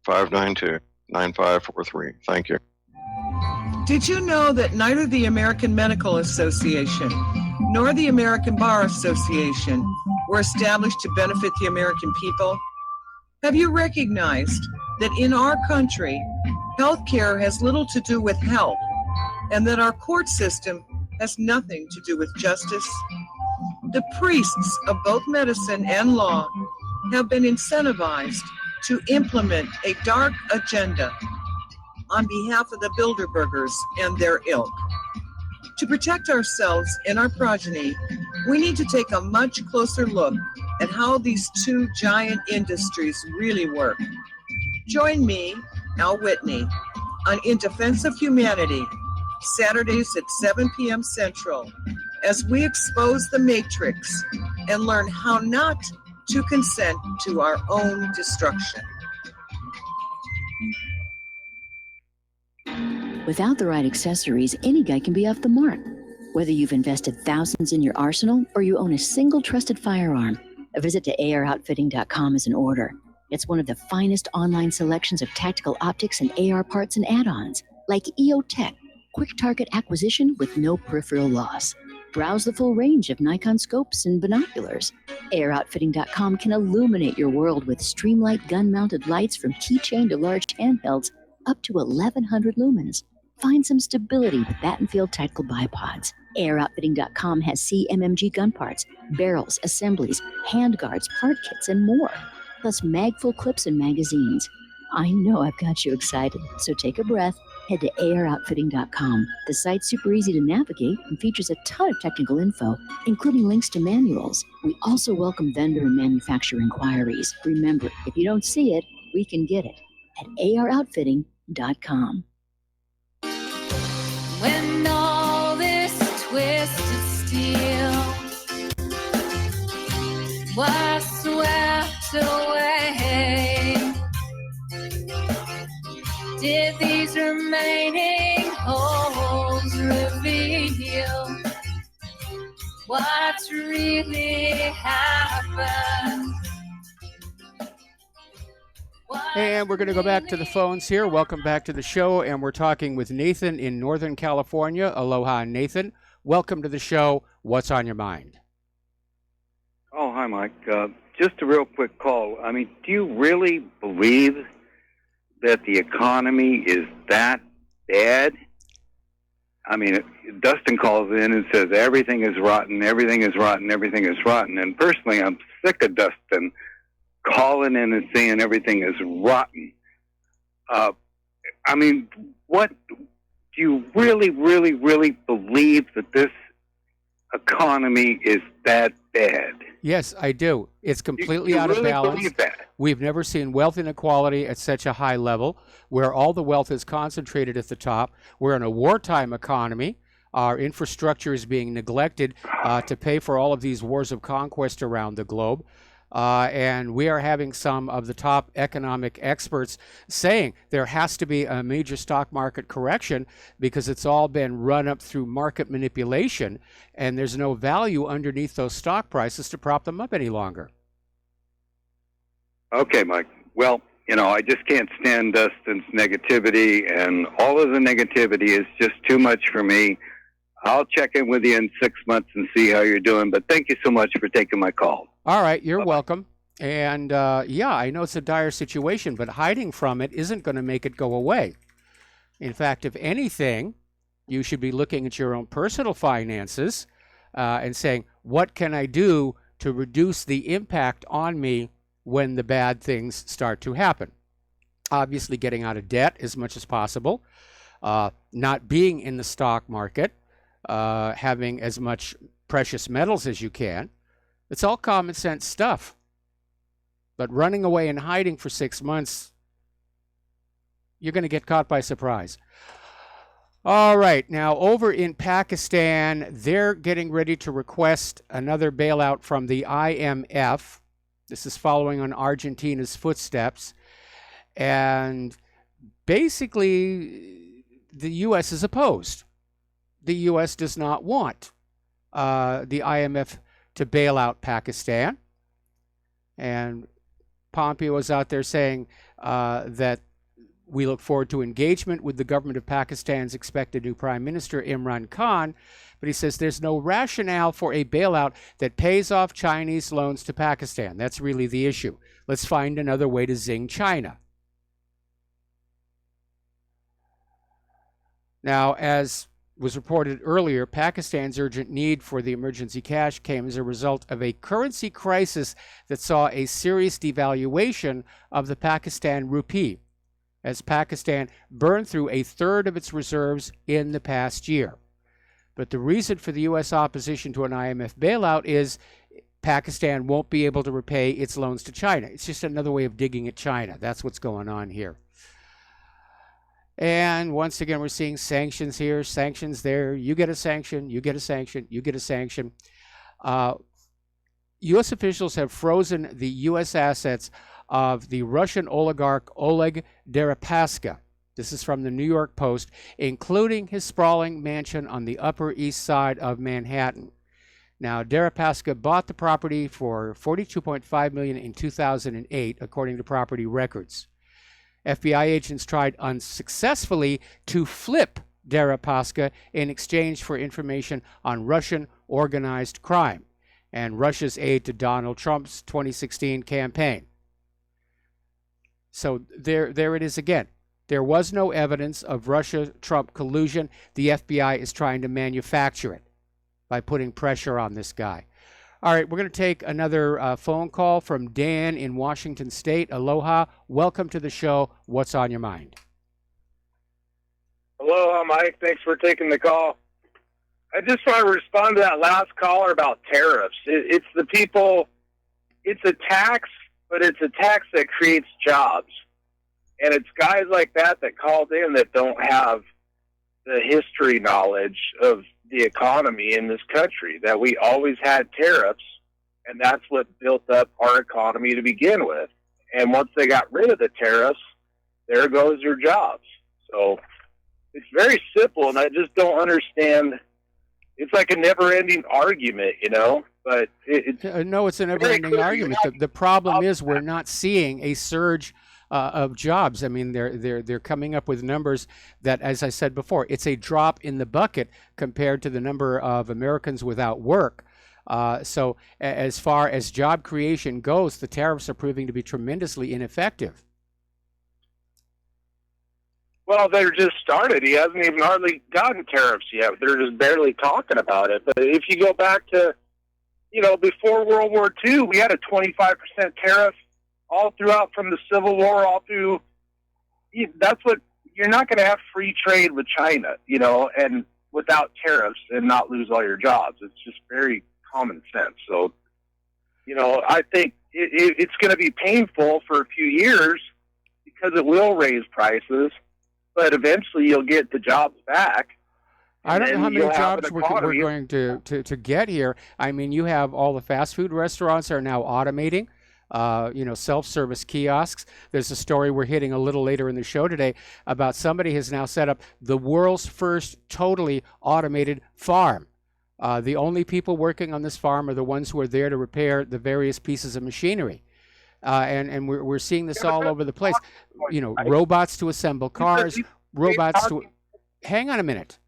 800-592-9543. Thank you. Did you know that neither the American Medical Association nor the American Bar Association were established to benefit the American people? Have you recognized that in our country, healthcare has little to do with health, and that our court system has nothing to do with justice? The priests of both medicine and law have been incentivized to implement a dark agenda on behalf of the Bilderbergers and their ilk. To protect ourselves and our progeny, we need to take a much closer look at how these two giant industries really work. Join me, Al Whitney, on In Defense of Humanity, Saturdays at 7 p.m. Central, as we expose the matrix and learn how not to consent to our own destruction. Without the right accessories, any guy can be off the mark. Whether you've invested thousands in your arsenal or you own a single trusted firearm, a visit to AROutfitting.com is in order. It's one of the finest online selections of tactical optics and AR parts and add-ons, like EOTech, quick target acquisition with no peripheral loss. Browse the full range of Nikon scopes and binoculars. AROutfitting.com can illuminate your world with Streamlight gun-mounted lights from keychain to large handhelds up to 1,100 lumens. Find some stability with Battenfield tactical bipods. AirOutfitting.com has CMMG gun parts, barrels, assemblies, handguards, part kits, and more, plus mag-full clips and magazines. I know I've got you excited, so take a breath. Head to AirOutfitting.com. The site's super easy to navigate and features a ton of technical info, including links to manuals. We also welcome vendor and manufacturer inquiries. Remember, if you don't see it, we can get it at AirOutfitting.com. When all this twisted steel was swept away, did these remaining holes reveal what's really happened? And we're going to go back to the phones here. Welcome back to the show. And we're talking with Nathan in Northern California. Aloha, Nathan. Welcome to the show. What's on your mind? Oh, hi, Mike. just a real quick call. I mean, do you really believe that the economy is that bad? I mean, Dustin calls in and says everything is rotten, everything is rotten, everything is rotten. And personally, I'm sick of Dustin calling in and saying everything is rotten. I mean, what do you really, really, really believe that this economy is that bad? Yes, I do. It's completely You out of really balance. believe that? We've never seen wealth inequality at such a high level, where all the wealth is concentrated at the top. We're in a wartime economy. Our infrastructure is being neglected to pay for all of these wars of conquest around the globe. And we are having some of the top economic experts saying there has to be a major stock market correction because it's all been run up through market manipulation, and there's no value underneath those stock prices to prop them up any longer. Okay, Mike. Well, you know, I just can't stand Dustin's negativity, and all of the negativity is just too much for me. I'll check in with you in 6 months and see how you're doing, but thank you so much for taking my call. All right, you're welcome. And yeah, I know it's a dire situation, but hiding from it isn't going to make it go away. In fact, if anything, you should be looking at your own personal finances and saying, what can I do to reduce the impact on me when the bad things start to happen? Obviously, getting out of debt as much as possible, not being in the stock market, having as much precious metals as you can. It's all common sense stuff. But running away and hiding for 6 months, you're going to get caught by surprise. All right, now over in Pakistan, they're getting ready to request another bailout from the IMF. This is following on Argentina's footsteps. And basically, the U.S. is opposed. The U.S. does not want the IMF to bail out Pakistan. And Pompeo was out there saying that we look forward to engagement with the government of Pakistan's expected new Prime Minister, Imran Khan. But he says there's no rationale for a bailout that pays off Chinese loans to Pakistan. That's really the issue. Let's find another way to zing China. Now, as was reported earlier, Pakistan's urgent need for the emergency cash came as a result of a currency crisis that saw a serious devaluation of the Pakistan rupee, as Pakistan burned through a third of its reserves in the past year. But the reason for the U.S. opposition to an IMF bailout is Pakistan won't be able to repay its loans to China. It's just another way of digging at China. That's what's going on here. And once again, we're seeing sanctions here, sanctions there. You get a sanction, you get a sanction, you get a sanction. U.S. officials have frozen the U.S. assets of the Russian oligarch Oleg Deripaska. This is from the New York Post, including his sprawling mansion on the Upper East Side of Manhattan. Now, Deripaska bought the property for $42.5 million in 2008, according to property records. FBI agents tried unsuccessfully to flip Deripaska in exchange for information on Russian organized crime and Russia's aid to Donald Trump's 2016 campaign. So there it is again. There was no evidence of Russia-Trump collusion. The FBI is trying to manufacture it by putting pressure on this guy. All right, we're going to take another phone call from Dan in Washington State. Aloha. Welcome to the show. What's on your mind? Aloha, Mike. Thanks for taking the call. I just want to respond to that last caller about tariffs. It's the people, it's a tax, but it's a tax that creates jobs. And it's guys like that called in that don't have the history knowledge of the economy in this country, that we always had tariffs, and that's what built up our economy to begin with. And once they got rid of the tariffs, there goes your jobs. So it's very simple, and I just don't understand. It's like a never-ending argument, you know? But no, it's a never-ending argument. The problem is we're not seeing a surge of jobs. I mean, they're coming up with numbers that, as I said before, it's a drop in the bucket compared to the number of Americans without work. So as far as job creation goes, the tariffs are proving to be tremendously ineffective. Well, they're just started. He hasn't even hardly gotten tariffs yet. They're just barely talking about it. But if you go back to, before World War II, we had a 25% tariff all throughout from the Civil War, all through. That's what you're not going to have free trade with China, and without tariffs and not lose all your jobs. It's just very common sense. So, I think it's going to be painful for a few years because it will raise prices. But eventually you'll get the jobs back. I don't know how many jobs we're going to get here. I mean, you have all the fast food restaurants are now automating, self-service kiosks. There's a story we're hitting a little later in the show today about somebody has now set up the world's first totally automated farm. The only people working on this farm are the ones who are there to repair the various pieces of machinery. And we're seeing this all over the place. Robots to assemble cars, robots to... Hang on a minute,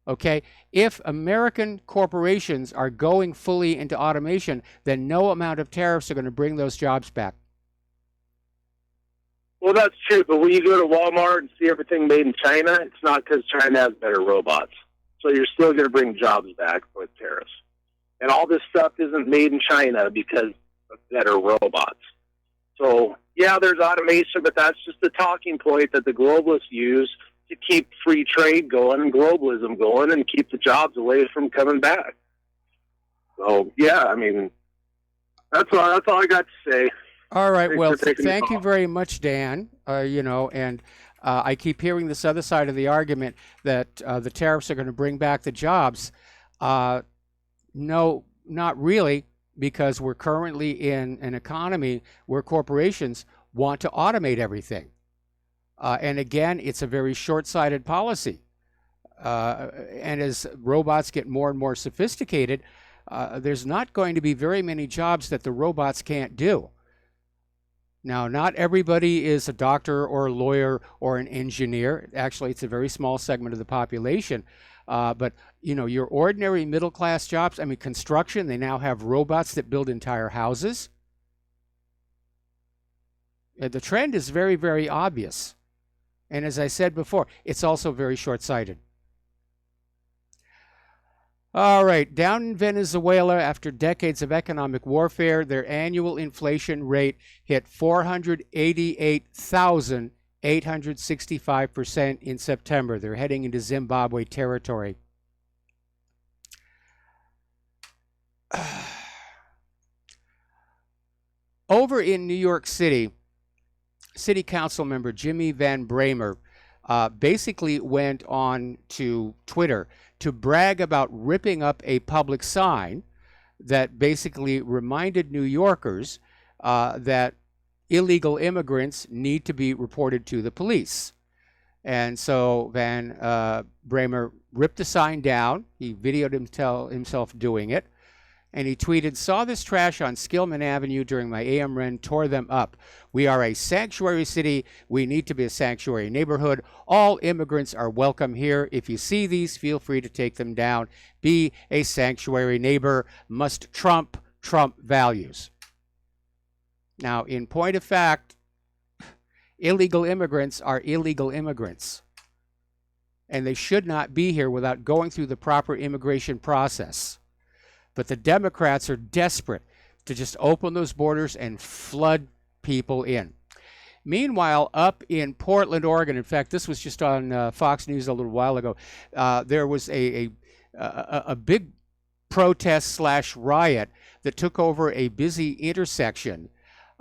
okay? If American corporations are going fully into automation, then no amount of tariffs are going to bring those jobs back. Well, that's true, but when you go to Walmart and see everything made in China, it's not because China has better robots. So you're still going to bring jobs back with tariffs. And all this stuff isn't made in China because of better robots. So, yeah, there's automation, but that's just the talking point that the globalists use to keep free trade going and globalism going and keep the jobs away from coming back. So, yeah, I mean, that's all I got to say. All right, well, thank you very much, Dan. And I keep hearing this other side of the argument that the tariffs are going to bring back the jobs. No, not really. Because we're currently in an economy where corporations want to automate everything. And again, it's a very short-sighted policy. And as robots get more and more sophisticated, there's not going to be very many jobs that the robots can't do. Now, not everybody is a doctor or a lawyer or an engineer. Actually, it's a very small segment of the population. But, your ordinary middle-class jobs, I mean, construction, they now have robots that build entire houses. The trend is very, very obvious. And as I said before, it's also very short-sighted. All right, down in Venezuela, after decades of economic warfare, their annual inflation rate hit 488,865% in September. They're heading into Zimbabwe territory. Over in New York City, City Council member Jimmy Van Bramer basically went on to Twitter to brag about ripping up a public sign that basically reminded New Yorkers that illegal immigrants need to be reported to the police. And so Van Bramer ripped the sign down. He videoed himself doing it. And he tweeted, "Saw this trash on Skillman Avenue during my AM run, tore them up. We are a sanctuary city. We need to be a sanctuary neighborhood. All immigrants are welcome here. If you see these, feel free to take them down. Be a sanctuary neighbor. Must trump values." Now, in point of fact, illegal immigrants are illegal immigrants. And they should not be here without going through the proper immigration process. But the Democrats are desperate to just open those borders and flood people in. Meanwhile, up in Portland, Oregon, in fact, this was just on Fox News a little while ago, there was a big protest / riot that took over a busy intersection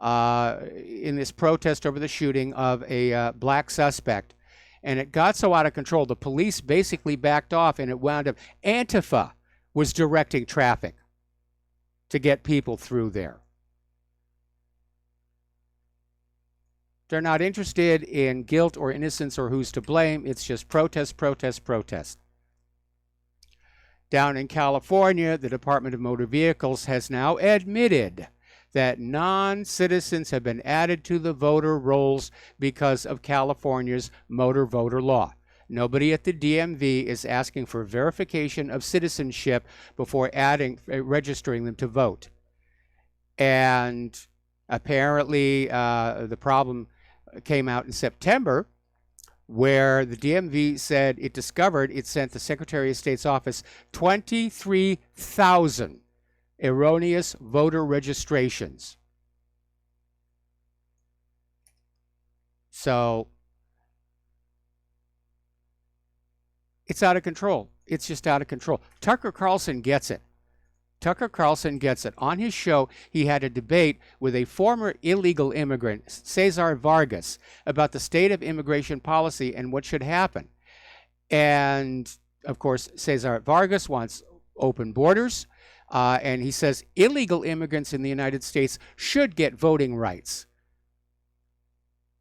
in this protest over the shooting of a black suspect. And it got so out of control, the police basically backed off, and it wound up Antifa was directing traffic to get people through there. They're not interested in guilt or innocence or who's to blame. It's just protest, protest, protest. Down in California, the Department of Motor Vehicles has now admitted that non-citizens have been added to the voter rolls because of California's motor voter law. Nobody at the DMV is asking for verification of citizenship before registering them to vote. And apparently the problem came out in September, where the DMV said it discovered it sent the Secretary of State's office 23,000 erroneous voter registrations. So it's out of control. It's just out of control. Tucker Carlson gets it. Tucker Carlson gets it. On his show, he had a debate with a former illegal immigrant, Cesar Vargas, about the state of immigration policy and what should happen. And, of course, Cesar Vargas wants open borders, and he says illegal immigrants in the United States should get voting rights.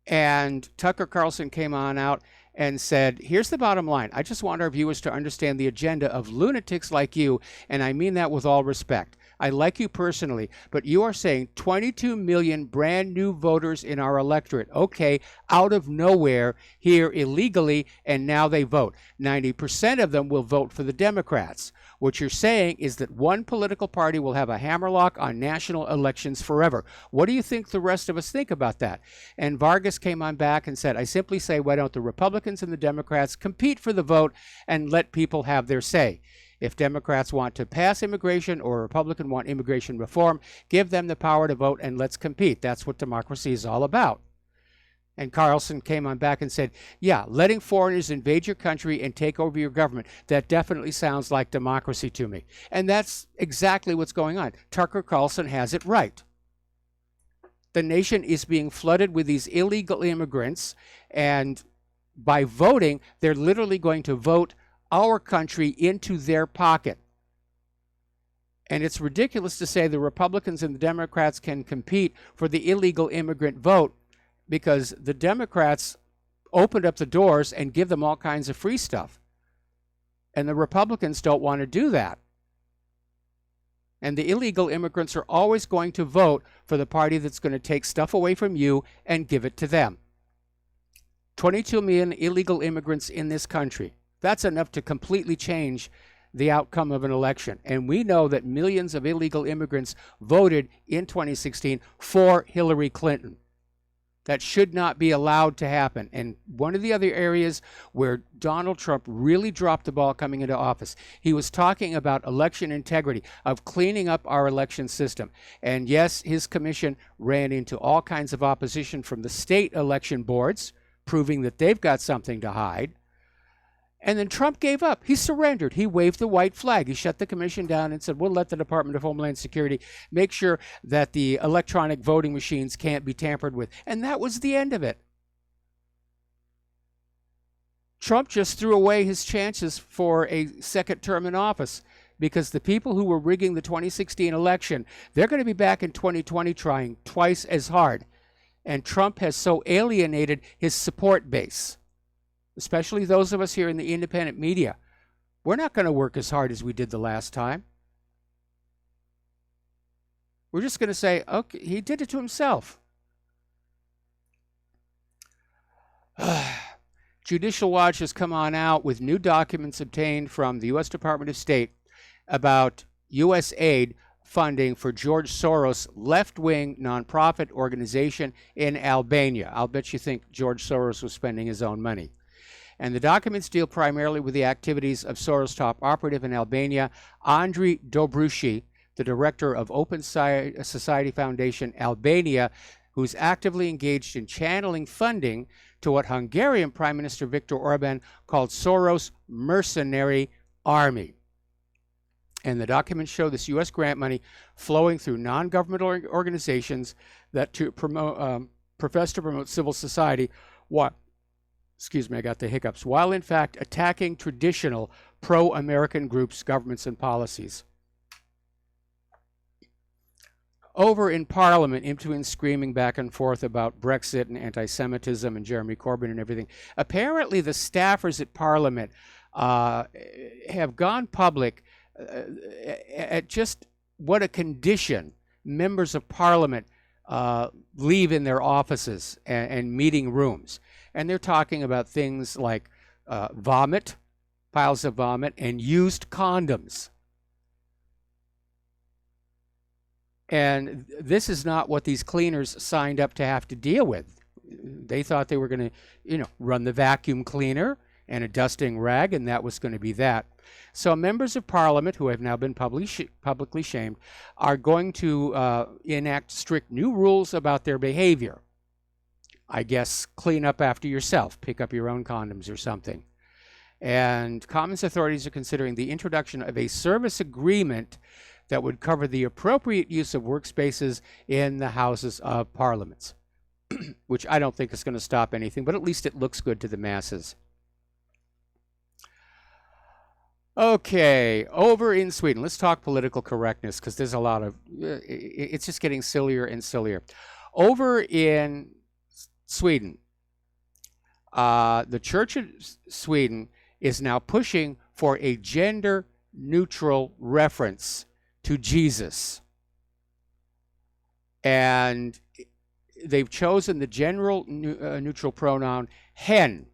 And Tucker Carlson came on out and said, here's the bottom line. I just want our viewers to understand the agenda of lunatics like you, and I mean that with all respect. I like you personally, but you are saying 22 million brand new voters in our electorate, okay, out of nowhere, here illegally, and now they vote. 90% of them will vote for the Democrats. What you're saying is that one political party will have a hammerlock on national elections forever. What do you think the rest of us think about that? And Vargas came on back and said, I simply say, why don't the Republicans and the Democrats compete for the vote and let people have their say? If Democrats want to pass immigration or Republicans want immigration reform, give them the power to vote and let's compete. That's what democracy is all about. And Carlson came on back and said, yeah, letting foreigners invade your country and take over your government, that definitely sounds like democracy to me. And that's exactly what's going on. Tucker Carlson has it right. The nation is being flooded with these illegal immigrants, and by voting, they're literally going to vote our country into their pocket. And it's ridiculous to say the Republicans and the Democrats can compete for the illegal immigrant vote, because the Democrats opened up the doors and give them all kinds of free stuff. And the Republicans don't want to do that. And the illegal immigrants are always going to vote for the party that's going to take stuff away from you and give it to them. 22 million illegal immigrants in this country. That's enough to completely change the outcome of an election. And we know that millions of illegal immigrants voted in 2016 for Hillary Clinton. That should not be allowed to happen. And one of the other areas where Donald Trump really dropped the ball coming into office, he was talking about election integrity, of cleaning up our election system. And yes, his commission ran into all kinds of opposition from the state election boards, proving that they've got something to hide. And then Trump gave up. He surrendered. He waved the white flag. He shut the commission down and said, we'll let the Department of Homeland Security make sure that the electronic voting machines can't be tampered with. And that was the end of it. Trump just threw away his chances for a second term in office, because the people who were rigging the 2016 election, they're going to be back in 2020 trying twice as hard. And Trump has so alienated his support base, especially those of us here in the independent media. We're not going to work as hard as we did the last time. We're just going to say, okay, he did it to himself. Judicial Watch has come on out with new documents obtained from the U.S. Department of State about U.S. aid funding for George Soros' left-wing nonprofit organization in Albania. I'll bet you think George Soros was spending his own money. And the documents deal primarily with the activities of Soros' top operative in Albania, Andrei Dobrushi, the director of Open Society Foundation Albania, who's actively engaged in channeling funding to what Hungarian Prime Minister Viktor Orban called Soros' mercenary army. And the documents show this U.S. grant money flowing through non-governmental organizations that profess to promote civil society. Excuse me, I got the hiccups. While in fact attacking traditional pro-American groups, governments, and policies. Over in Parliament, in between screaming back and forth about Brexit and anti-Semitism and Jeremy Corbyn and everything, apparently the staffers at Parliament have gone public at just what a condition members of Parliament leave in their offices and meeting rooms. And they're talking about things like vomit, piles of vomit, and used condoms. And this is not what these cleaners signed up to have to deal with. They thought they were going to, run the vacuum cleaner and a dusting rag, and that was going to be that. So members of Parliament, who have now been publicly shamed, are going to enact strict new rules about their behavior. I guess clean up after yourself, pick up your own condoms or something. And Commons authorities are considering the introduction of a service agreement that would cover the appropriate use of workspaces in the Houses of Parliament, which I don't think is going to stop anything, but at least it looks good to the masses. Okay, over in Sweden, let's talk political correctness, because there's a lot of, it's just getting sillier and sillier. Over in Sweden, the Church of Sweden is now pushing for a gender-neutral reference to Jesus. And they've chosen the general neutral pronoun hen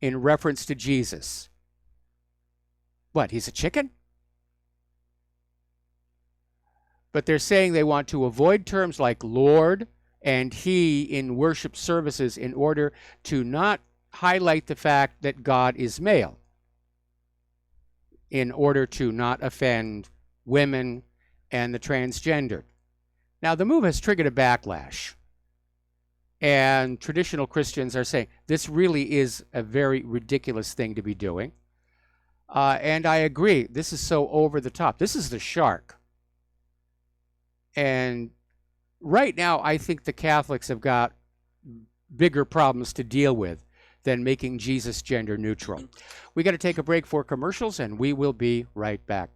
in reference to Jesus. What, he's a chicken? But they're saying they want to avoid terms like Lord and he in worship services in order to not highlight the fact that God is male, in order to not offend women and the transgendered. Now, the move has triggered a backlash. And traditional Christians are saying this really is a very ridiculous thing to be doing. And I agree, this is so over the top. This is the shark. And right now, I think the Catholics have got bigger problems to deal with than making Jesus gender neutral. We got to take a break for commercials, and we will be right back.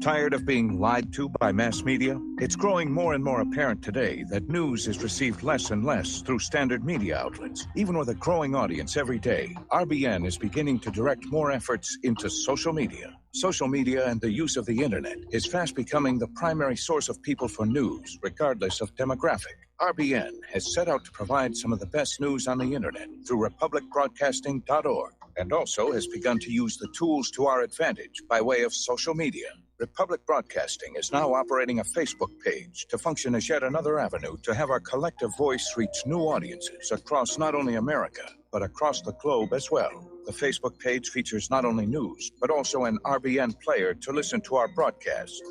Tired of being lied to by mass media? It's growing more and more apparent today that news is received less and less through standard media outlets. Even with a growing audience every day, RBN is beginning to direct more efforts into social media. Social media and the use of the internet is fast becoming the primary source of people for news, regardless of demographic. RBN has set out to provide some of the best news on the internet through republicbroadcasting.org, and also has begun to use the tools to our advantage by way of social media. Republic Broadcasting is now operating a Facebook page to function as yet another avenue to have our collective voice reach new audiences across not only America, but across the globe as well. The Facebook page features not only news, but also an RBN player to listen to our broadcasts.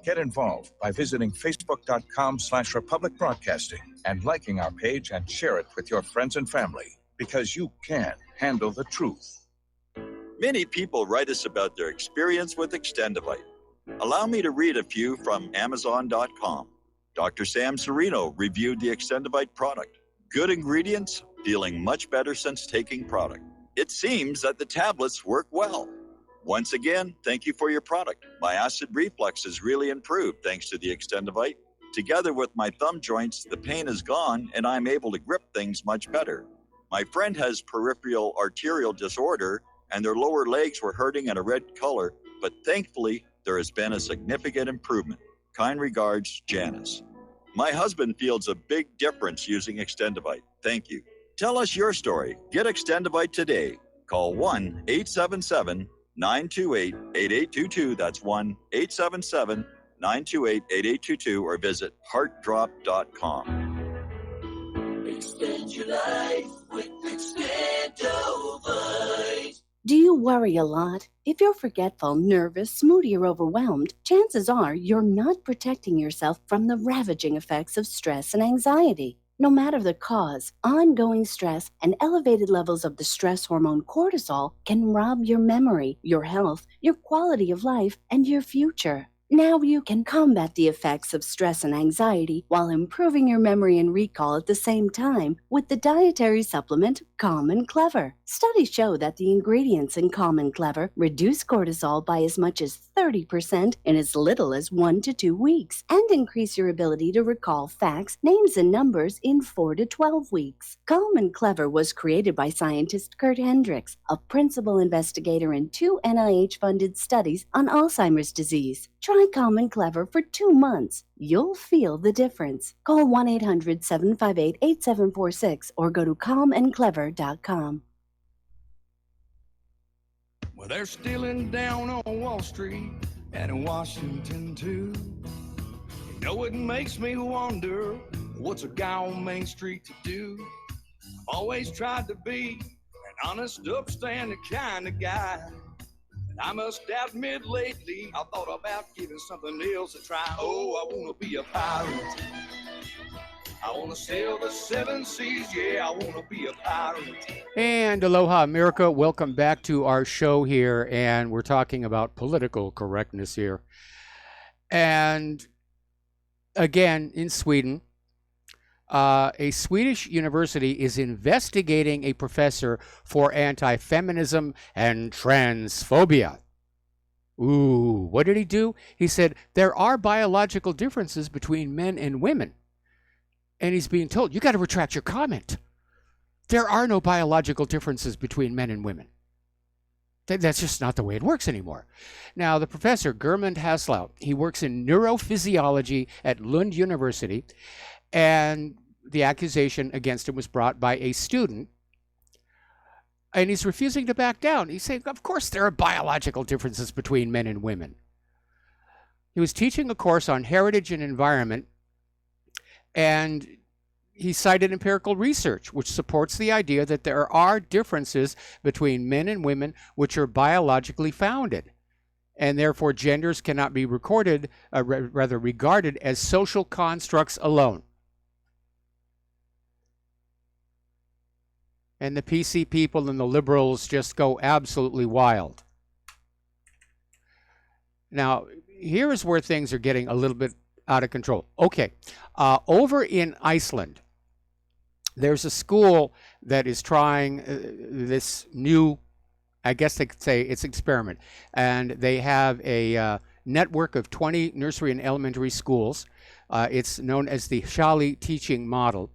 Get involved by visiting facebook.com/Republic Broadcasting and liking our page and share it with your friends and family, because you can handle the truth. Many people write us about their experience with Extendivite. Allow me to read a few from Amazon.com. Dr. Sam Serino reviewed the Extendivite product. Good ingredients, feeling much better since taking product. It seems that the tablets work well. Once again, thank you for your product. My acid reflux has really improved thanks to the Extendivite. Together with my thumb joints, the pain is gone and I'm able to grip things much better. My friend has peripheral arterial disorder and their lower legs were hurting in a red color, but thankfully there has been a significant improvement. Kind regards, Janice. My husband feels a big difference using Extendivite. Thank you. Tell us your story. Get Extendivite today. Call 1-877-928-8822. That's 1-877-928-8822 or visit heartdrop.com. Extend your life with Extendovite. Do you worry a lot? If you're forgetful, nervous, moody, or overwhelmed, chances are you're not protecting yourself from the ravaging effects of stress and anxiety. No matter the cause, ongoing stress and elevated levels of the stress hormone cortisol can rob your memory, your health, your quality of life, and your future. Now you can combat the effects of stress and anxiety while improving your memory and recall at the same time with the dietary supplement Calm and Clever. Studies show that the ingredients in Calm and Clever reduce cortisol by as much as 30% in as little as 1 to 2 weeks and increase your ability to recall facts, names, and numbers in 4 to 12 weeks. Calm and Clever was created by scientist Kurt Hendricks, a principal investigator in 2 NIH-funded studies on Alzheimer's disease. Try Calm and Clever for 2 months. You'll feel the difference. Call 1-800-758-8746 or go to calmandclever.com. Well, they're stealing down on Wall Street and in Washington, too. You know, it makes me wonder, what's a guy on Main Street to do? I've always tried to be an honest, upstanding kind of guy. And I must admit lately, I thought about giving something else a try. Oh, I want to be a pirate. I want to sail the 7 seas. Yeah, I want to be a pirate. And aloha, America. Welcome back to our show here. And we're talking about political correctness here. And again, in Sweden, a Swedish university is investigating a professor for anti-feminism and transphobia. Ooh, what did he do? He said, there are biological differences between men and women. And he's being told, you got to retract your comment. There are no biological differences between men and women. That's just not the way it works anymore. Now, the professor, Gurmund Haslau, he works in neurophysiology at Lund University, and the accusation against him was brought by a student, and he's refusing to back down. He's saying, of course there are biological differences between men and women. He was teaching a course on heritage and environment, and he cited empirical research, which supports the idea that there are differences between men and women which are biologically founded, and therefore genders cannot be regarded as social constructs alone. And the PC people and the liberals just go absolutely wild. Now, here is where things are getting a little bit out of control. Okay, over in Iceland, there's a school that is trying this new, I guess they could say it's experiment. And they have a network of 20 nursery and elementary schools. It's known as the Shali teaching model.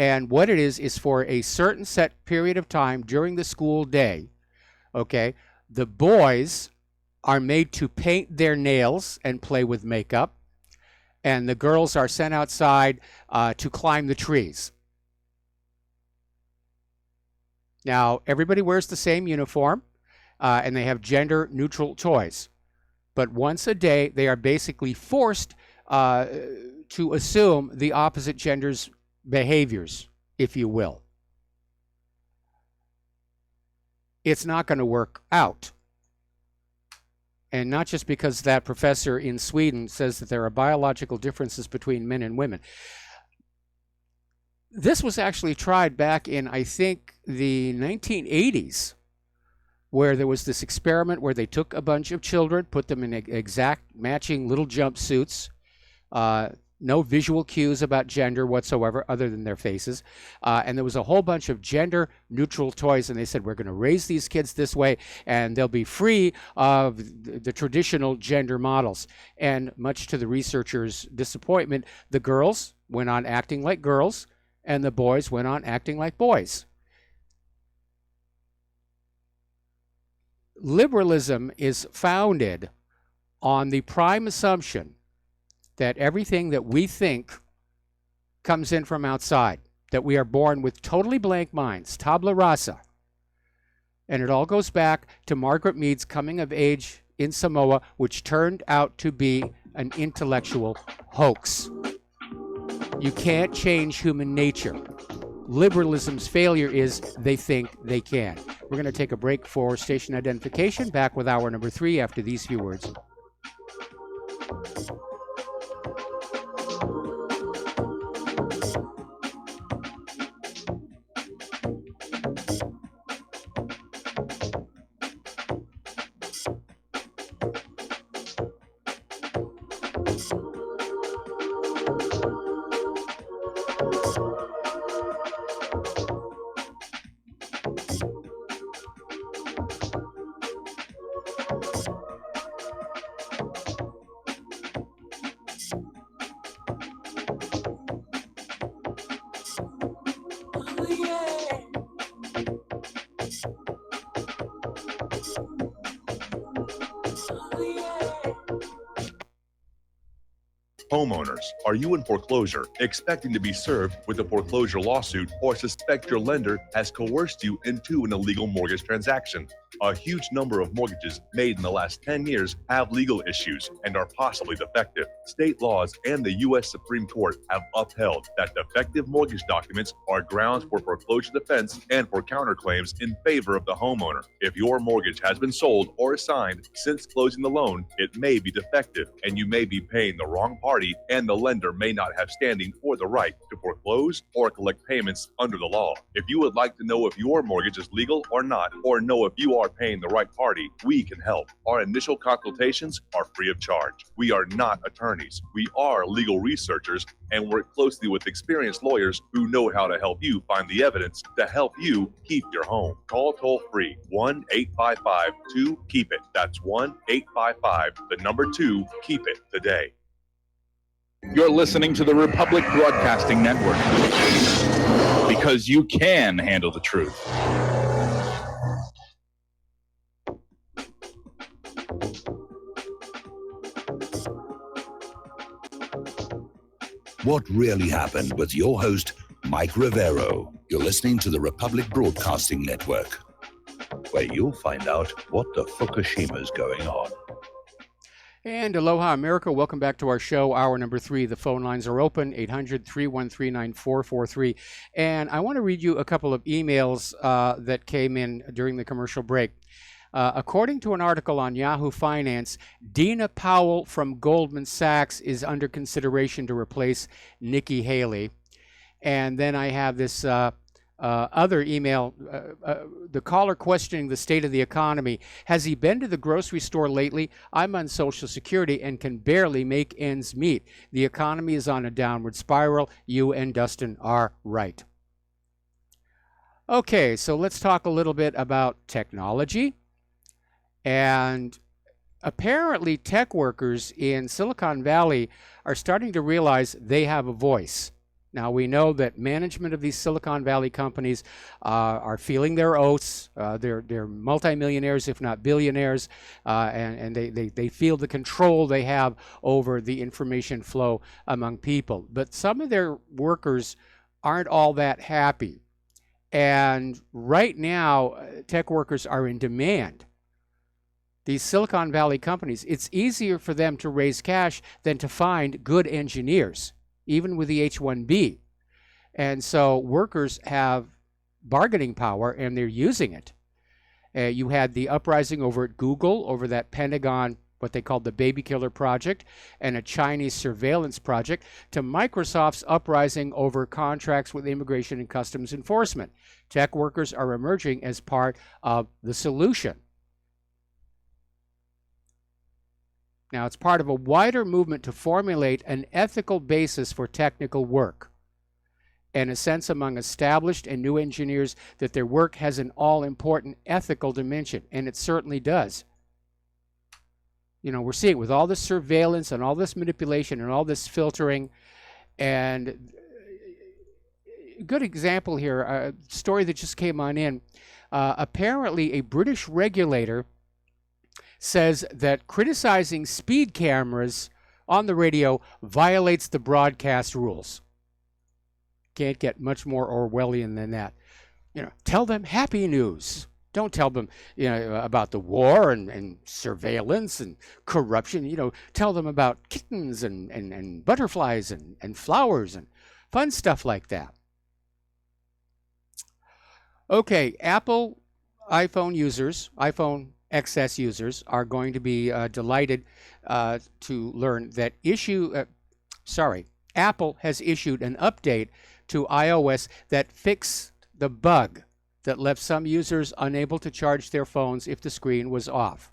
And what it is for a certain set period of time during the school day, okay, the boys are made to paint their nails and play with makeup, and the girls are sent outside to climb the trees. Now, everybody wears the same uniform, and they have gender-neutral toys. But once a day, they are basically forced to assume the opposite gender's behaviors, if you will. It's not going to work out. And not just because that professor in Sweden says that there are biological differences between men and women. This was actually tried back in, I think, the 1980s, where there was this experiment where they took a bunch of children, put them in exact matching little jumpsuits, no visual cues about gender whatsoever other than their faces. And there was a whole bunch of gender-neutral toys, and they said, we're going to raise these kids this way, and they'll be free of the traditional gender models. And much to the researchers' disappointment, the girls went on acting like girls, and the boys went on acting like boys. Liberalism is founded on the prime assumption that everything that we think comes in from outside, that we are born with totally blank minds, tabula rasa. And it all goes back to Margaret Mead's coming of age in Samoa, which turned out to be an intellectual hoax. You can't change human nature. Liberalism's failure is they think they can. We're going to take a break for station identification. Back with hour number 3 after these few words. Homeowners, are you in foreclosure, expecting to be served with a foreclosure lawsuit, or suspect your lender has coerced you into an illegal mortgage transaction? A huge number of mortgages made in the last 10 years have legal issues and are possibly defective. State laws and the U.S. Supreme Court have upheld that defective mortgage documents are grounds for foreclosure defense and for counterclaims in favor of the homeowner. If your mortgage has been sold or assigned since closing the loan, it may be defective and you may be paying the wrong party, and the lender may not have standing or the right to foreclose or collect payments under the law. If you would like to know if your mortgage is legal or not, or know if you are paying the right party, we can help. Our initial consultations are free of charge. We are not attorneys. We are legal researchers and work closely with experienced lawyers who know how to help you find the evidence to help you keep your home. Call toll free 1-855-2-KEEP-IT. That's 1-855-2-KEEP-IT today. You're listening to the Republic Broadcasting Network, because you can handle the truth. What really happened with your host, Mike Rivero. You're listening to the Republic Broadcasting Network, where you'll find out what the Fukushima's going on. And aloha, America. Welcome back to our show, hour number 3. The phone lines are open, 800-313-9443. And I want to read you a couple of emails that came in during the commercial break. According to an article on Yahoo Finance, Dina Powell from Goldman Sachs is under consideration to replace Nikki Haley. And then I have this other email, the caller questioning the state of the economy. Has he been to the grocery store lately? I'm on Social Security and can barely make ends meet. The economy is on a downward spiral. You and Dustin are right. Okay, so let's talk a little bit about technology. And apparently tech workers in Silicon Valley are starting to realize they have a voice. Now, we know that management of these Silicon Valley companies are feeling their oaths. They're multimillionaires, if not billionaires, and they feel the control they have over the information flow among people. But some of their workers aren't all that happy. And right now, tech workers are in demand. These Silicon Valley companies, it's easier for them to raise cash than to find good engineers, even with the H-1B. And so workers have bargaining power, and they're using it. You had the uprising over at Google, over that Pentagon, what they called the Baby Killer Project, and a Chinese surveillance project, to Microsoft's uprising over contracts with Immigration and Customs Enforcement. Tech workers are emerging as part of the solution. Now, it's part of a wider movement to formulate an ethical basis for technical work, and a sense among established and new engineers that their work has an all-important ethical dimension, and it certainly does. You know, we're seeing it with all this surveillance and all this manipulation and all this filtering. And a good example here, a story that just came on in. Apparently, a British regulator says that criticizing speed cameras on the radio violates the broadcast rules. Can't get much more Orwellian than that. You know, tell them happy news. Don't tell them, you know, about the war and surveillance and corruption. You know, tell them about kittens and butterflies and flowers and fun stuff like that. Okay, Apple iPhone users, iPhone XS users are going to be delighted to learn that Apple has issued an update to iOS that fixed the bug that left some users unable to charge their phones if the screen was off.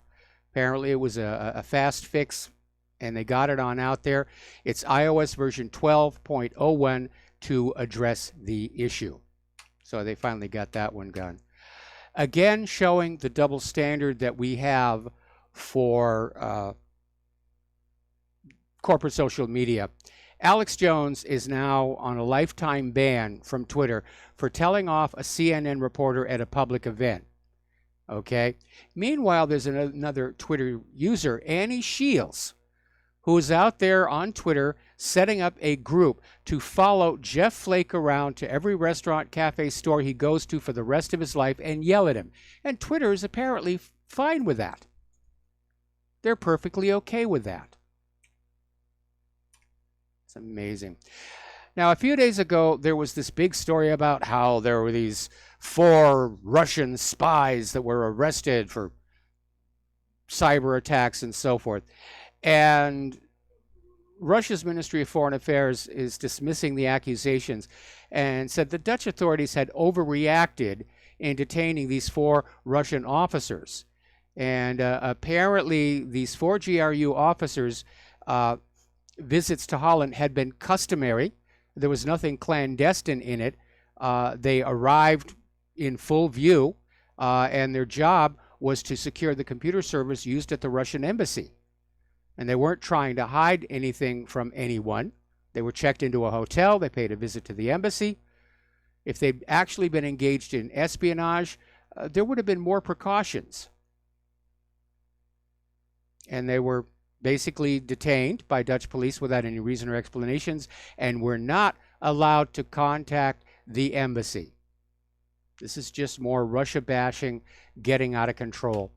Apparently it was a fast fix, and they got it on out there. It's iOS version 12.01 to address the issue. So they finally got that one done. Again, showing the double standard that we have for corporate social media. Alex Jones is now on a lifetime ban from Twitter for telling off a CNN reporter at a public event. Okay. Meanwhile, there's another Twitter user, Annie Shields, who is out there on Twitter setting up a group to follow Jeff Flake around to every restaurant, cafe, store he goes to for the rest of his life and yell at him. And Twitter is apparently fine with that. They're perfectly okay with that. It's amazing. Now, a few days ago, there was this big story about how there were these 4 Russian spies that were arrested for cyber attacks and so forth. And Russia's Ministry of Foreign Affairs is dismissing the accusations and said the Dutch authorities had overreacted in detaining these 4 Russian officers. And apparently these 4 GRU officers' visits to Holland had been customary. There was nothing clandestine in it. They arrived in full view, and their job was to secure the computer servers used at the Russian embassy. And they weren't trying to hide anything from anyone. They were checked into a hotel. They paid a visit to the embassy. If they'd actually been engaged in espionage, there would have been more precautions. And they were basically detained by Dutch police without any reason or explanations, and were not allowed to contact the embassy. This is just more Russia bashing, getting out of control.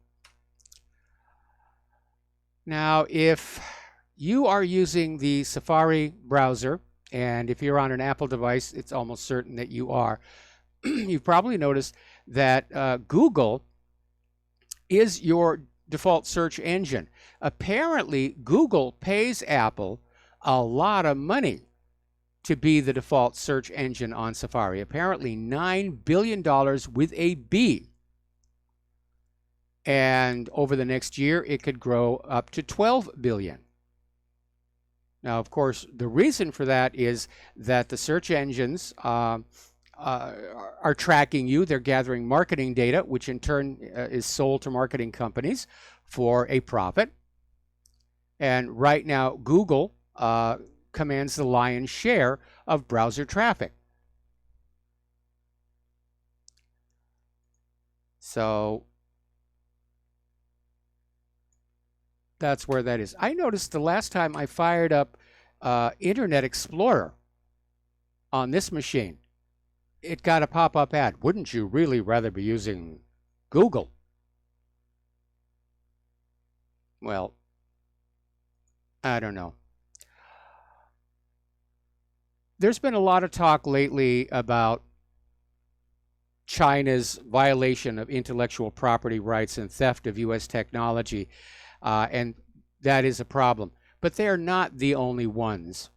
Now, if you are using the Safari browser, and if you're on an Apple device, it's almost certain that you are, you've probably noticed that Google is your default search engine. Apparently, Google pays Apple a lot of money to be the default search engine on Safari. Apparently, $9 billion with a B. And over the next year, it could grow up to $12 billion. Now, of course, the reason for that is that the search engines are tracking you. They're gathering marketing data, which in turn is sold to marketing companies for a profit. And right now, Google commands the lion's share of browser traffic. So that's where that is. I noticed the last time I fired up Internet Explorer on this machine, it got a pop-up ad. Wouldn't you really rather be using Google? Well, I don't know. There's been a lot of talk lately about China's violation of intellectual property rights and theft of U.S. technology. And that is a problem. But they are not the only ones.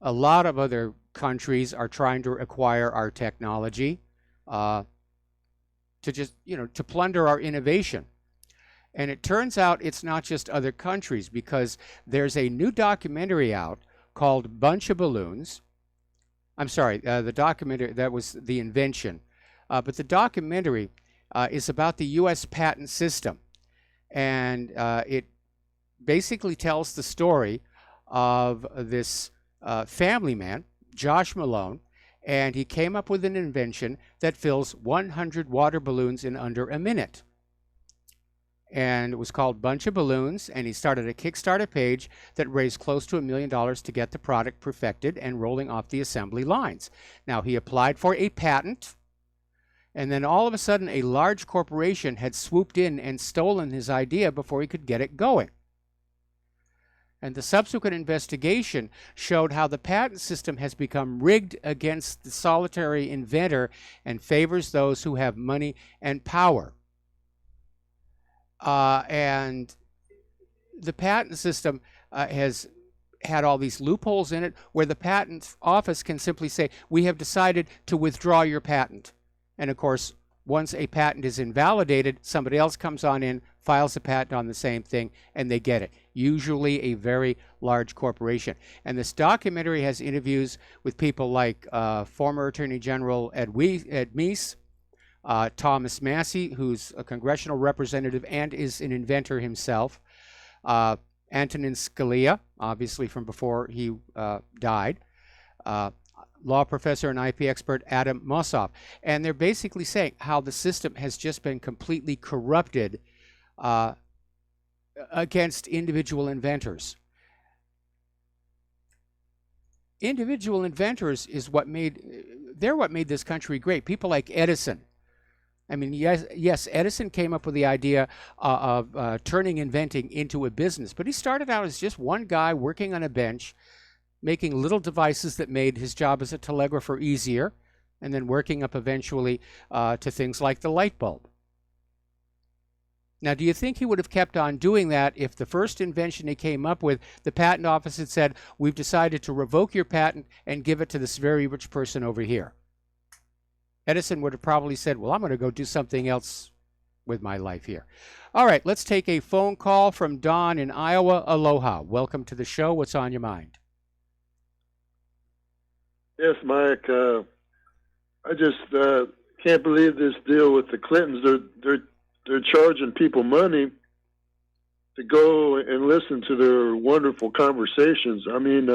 A lot of other countries are trying to acquire our technology to just, to plunder our innovation. And it turns out it's not just other countries, because there's a new documentary out called Bunch of Balloons. I'm sorry, the documentary, that was The Invention. But the documentary is about the U.S. patent system. And it basically tells the story of this family man, Josh Malone, and he came up with an invention that fills 100 water balloons in under a minute. And it was called Bunch of Balloons, and he started a Kickstarter page that raised close to $1 million to get the product perfected and rolling off the assembly lines. Now, he applied for a patent, and then all of a sudden a large corporation had swooped in and stolen his idea before he could get it going. And the subsequent investigation showed how the patent system has become rigged against the solitary inventor and favors those who have money and power. And the patent system has had all these loopholes in it where the patent office can simply say, we have decided to withdraw your patent. And of course, once a patent is invalidated, somebody else comes on in, files a patent on the same thing, and they get it. Usually a very large corporation. And this documentary has interviews with people like former Attorney General Ed Meese, Thomas Massey, who's a congressional representative and is an inventor himself, Antonin Scalia, obviously from before he died, law professor and IP expert Adam Mossoff. And they're basically saying how the system has just been completely corrupted against individual inventors. Individual inventors is what made this country great. People like Edison. I mean, yes, Edison came up with the idea of turning inventing into a business, but he started out as just one guy working on a bench, making little devices that made his job as a telegrapher easier, and then working up eventually to things like the light bulb. Now, do you think he would have kept on doing that if the first invention he came up with, the patent office had said, we've decided to revoke your patent and give it to this very rich person over here? Edison would have probably said, well, I'm going to go do something else with my life here. All right, let's take a phone call from Don in Iowa. Aloha. Welcome to the show. What's on your mind? Yes, Mike. I just can't believe this deal with the Clintons. They're charging people money to go and listen to their wonderful conversations. I mean,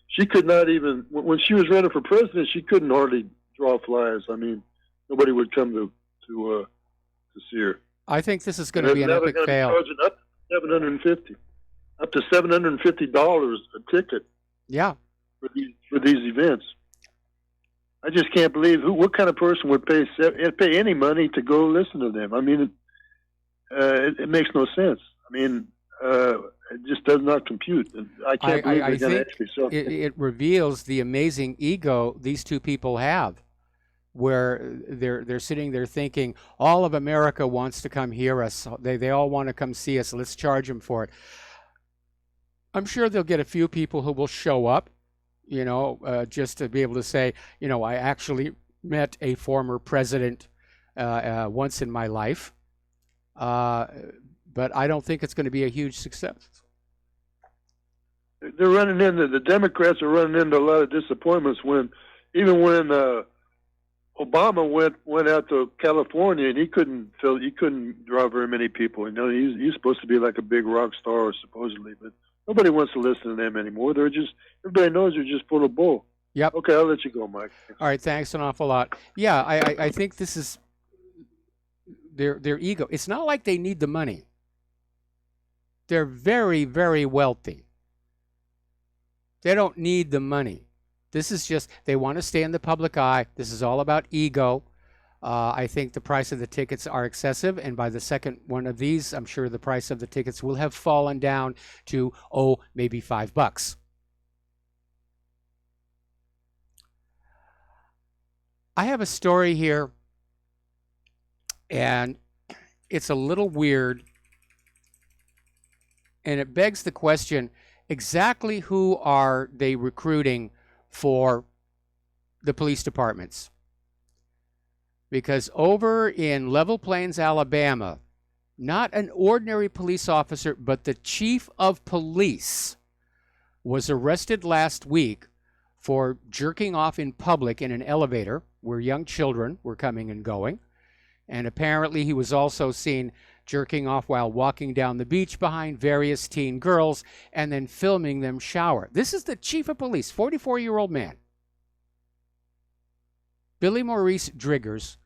she could not even, when she was running for president, she couldn't hardly draw flies. I mean, nobody would come to see her. I think this is going to be an epic fail. Charging up to $750 a ticket. Yeah. For these events. I just can't believe what kind of person would pay any money to go listen to them. I mean, it makes no sense. I mean, it just does not compute. I can't believe they're going to actually sell it reveals the amazing ego these two people have, where they're sitting there thinking, all of America wants to come hear us. They all want to come see us. Let's charge them for it. I'm sure they'll get a few people who will show up, just to be able to say, I actually met a former president once in my life. But I don't think it's going to be a huge success. They're running into, the Democrats are running into a lot of disappointments even when Obama went out to California and he couldn't draw very many people. He's supposed to be like a big rock star supposedly, but nobody wants to listen to them anymore. Everybody knows they're just full of bull. Yep. Okay, I'll let you go, Mike. All right, thanks an awful lot. Yeah, I think this is their ego. It's not like they need the money. They're very, very wealthy. They don't need the money. This is just, they want to stay in the public eye. This is all about ego. I think the price of the tickets are excessive, and by the second one of these, I'm sure the price of the tickets will have fallen down to, maybe $5. I have a story here, and it's a little weird, and it begs the question, exactly who are they recruiting for the police departments? Because over in Level Plains, Alabama, not an ordinary police officer, but the chief of police was arrested last week for jerking off in public in an elevator where young children were coming and going. And apparently he was also seen jerking off while walking down the beach behind various teen girls and then filming them shower. This is the chief of police, 44-year-old man. Billy Maurice Driggers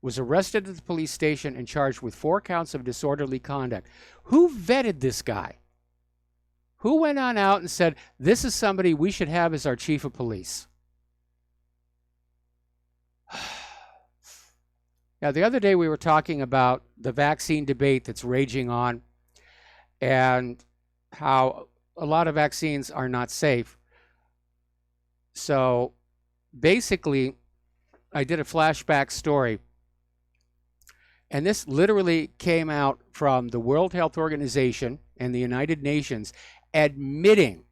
was arrested at the police station and charged with 4 counts of disorderly conduct. Who vetted this guy? Who went on out and said, this is somebody we should have as our chief of police? Now, the other day we were talking about the vaccine debate that's raging on and how a lot of vaccines are not safe. So basically, I did a flashback story, and this literally came out from the World Health Organization and the United Nations admitting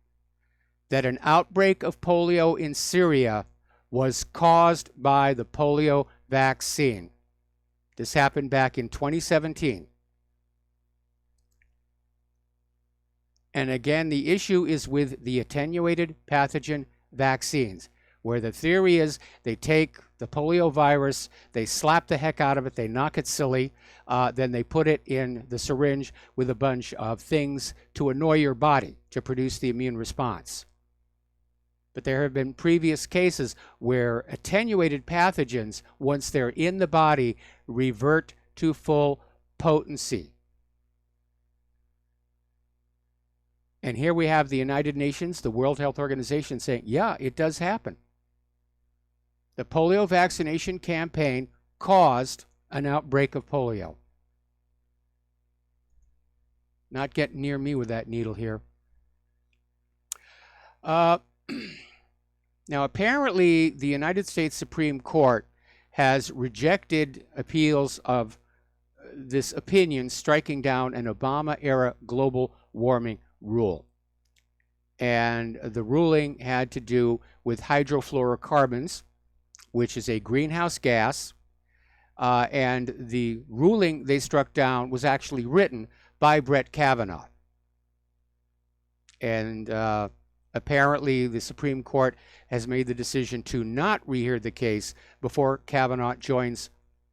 that an outbreak of polio in Syria was caused by the polio vaccine. This happened back in 2017. And again, the issue is with the attenuated pathogen vaccines. where the theory is they take the polio virus, they slap the heck out of it, they knock it silly, then they put it in the syringe with a bunch of things to annoy your body to produce the immune response. But there have been previous cases where attenuated pathogens, once they're in the body, revert to full potency. And here we have the United Nations, the World Health Organization, saying, yeah, it does happen. The polio vaccination campaign caused an outbreak of polio. Not getting near me with that needle here. Now, apparently, the United States Supreme Court has rejected appeals of this opinion striking down an Obama-era global warming rule. And the ruling had to do with hydrofluorocarbons, which is a greenhouse gas. And the ruling they struck down was actually written by Brett Kavanaugh. And apparently, the Supreme Court has made the decision to not rehear the case before Kavanaugh joins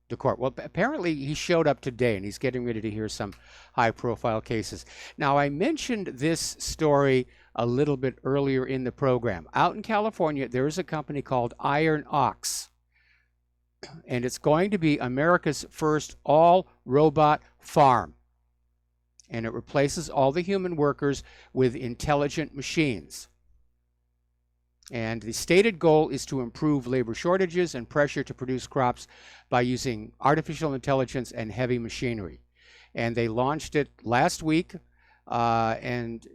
the court. Well, apparently he showed up today, and he's getting ready to hear some high-profile cases. Now, I mentioned this story a little bit earlier in the program. Out in California, there is a company called Iron Ox, and it's going to be America's first all-robot farm. And it replaces all the human workers with intelligent machines. And the stated goal is to improve labor shortages and pressure to produce crops by using artificial intelligence and heavy machinery. And they launched it last week, and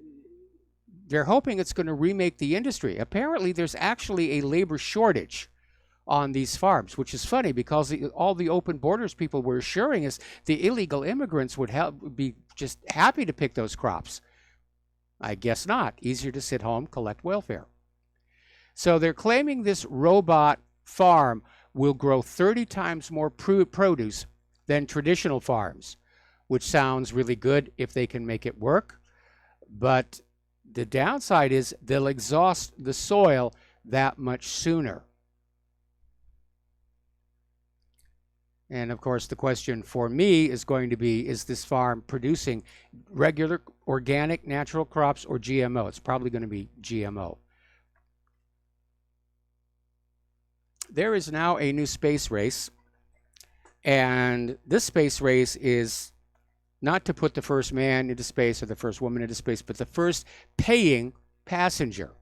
they're hoping it's going to remake the industry. Apparently, there's actually a labor shortage on these farms, which is funny because all the open borders people were assuring us the illegal immigrants would be just happy to pick those crops. I guess not. Easier to sit home, collect welfare. So they're claiming this robot farm will grow 30 times more produce than traditional farms, which sounds really good if they can make it work. But the downside is they'll exhaust the soil that much sooner. And of course, the question for me is going to be, is this farm producing regular organic natural crops or GMO? It's probably going to be GMO. There is now a new space race, and this space race is not to put the first man into space or the first woman into space, but the first paying passenger.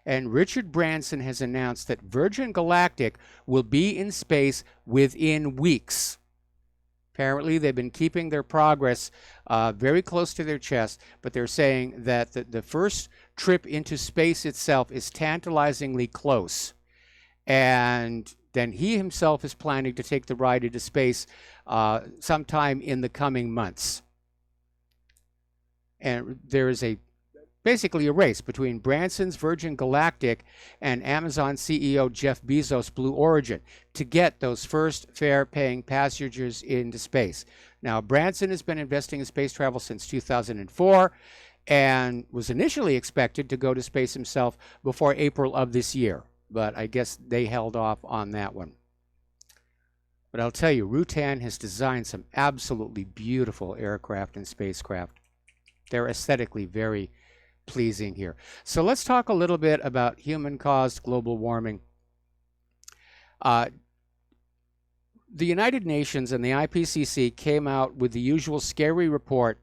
And Richard Branson has announced that Virgin Galactic will be in space within weeks. Apparently, they've been keeping their progress very close to their chest, but they're saying that the first trip into space itself is tantalizingly close. And then he himself is planning to take the ride into space sometime in the coming months. And there is basically a race between Branson's Virgin Galactic and Amazon CEO Jeff Bezos' Blue Origin to get those first fare-paying passengers into space. Now, Branson has been investing in space travel since 2004 and was initially expected to go to space himself before April of this year. But I guess they held off on that one. But I'll tell you, Rutan has designed some absolutely beautiful aircraft and spacecraft. They're aesthetically very pleasing here. So let's talk a little bit about human-caused global warming. The United Nations and the IPCC came out with the usual scary report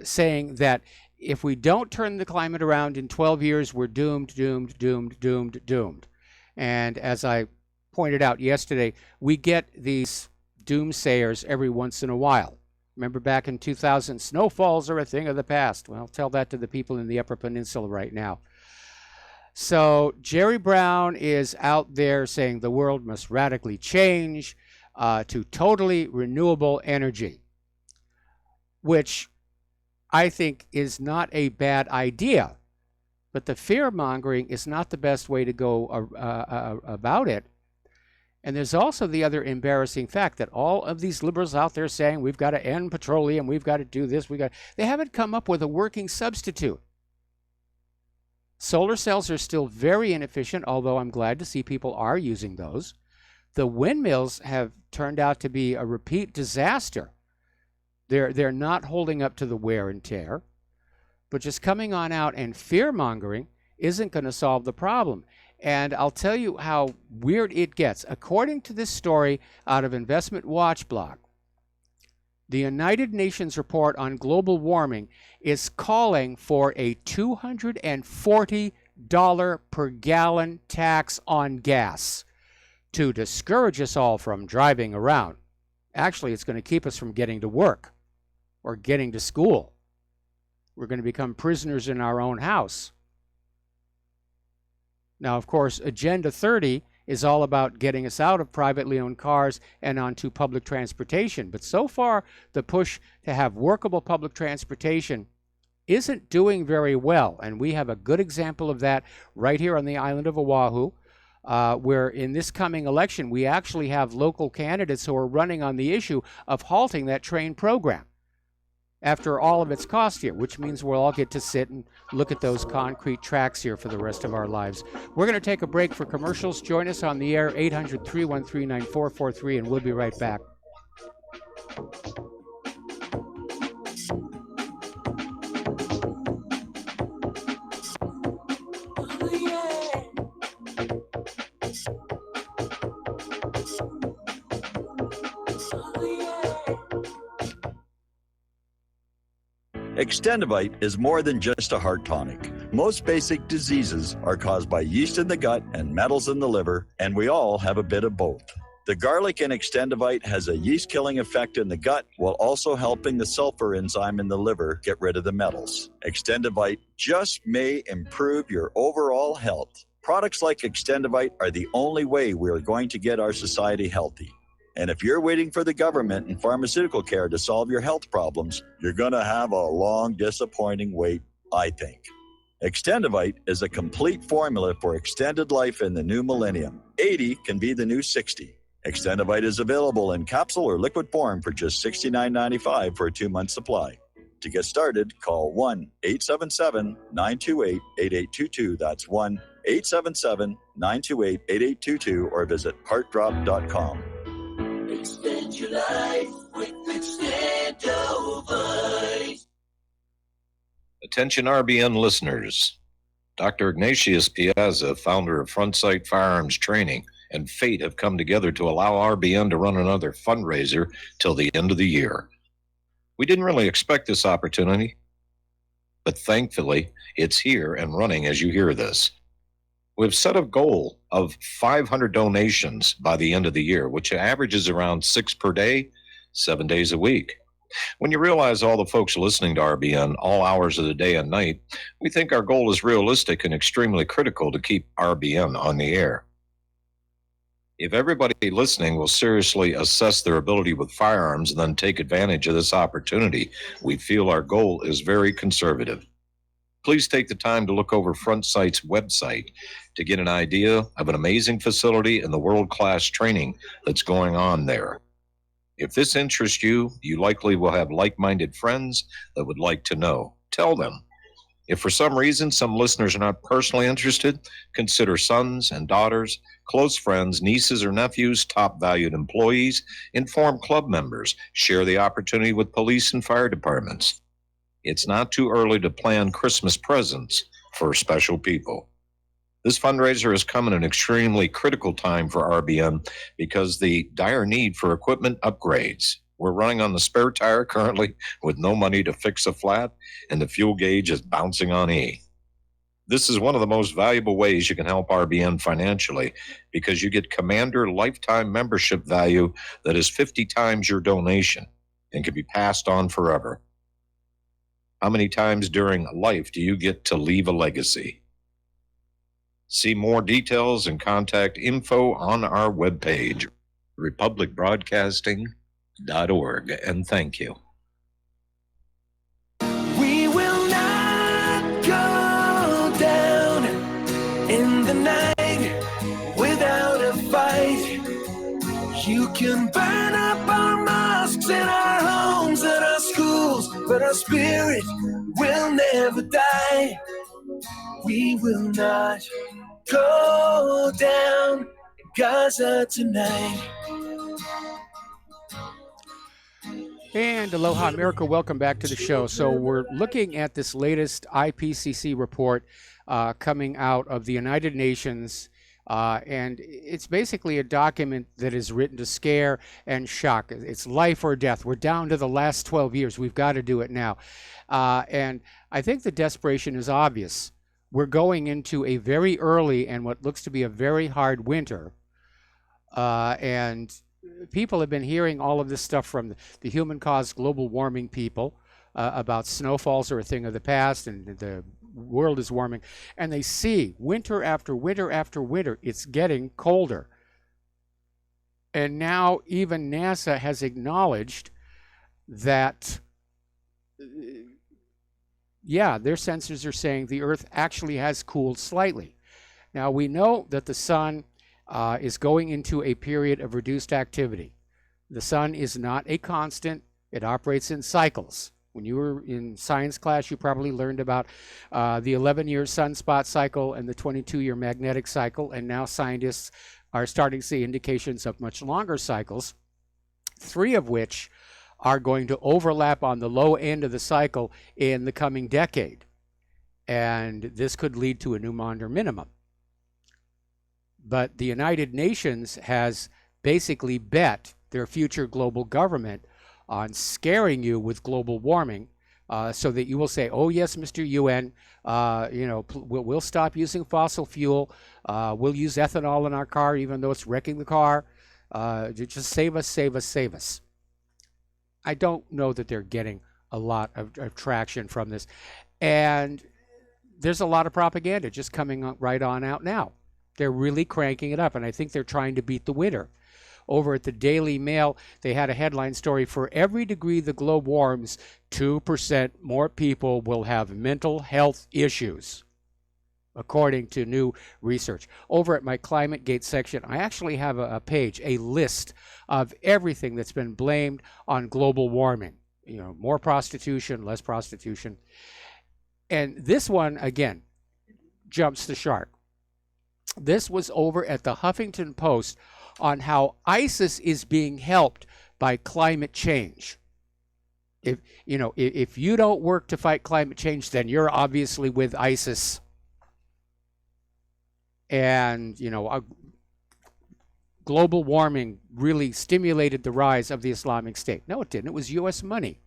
saying that if we don't turn the climate around in 12 years, we're doomed, doomed, doomed, doomed, doomed. And as I pointed out yesterday, we get these doomsayers every once in a while. Remember back in 2000, snowfalls are a thing of the past. Well, tell that to the people in the Upper Peninsula right now. So Jerry Brown is out there saying the world must radically change to totally renewable energy, which I think is not a bad idea, but the fear-mongering is not the best way to go about it. And there's also the other embarrassing fact that all of these liberals out there saying we've got to end petroleum, we've got to do this, they haven't come up with a working substitute. Solar cells are still very inefficient, although I'm glad to see people are using those. The windmills have turned out to be a repeat disaster. They're not holding up to the wear and tear. But just coming on out and fear-mongering isn't going to solve the problem. And I'll tell you how weird it gets. According to this story out of Investment Watch blog, the United Nations report on global warming is calling for a $240 per gallon tax on gas to discourage us all from driving around. Actually, it's going to keep us from getting to work or getting to school. We're going to become prisoners in our own house. Now, of course, Agenda 30 is all about getting us out of privately owned cars and onto public transportation. But so far, the push to have workable public transportation isn't doing very well. And we have a good example of that right here on the island of Oahu, where in this coming election, we actually have local candidates who are running on the issue of halting that train program after all of its cost here, which means we'll all get to sit and look at those concrete tracks here for the rest of our lives. We're going to take a break for commercials. Join us on the air, 800-313-9443, and we'll be right back. Extendivite is more than just a heart tonic. Most basic diseases are caused by yeast in the gut and metals in the liver, and we all have a bit of both. The garlic in Extendivite has a yeast-killing effect in the gut while also helping the sulfur enzyme in the liver get rid of the metals. Extendivite just may improve your overall health. Products like Extendivite are the only way we are going to get our society healthy. And if you're waiting for the government and pharmaceutical care to solve your health problems, you're going to have a long, disappointing wait, I think. Extendivite is a complete formula for extended life in the new millennium. 80 can be the new 60. Extendivite is available in capsule or liquid form for just $69.95 for a 2-month supply. To get started, call 1-877-928-8822. That's 1-877-928-8822 or visit heartdrop.com. Extend your life with Extendovite. Attention RBN listeners. Dr. Ignatius Piazza, founder of Front Sight Firearms Training, and fate have come together to allow RBN to run another fundraiser till the end of the year. We didn't really expect this opportunity, but thankfully it's here and running as you hear this. We've set a goal of 500 donations by the end of the year, which averages around 6 per day, 7 days a week. When you realize all the folks listening to RBN all hours of the day and night, we think our goal is realistic and extremely critical to keep RBN on the air. If everybody listening will seriously assess their ability with firearms and then take advantage of this opportunity, we feel our goal is very conservative. Please take the time to look over Front Sight's website to get an idea of an amazing facility and the world-class training that's going on there. If this interests you, you likely will have like-minded friends that would like to know. Tell them. If for some reason some listeners are not personally interested, consider sons and daughters, close friends, nieces or nephews, top valued employees, inform club members, share the opportunity with police and fire departments. It's not too early to plan Christmas presents for special people. This fundraiser has come at an extremely critical time for RBN because the dire need for equipment upgrades. We're running on the spare tire currently with no money to fix a flat, and the fuel gauge is bouncing on E. This is one of the most valuable ways you can help RBN financially because you get Commander lifetime membership value that is 50 times your donation and can be passed on forever. How many times during life do you get to leave a legacy? See more details and contact info on our webpage, republicbroadcasting.org, and thank you. We will not go down in the night without a fight. You can burn up our mosques and our homes and our schools, but our spirit will never die. We will not go down in Gaza tonight. And aloha, America. Welcome back to the show. So we're looking at this latest IPCC report coming out of the United Nations. And it's basically a document that is written to scare and shock. It's life or death. We're down to the last 12 years. We've got to do it now. And I think the desperation is obvious. We're going into a very early and what looks to be a very hard winter. And people have been hearing all of this stuff from the human-caused global warming people about snowfalls are a thing of the past and the world is warming. And they see winter after winter after winter, it's getting colder. And now even NASA has acknowledged that, yeah, their sensors are saying the Earth actually has cooled slightly. Now we know that the sun is going into a period of reduced activity. The sun is not a constant. It operates in cycles. When you were in science class, you probably learned about the 11-year sunspot cycle and the 22-year magnetic cycle, and now scientists are starting to see indications of much longer cycles, 3 of which are going to overlap on the low end of the cycle in the coming decade. And this could lead to a new Maunder minimum. But the United Nations has basically bet their future global government on scaring you with global warming so that you will say, oh, yes, Mr. UN, we'll stop using fossil fuel. We'll use ethanol in our car, even though it's wrecking the car. Just save us, save us, save us. I don't know that they're getting a lot of traction from this. And there's a lot of propaganda just coming right on out now. They're really cranking it up, and I think they're trying to beat the winter. Over at the Daily Mail, they had a headline story, for every degree the globe warms, 2% more people will have mental health issues, according to new research. Over at my ClimateGate section, I actually have a page, a list of everything that's been blamed on global warming. You know, more prostitution, less prostitution. And this one, again, jumps the shark. This was over at the Huffington Post on how ISIS is being helped by climate change. If you don't work to fight climate change, then you're obviously with ISIS. And, global warming really stimulated the rise of the Islamic State. No, it didn't. It was U.S. money.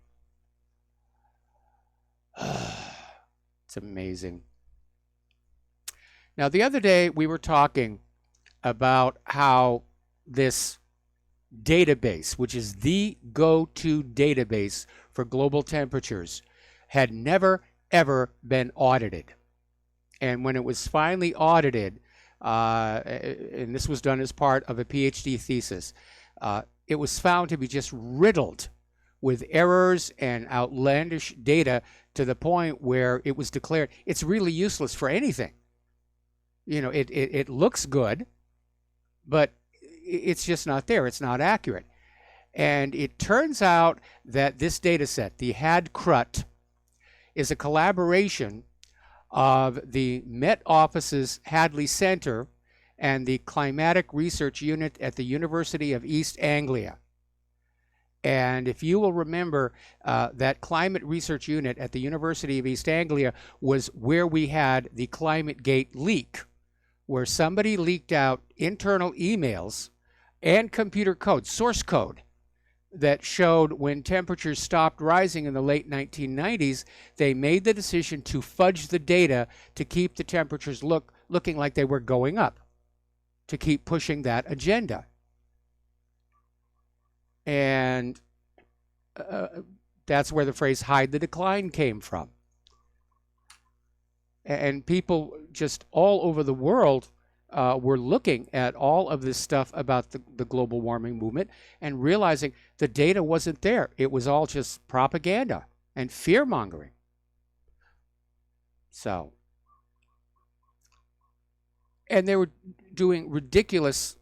It's amazing. Now, the other day we were talking about how this database, which is the go-to database for global temperatures, had never, ever been audited. And when it was finally audited, and this was done as part of a PhD thesis, it was found to be just riddled with errors and outlandish data to the point where it was declared it's really useless for anything. It looks good, but it's just not there. It's not accurate. And it turns out that this data set, the HAD-CRUT, is a collaboration of the Met Office's Hadley Center and the Climatic Research Unit at the University of East Anglia. And if you will remember, that Climate Research Unit at the University of East Anglia was where we had the ClimateGate leak, where somebody leaked out internal emails and computer code, source code, that showed when temperatures stopped rising in the late 1990s, they made the decision to fudge the data to keep the temperatures looking like they were going up, to keep pushing that agenda. And that's where the phrase hide the decline came from. And people just all over the world were looking at all of this stuff about the global warming movement and realizing the data wasn't there. It was all just propaganda and fear-mongering. So, and they were doing ridiculous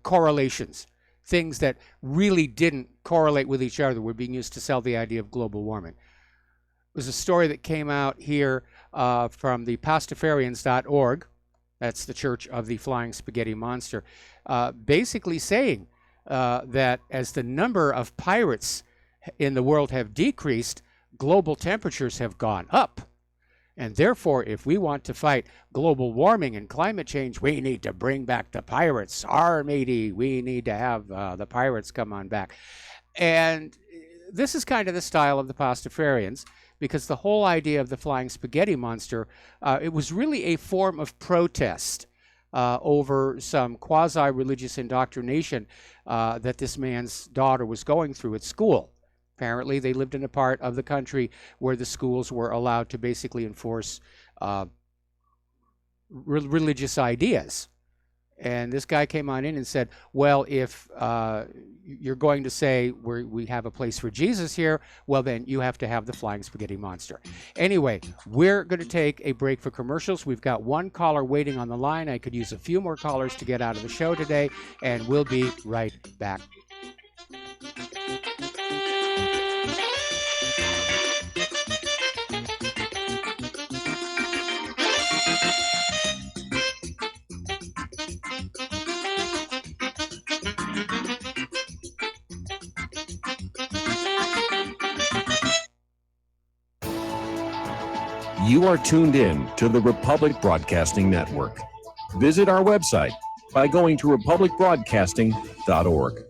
correlations. Things that really didn't correlate with each other were being used to sell the idea of global warming. was a story that came out here from the Pastafarians.org. That's the Church of the Flying Spaghetti Monster, basically saying that as the number of pirates in the world have decreased, global temperatures have gone up. And therefore, if we want to fight global warming and climate change, we need to bring back the pirates. matey, we need to have the pirates come on back. And this is kind of the style of the Pastafarians, because the whole idea of the Flying Spaghetti Monster, it was really a form of protest over some quasi-religious indoctrination that this man's daughter was going through at school. Apparently, they lived in a part of the country where the schools were allowed to basically enforce religious ideas. And this guy came on in and said, well, if you're going to say we have a place for Jesus here, well, then you have to have the Flying Spaghetti Monster. Anyway, we're going to take a break for commercials. We've got one caller waiting on the line. I could use a few more callers to get out of the show today, and we'll be right back. You are tuned in to the Republic Broadcasting Network. Visit our website by going to republicbroadcasting.org.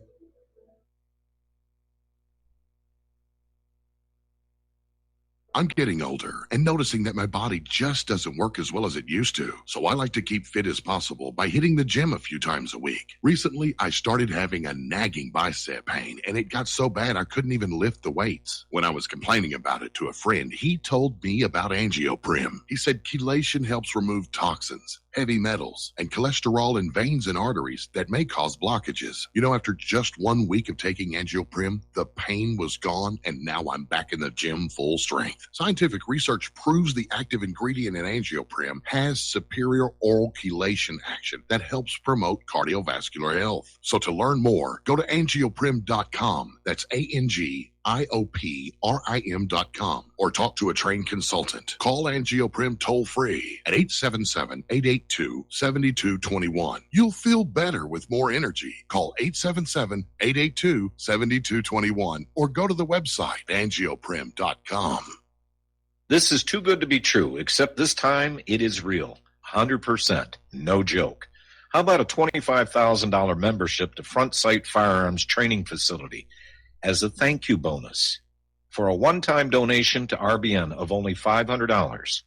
I'm getting older and noticing that my body just doesn't work as well as it used to. So I like to keep fit as possible by hitting the gym a few times a week. Recently, I started having a nagging bicep pain, and it got so bad I couldn't even lift the weights. When I was complaining about it to a friend, he told me about Angioprim. He said chelation helps remove toxins, heavy metals, and cholesterol in veins and arteries that may cause blockages. You know, after just 1 week of taking Angioprim, the pain was gone, and now I'm back in the gym full strength. Scientific research proves the active ingredient in Angioprim has superior oral chelation action that helps promote cardiovascular health. So to learn more, go to angioprim.com. That's ANGIOPRIM.com, or talk to a trained consultant. Call Angioprim toll-free at 877-882-7221. You'll feel better with more energy. Call 877-882-7221 or go to the website angioprim.com. This is too good to be true, except this time it is real. 100%. No joke. How about a $25,000 membership to Front Sight Firearms Training Facility as a thank you bonus for a one-time donation to RBN of only $500?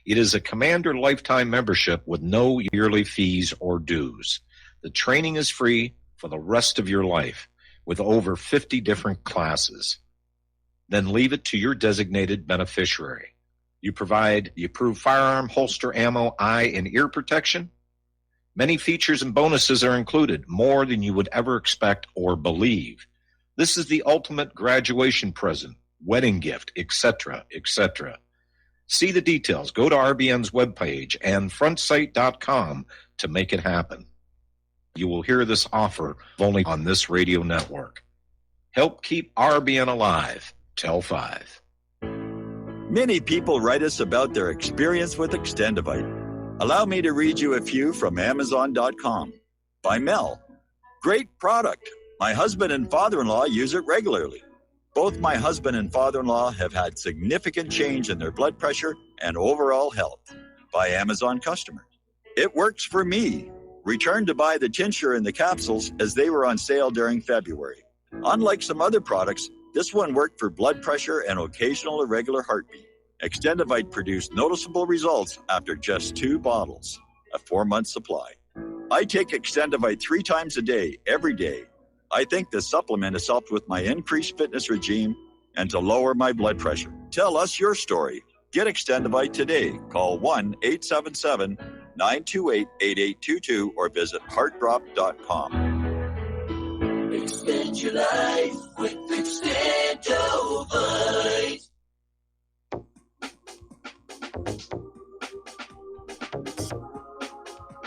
It is a Commander lifetime membership with no yearly fees or dues. The training is free for the rest of your life with over 50 different classes. Then leave it to your designated beneficiary. You provide the approved firearm, holster, ammo, eye, and ear protection. Many features and bonuses are included, more than you would ever expect or believe. This is the ultimate graduation present, wedding gift, etc., etc. See the details. Go to RBN's webpage and frontsight.com to make it happen. You will hear this offer only on this radio network. Help keep RBN alive. Tell 5. Many people write us about their experience with Extendivite. Allow me to read you a few from Amazon.com. By Mel. Great product. My husband and father-in-law use it regularly. Both my husband and father-in-law have had significant change in their blood pressure and overall health. By Amazon customers. It works for me. Returned to buy the tincture and the capsules as they were on sale during February. Unlike some other products, this one worked for blood pressure and occasional irregular heartbeat. Extendivite produced noticeable results after just 2 bottles, a 4-month supply. I take Extendivite 3 times a day, every day. I think the supplement has helped with my increased fitness regime and to lower my blood pressure. Tell us your story. Get Extendivite today. Call 1-877-928-8822 or visit heartdrop.com. Extend your life with Extendivite.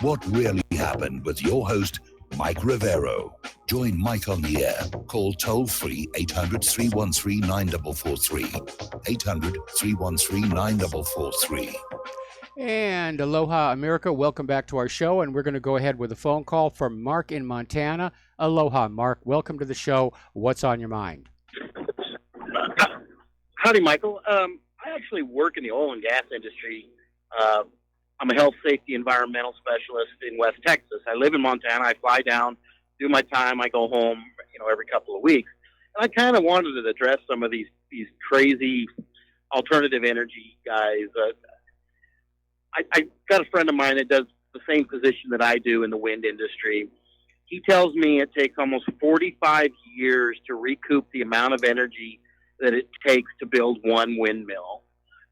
What really happened with your host, Mike Rivero. Join Mike on the air. Call toll-free 800-313-9443. 800-313-9443. And aloha, America. Welcome back to our show. And we're going to go ahead with a phone call from Mark in Montana. Aloha, Mark. Welcome to the show. What's on your mind? Howdy, Michael. I actually work in the oil and gas industry. I'm a health, safety, environmental specialist in West Texas. I live in Montana. I fly down, do my time. I go home, every couple of weeks. And I kind of wanted to address some of these crazy alternative energy guys. I got a friend of mine that does the same position that I do in the wind industry. He tells me it takes almost 45 years to recoup the amount of energy that it takes to build one windmill,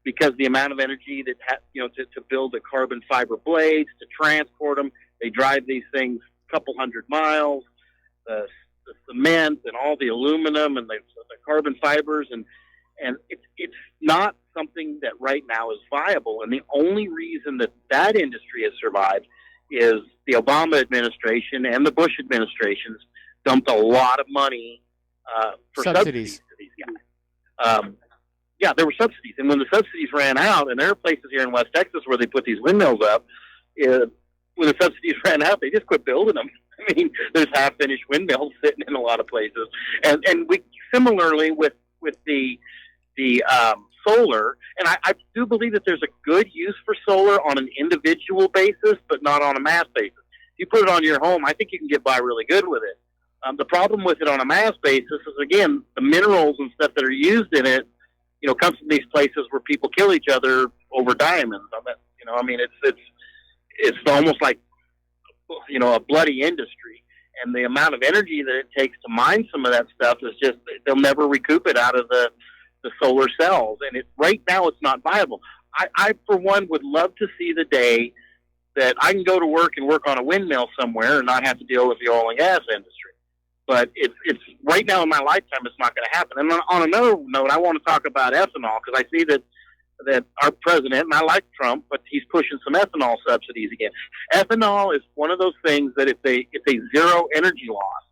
because the amount of energy that to build the carbon fiber blades, to transport them, they drive these things a couple hundred miles, the cement and all the aluminum and the carbon fibers, and it's not something that right now is viable. And the only reason that industry has survived is the Obama administration and the Bush administrations dumped a lot of money for subsidies to these guys. Yeah, there were subsidies, and when the subsidies ran out, and there are places here in West Texas where they put these windmills up, when the subsidies ran out, they just quit building them. I mean, there's half-finished windmills sitting in a lot of places, and we similarly with the solar, and I do believe that there's a good use for solar on an individual basis, but not on a mass basis. If you put it on your home, I think you can get by really good with it. The problem with it on a mass basis is, again, the minerals and stuff that are used in it, comes from these places where people kill each other over diamonds. It's almost like, a bloody industry. And the amount of energy that it takes to mine some of that stuff is just, they'll never recoup it out of the solar cells. And right now it's not viable. I, for one, would love to see the day that I can go to work and work on a windmill somewhere and not have to deal with the oil and gas industry. But it's right now in my lifetime, it's not going to happen. And on another note, I want to talk about ethanol, because I see that our president, and I like Trump, but he's pushing some ethanol subsidies again. Ethanol is one of those things that it's a zero energy loss.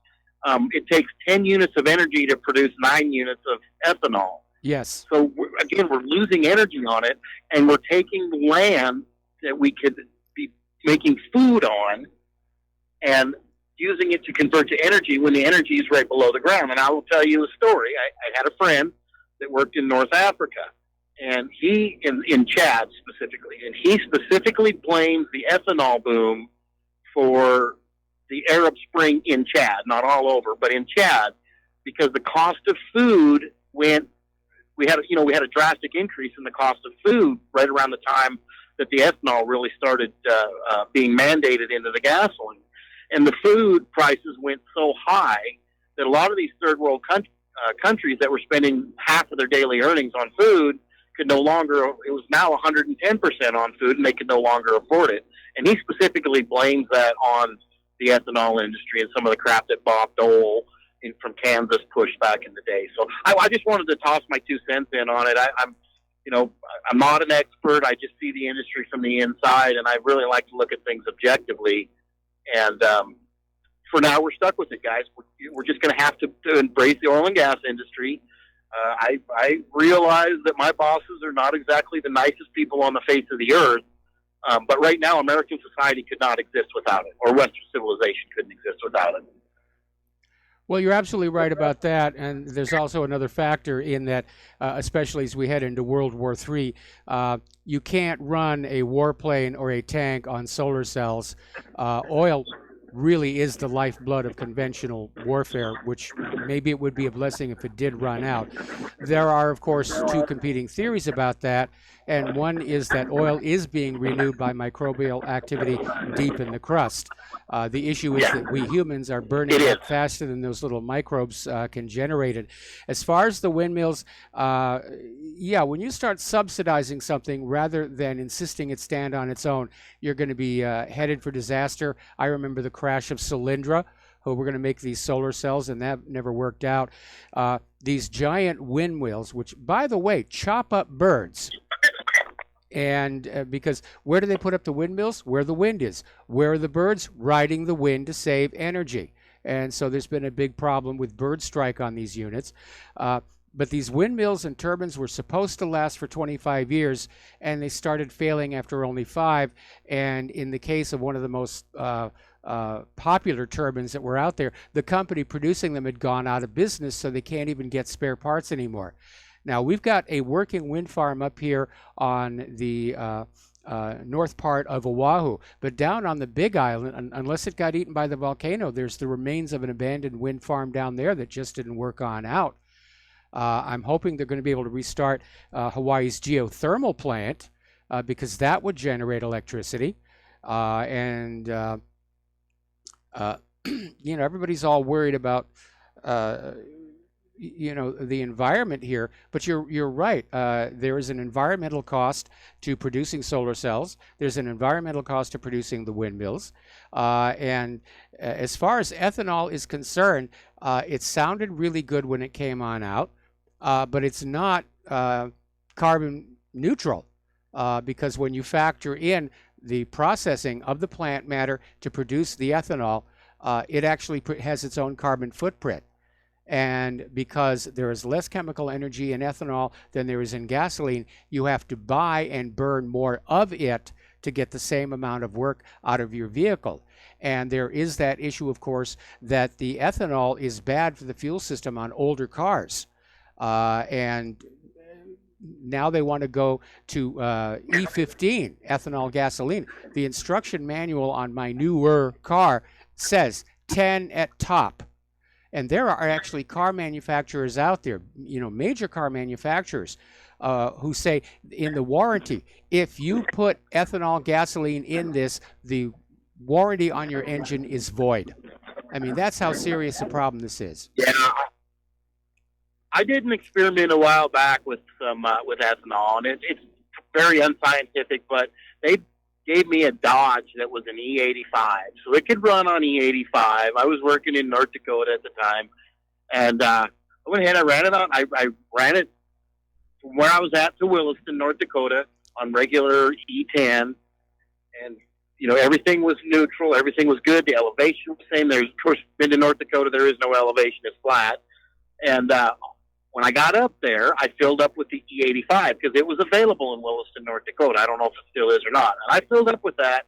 It takes 10 units of energy to produce 9 units of ethanol. Yes. So we're losing energy on it, and we're taking land that we could be making food on and using it to convert to energy when the energy is right below the ground. And I will tell you a story. I had a friend that worked in North Africa, and he, in Chad specifically, and he specifically blames the ethanol boom for the Arab Spring in Chad, not all over, but in Chad, because the cost of food we had a drastic increase in the cost of food right around the time that the ethanol really started being mandated into the gasoline. And the food prices went so high that a lot of these third world countries that were spending half of their daily earnings on food it was now 110% on food, and they could no longer afford it. And he specifically blames that on the ethanol industry and some of the crap that Bob Dole from Kansas pushed back in the day. So I just wanted to toss my 2 cents in on it. I'm not an expert. I just see the industry from the inside, and I really like to look at things objectively. And for now, we're stuck with it, guys. We're just going to have to embrace the oil and gas industry. I realize that my bosses are not exactly the nicest people on the face of the earth, but right now, American society could not exist without it, or Western civilization couldn't exist without it. Well, you're absolutely right about that, and there's also another factor in that, especially as we head into World War III, you can't run a warplane or a tank on solar cells. Oil really is the lifeblood of conventional warfare, which maybe it would be a blessing if it did run out. There are, of course, 2 competing theories about that, and one is that oil is being renewed by microbial activity deep in the crust. The issue is that we humans are burning it faster than those little microbes can generate it. As far as the windmills, when you start subsidizing something rather than insisting it stand on its own, you're going to be headed for disaster. I remember the crash of Solyndra, who were going to make these solar cells, and that never worked out. These giant windmills, which, by the way, chop up birds. And because where do they put up the windmills? Where the wind is. Where are the birds? Riding the wind to save energy. And so there's been a big problem with bird strike on these units. But these windmills and turbines were supposed to last for 25 years, and they started failing after only 5. And in the case of one of the most popular turbines that were out there, the company producing them had gone out of business, so they can't even get spare parts anymore. Now, we've got a working wind farm up here on the north part of Oahu, but down on the Big Island, unless it got eaten by the volcano, there's the remains of an abandoned wind farm down there that just didn't work on out. I'm hoping they're going to be able to restart Hawaii's geothermal plant because that would generate electricity. You know, everybody's all worried about you know, the environment here, but you're right. There is an environmental cost to producing solar cells. There's an environmental cost to producing the windmills. And as far as ethanol is concerned, it sounded really good when it came on out, but it's not carbon neutral because when you factor in the processing of the plant matter to produce the ethanol, it actually has its own carbon footprint. And because there is less chemical energy in ethanol than there is in gasoline, you have to buy and burn more of it to get the same amount of work out of your vehicle. And there is that issue, of course, that the ethanol is bad for the fuel system on older cars. And now they want to go to E15, ethanol gasoline. The instruction manual on my newer car says 10 at top. And there are actually car manufacturers out there, you know, major car manufacturers who say in the warranty, if you put ethanol gasoline in this, the warranty on your engine is void. I mean, that's how serious a problem this is. Yeah. I did an experiment a while back with some with ethanol, and it's very unscientific, but they gave me a Dodge that was an E85, so it could run on E85. I was working in North Dakota at the time, and I went ahead. I ran it on. I ran it from where I was at to Williston, North Dakota, on regular E10, and you know everything was neutral. Everything was good. The elevation was the same. There's, of course, been to North Dakota. There is no elevation. It's flat, and when I got up there, I filled up with the E85 because it was available in Williston, North Dakota. I don't know if it still is or not. And I filled up with that.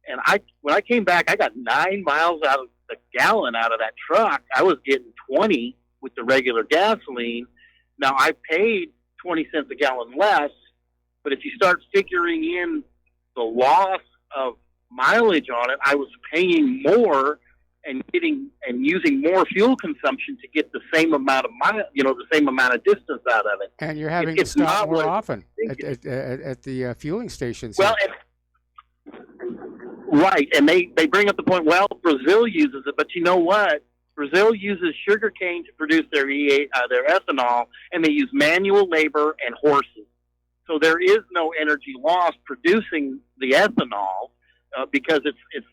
And when I came back, I got 9 miles out of the gallon out of that truck. I was getting 20 with the regular gasoline. Now, I paid 20 cents a gallon less. But if you start figuring in the loss of mileage on it, I was paying more and using more fuel consumption to get the same amount of the same amount of distance out of it. And you're having to stop more often at the fueling stations. Well, right, and they bring up the point. Well, Brazil uses it, but you know what? Brazil uses sugarcane to produce their ethanol, and they use manual labor and horses. So there is no energy loss producing the ethanol because it's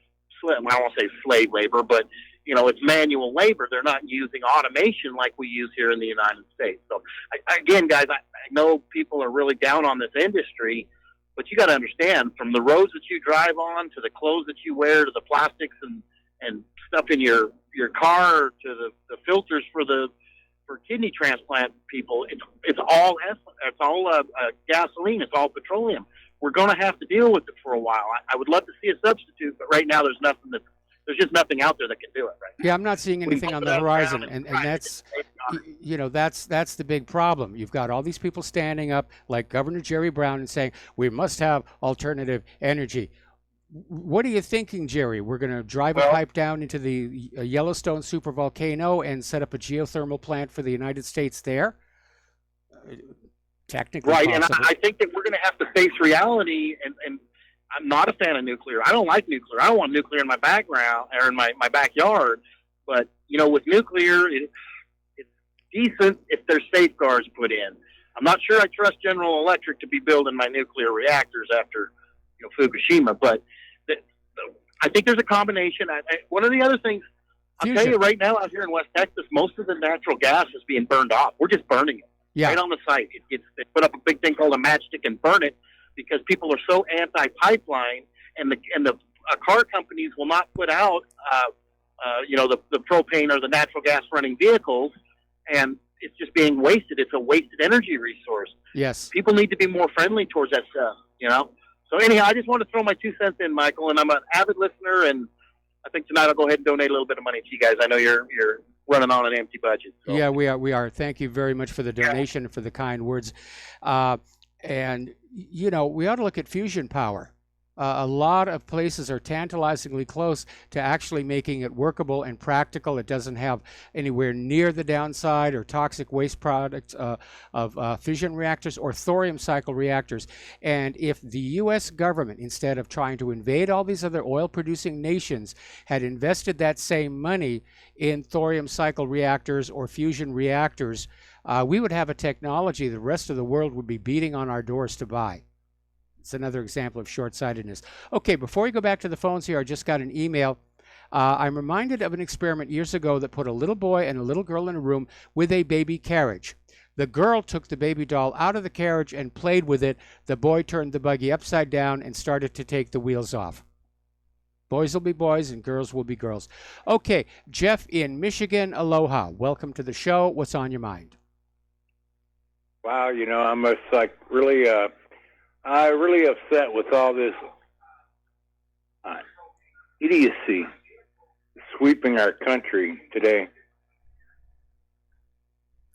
I don't want to say slave labor, but you know, it's manual labor. They're not using automation like we use here in the United States. So again, guys, I know people are really down on this industry, but you got to understand, from the roads that you drive on to the clothes that you wear to the plastics and stuff in your car to the filters for kidney transplant people, it's all gasoline. It's all petroleum. We're going to have to deal with it for a while. I would love to see a substitute, but right now there's just nothing out there that can do it right now. Yeah, I'm not seeing anything on the horizon, and that's, you know, that's the big problem. You've got all these people standing up like Governor Jerry Brown and saying we must have alternative energy. What are you thinking, Jerry? We're going to drive a pipe down into the Yellowstone supervolcano and set up a geothermal plant for the United States there? Technically right, possible. And I think that we're going to have to face reality, and I'm not a fan of nuclear. I don't like nuclear. I don't want nuclear in my background or in my backyard. But, you know, with nuclear, it's decent if there's safeguards put in. I'm not sure I trust General Electric to be building my nuclear reactors after, you know, Fukushima. But I think there's a combination. One of the other things, I'll tell you right now, out here in West Texas, most of the natural gas is being burned off. We're just burning it. Yeah. Right on the site. They put up a big thing called a matchstick and burn it. because people are so anti-pipeline, and the car companies will not put out, the propane or the natural gas running vehicles, and it's just being wasted. It's a wasted energy resource. Yes. People need to be more friendly towards that stuff, So anyhow, I just want to throw my 2 cents in, Michael, and I'm an avid listener, and I think tonight I'll go ahead and donate a little bit of money to you guys. I know you're running on an empty budget. So. Yeah, we are. Thank you very much for the donation and for the kind words. And, we ought to look at fusion power. A lot of places are tantalizingly close to actually making it workable and practical. It doesn't have anywhere near the downside or toxic waste products of fission reactors or thorium cycle reactors. And if the U.S. government, instead of trying to invade all these other oil-producing nations, had invested that same money in thorium cycle reactors or fusion reactors, we would have a technology the rest of the world would be beating on our doors to buy. It's another example of short-sightedness. Okay, before we go back to the phones here, I just got an email. I'm reminded of an experiment years ago that put a little boy and a little girl in a room with a baby carriage. The girl took the baby doll out of the carriage and played with it. The boy turned the buggy upside down and started to take the wheels off. Boys will be boys and girls will be girls. Okay, Jeff in Michigan, aloha. Welcome to the show. What's on your mind? Wow, I'm just really upset with all this idiocy sweeping our country today.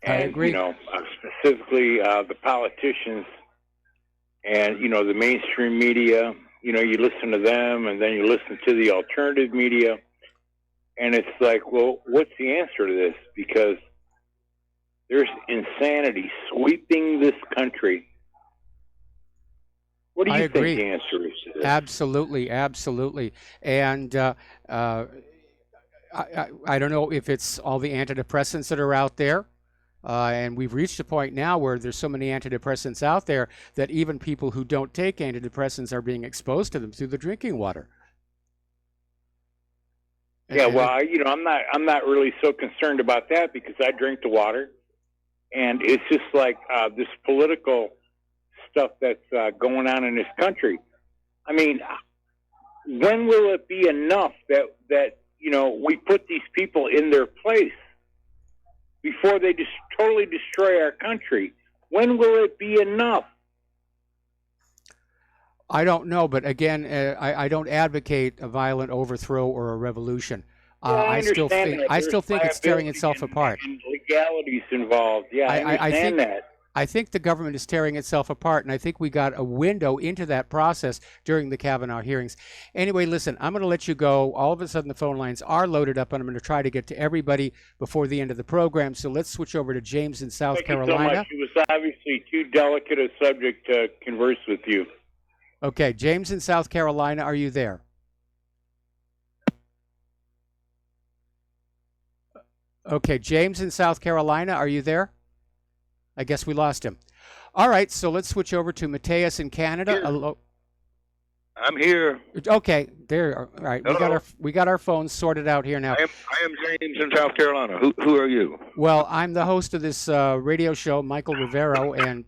And, I agree. Specifically the politicians and, the mainstream media. You listen to them and then you listen to the alternative media. And it's like, well, what's the answer to this? Because there's insanity sweeping this country. What do you think the answer is to this? Absolutely. And I don't know if it's all the antidepressants that are out there. And we've reached a point now where there's so many antidepressants out there that even people who don't take antidepressants are being exposed to them through the drinking water. Yeah, well, I'm not really so concerned about that because I drink the water, and it's just like this political stuff that's going on in this country. I mean, when will it be enough that we put these people in their place before they just totally destroy our country? When will it be enough? I don't know, but again, I don't advocate a violent overthrow or a revolution. I still think it's tearing itself apart. And legalities involved. Yeah, I understand that. I think the government is tearing itself apart, and I think we got a window into that process during the Kavanaugh hearings. Anyway, listen, I'm going to let you go. All of a sudden, the phone lines are loaded up, and I'm going to try to get to everybody before the end of the program. So let's switch over to James in South Carolina. Thank you so much. It was obviously too delicate a subject to converse with you. Okay, James in South Carolina, are you there? Okay, James in South Carolina, are you there? I guess we lost him. All right, so let's switch over to Mateus in Canada. Hello. I'm here. Okay, there. All right, we got our phones sorted out here now. I am James in South Carolina. Who are you? Well, I'm the host of this radio show, Michael Rivero, and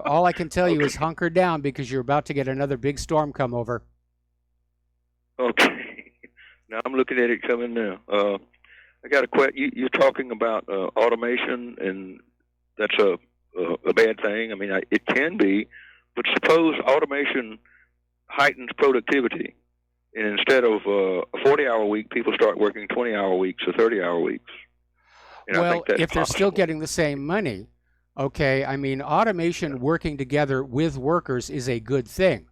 all I can tell you is hunker down because you're about to get another big storm come over. Okay. Now I'm looking at it coming now. I got a question. You're talking about automation, and that's a bad thing. I mean, it can be, but suppose automation heightens productivity, and instead of a 40-hour week, people start working 20-hour weeks or 30-hour weeks. And I think that's if they're still getting the same money, okay, I mean, automation working together with workers is a good thing.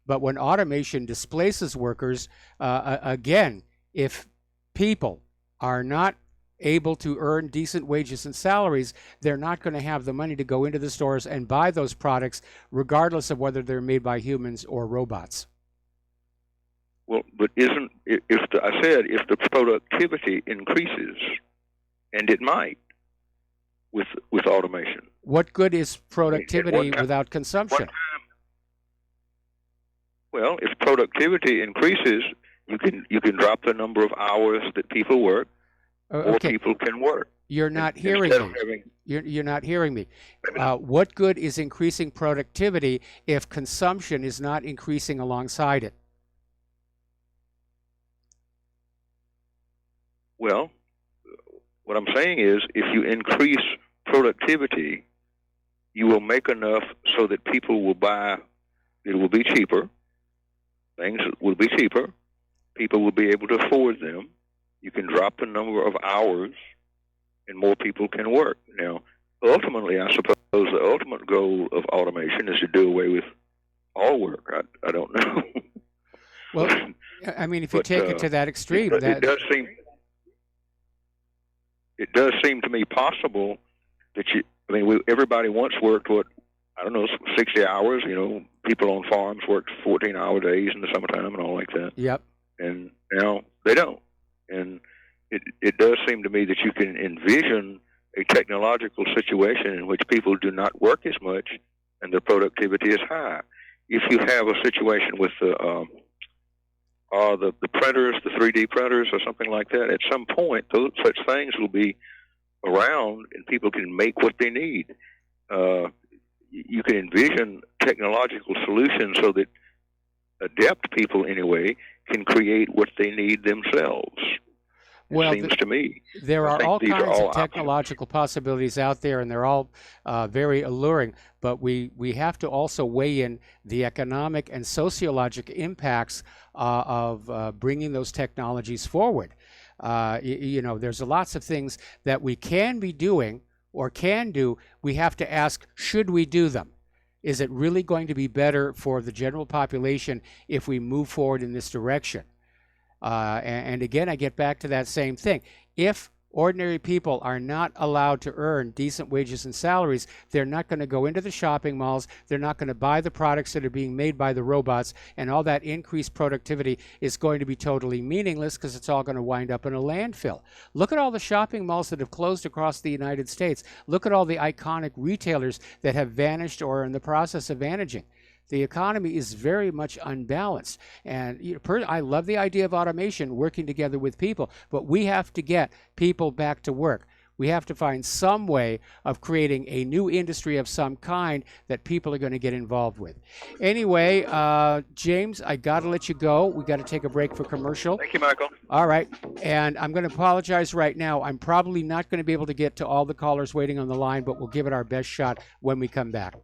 But when automation displaces workers, again, if people are not able to earn decent wages and salaries, they're not going to have the money to go into the stores and buy those products, regardless of whether they're made by humans or robots. Well, but if the productivity increases, and it might with automation. What good is productivity without consumption? Well, if productivity increases, you can drop the number of hours that people work. More people can work. You're not hearing instead me. of having You're not hearing me. What good is increasing productivity if consumption is not increasing alongside it? Well, what I'm saying is, if you increase productivity, you will make enough so that people will buy. It will be cheaper. Things will be cheaper. People will be able to afford them. You can drop the number of hours, and more people can work. Now, ultimately, I suppose the ultimate goal of automation is to do away with all work. I don't know. Well, I mean, if you take it to that extreme, it does seem to me possible that everybody once worked 60 hours. People on farms worked 14-hour days in the summertime and all like that. Yep. And now they don't. And it does seem to me that you can envision a technological situation in which people do not work as much and their productivity is high. If you have a situation with the printers, the 3D printers or something like that, at some point such things will be around and people can make what they need. You can envision technological solutions so that adept people, anyway, can create what they need themselves. Well, it seems to me. There are all kinds of technological possibilities out there, and they're all very alluring, but we have to also weigh in the economic and sociological impacts of bringing those technologies forward. There's lots of things that we can be doing or can do. We have to ask, should we do them? Is it really going to be better for the general population if we move forward in this direction? And again, I get back to that same thing. If ordinary people are not allowed to earn decent wages and salaries, they're not going to go into the shopping malls, they're not going to buy the products that are being made by the robots, and all that increased productivity is going to be totally meaningless because it's all going to wind up in a landfill. Look at all the shopping malls that have closed across the United States. Look at all the iconic retailers that have vanished or are in the process of vanishing. The economy is very much unbalanced. And I love the idea of automation, working together with people, but we have to get people back to work. We have to find some way of creating a new industry of some kind that people are going to get involved with. Anyway, James, I got to let you go. We got to take a break for commercial. Thank you, Michael. All right. And I'm going to apologize right now. I'm probably not going to be able to get to all the callers waiting on the line, but we'll give it our best shot when we come back.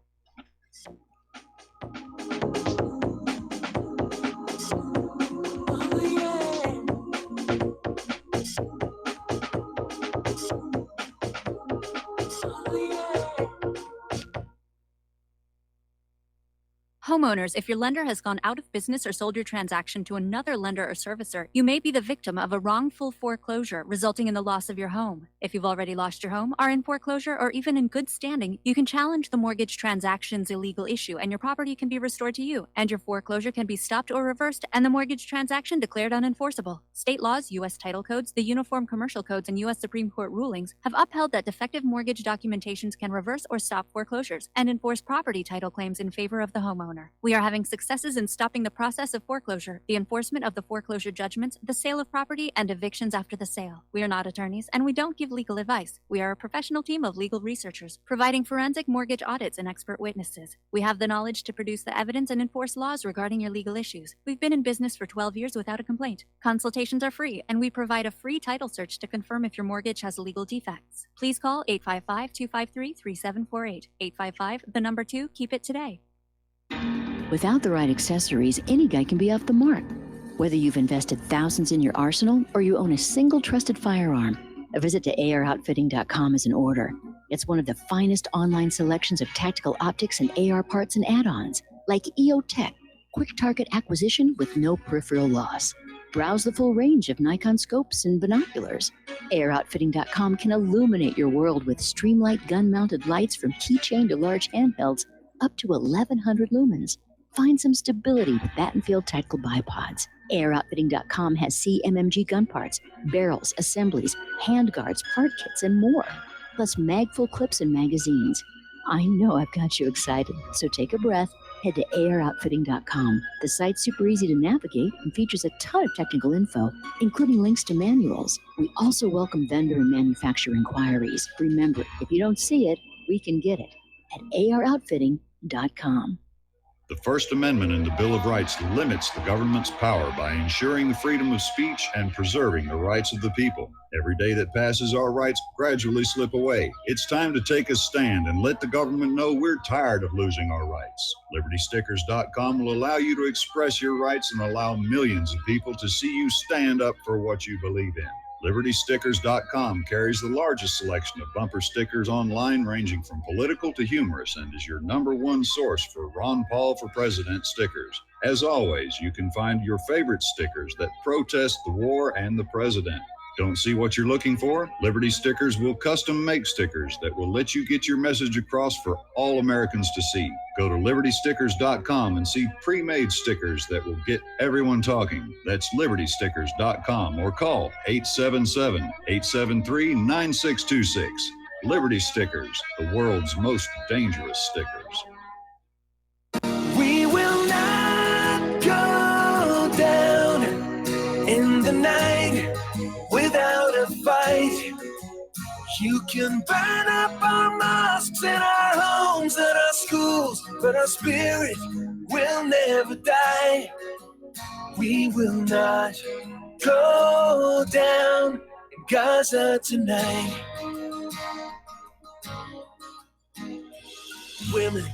Homeowners, if your lender has gone out of business or sold your transaction to another lender or servicer, you may be the victim of a wrongful foreclosure, resulting in the loss of your home. If you've already lost your home, are in foreclosure, or even in good standing, you can challenge the mortgage transaction's illegal issue, and your property can be restored to you, and your foreclosure can be stopped or reversed, and the mortgage transaction declared unenforceable. State laws, U.S. title codes, the Uniform Commercial Codes, and U.S. Supreme Court rulings have upheld that defective mortgage documentations can reverse or stop foreclosures and enforce property title claims in favor of the homeowner. We are having successes in stopping the process of foreclosure, the enforcement of the foreclosure judgments, the sale of property, and evictions after the sale. We are not attorneys, and we don't give legal advice. We are a professional team of legal researchers, providing forensic mortgage audits and expert witnesses. We have the knowledge to produce the evidence and enforce laws regarding your legal issues. We've been in business for 12 years without a complaint. Consultations are free, and we provide a free title search to confirm if your mortgage has legal defects. Please call 855-253-3748. 855, 2, keep it today. Without the right accessories, any guy can be off the mark. Whether you've invested thousands in your arsenal or you own a single trusted firearm, a visit to AROutfitting.com is in order. It's one of the finest online selections of tactical optics and AR parts and add-ons, like EOTech, quick target acquisition with no peripheral loss. Browse the full range of Nikon scopes and binoculars. AROutfitting.com can illuminate your world with Streamlight gun-mounted lights from keychain to large handhelds up to 1,100 lumens. Find some stability with Battenfield Tactical Bipods. AirOutfitting.com has CMMG gun parts, barrels, assemblies, handguards, part kits, and more, plus mag-full clips and magazines. I know I've got you excited, so take a breath Head to aroutfitting.com. The site's super easy to navigate and features a ton of technical info, including links to manuals. We also welcome vendor and manufacturer inquiries. Remember, if you don't see it, we can get it at aroutfitting.com. The First Amendment in the Bill of Rights limits the government's power by ensuring the freedom of speech and preserving the rights of the people. Every day that passes, our rights gradually slip away. It's time to take a stand and let the government know we're tired of losing our rights. LibertyStickers.com will allow you to express your rights and allow millions of people to see you stand up for what you believe in. LibertyStickers.com carries the largest selection of bumper stickers online, ranging from political to humorous, and is your #1 source for Ron Paul for President stickers. As always, you can find your favorite stickers that protest the war and the president. Don't see what you're looking for? Liberty Stickers will custom make stickers that will let you get your message across for all Americans to see. Go to LibertyStickers.com and see pre-made stickers that will get everyone talking. That's LibertyStickers.com or call 877-873-9626. Liberty Stickers, the world's most dangerous stickers. We will not go down in the night without a fight. You can burn up our mosques and our homes and our schools, but our spirit will never die. We will not go down in Gaza tonight. Women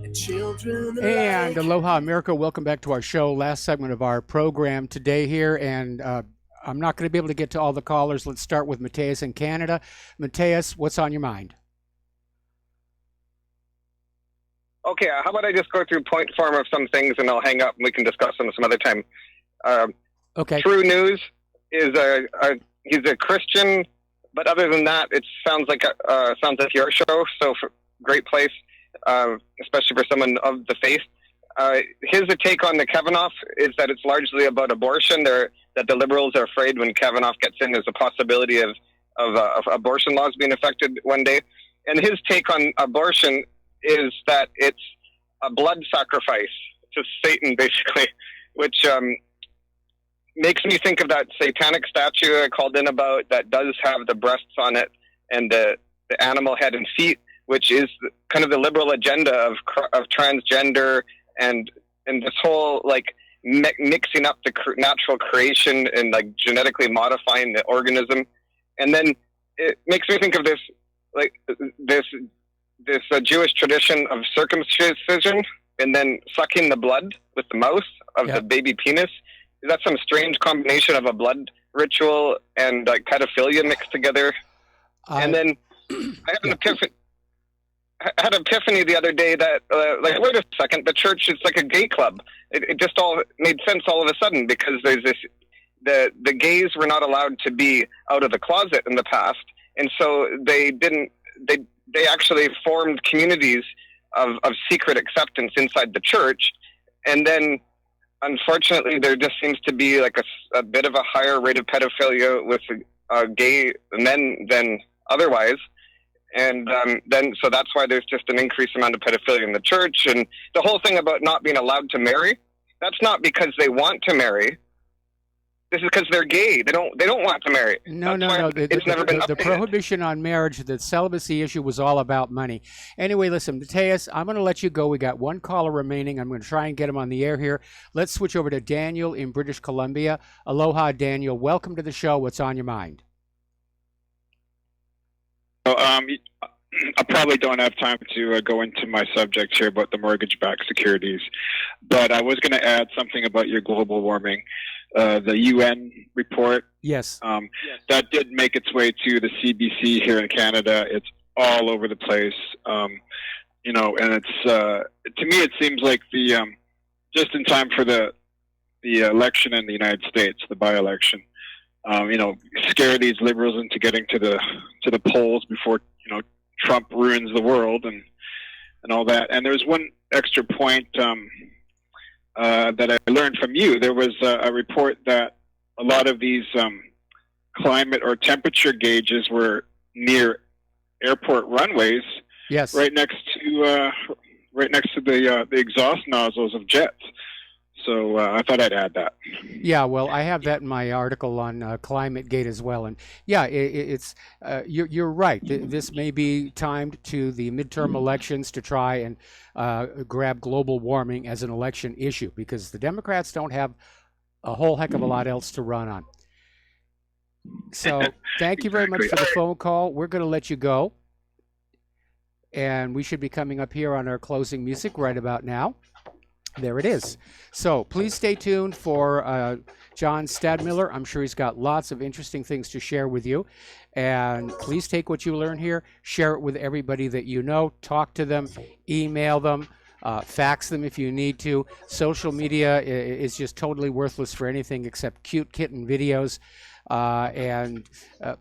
and children And aloha, America. Welcome back to our show. Last segment of our program today here. And I'm not going to be able to get to all the callers. Let's start with Mateus in Canada. Mateus, what's on your mind? Okay, how about I just go through point form of some things and I'll hang up and we can discuss them some other time. Okay. True News is he's a Christian, but other than that, it sounds like your show. So great place, especially for someone of the faith. His take on the Kavanaugh is that it's largely about abortion. That the liberals are afraid when Kavanaugh gets in, there's a possibility of abortion laws being affected one day. And his take on abortion is that it's a blood sacrifice to Satan, basically, which makes me think of that satanic statue I called in about that does have the breasts on it and the animal head and feet, which is kind of the liberal agenda of transgender and this whole mixing up the natural creation and genetically modifying the organism. And then it makes me think of this Jewish tradition of circumcision and then sucking the blood with the mouth of the baby penis. That's some strange combination of a blood ritual and pedophilia mixed together. And then I had an epiphany the other day that, wait a second, the church is like a gay club. It just all made sense all of a sudden because there's this, the gays were not allowed to be out of the closet in the past. And so they actually formed communities of secret acceptance inside the church. And then, unfortunately, there just seems to be a bit of a higher rate of pedophilia with gay men than otherwise. And so that's why there's just an increased amount of pedophilia in the church. And the whole thing about not being allowed to marry, that's not because they want to marry. This is because they're gay. They don't want to marry. No. It's never been the prohibition on marriage, the celibacy issue was all about money. Anyway, listen, Mateus, I'm going to let you go. We got one caller remaining. I'm going to try and get him on the air here. Let's switch over to Daniel in British Columbia. Aloha, Daniel. Welcome to the show. What's on your mind? I probably don't have time to go into my subject here about the mortgage-backed securities, but I was going to add something about your global warming. The UN report, yes, that did make its way to the CBC here in Canada. It's all over the place, and it's to me it seems like the just in time for the election in the United States, the by-election. Scare these liberals into getting to the polls before Trump ruins the world and all that. And there's one extra point that I learned from you. There was a report that a lot of these climate or temperature gauges were near airport runways. Yes. Right next to right next to the exhaust nozzles of jets. So I thought I'd add that. Yeah, well, I have that in my article on ClimateGate as well, and yeah, it's you're right. This may be timed to the midterm elections to try and grab global warming as an election issue, because the Democrats don't have a whole heck of a lot else to run on. So thank you very much for the phone call. We're going to let you go, and we should be coming up here on our closing music right about now. There it is. So please stay tuned for John Stadmiller. I'm sure he's got lots of interesting things to share with you. And please take what you learn here, share it with everybody that you know, talk to them, email them, fax them if you need to. Social media is just totally worthless for anything except cute kitten videos. And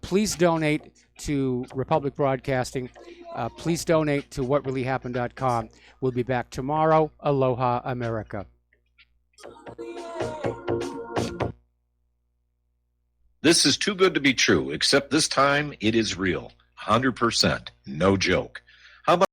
please donate to Republic Broadcasting. Please donate to whatreallyhappened.com. We'll be back tomorrow. Aloha, America. This is too good to be true, except this time it is real. 100%. No joke.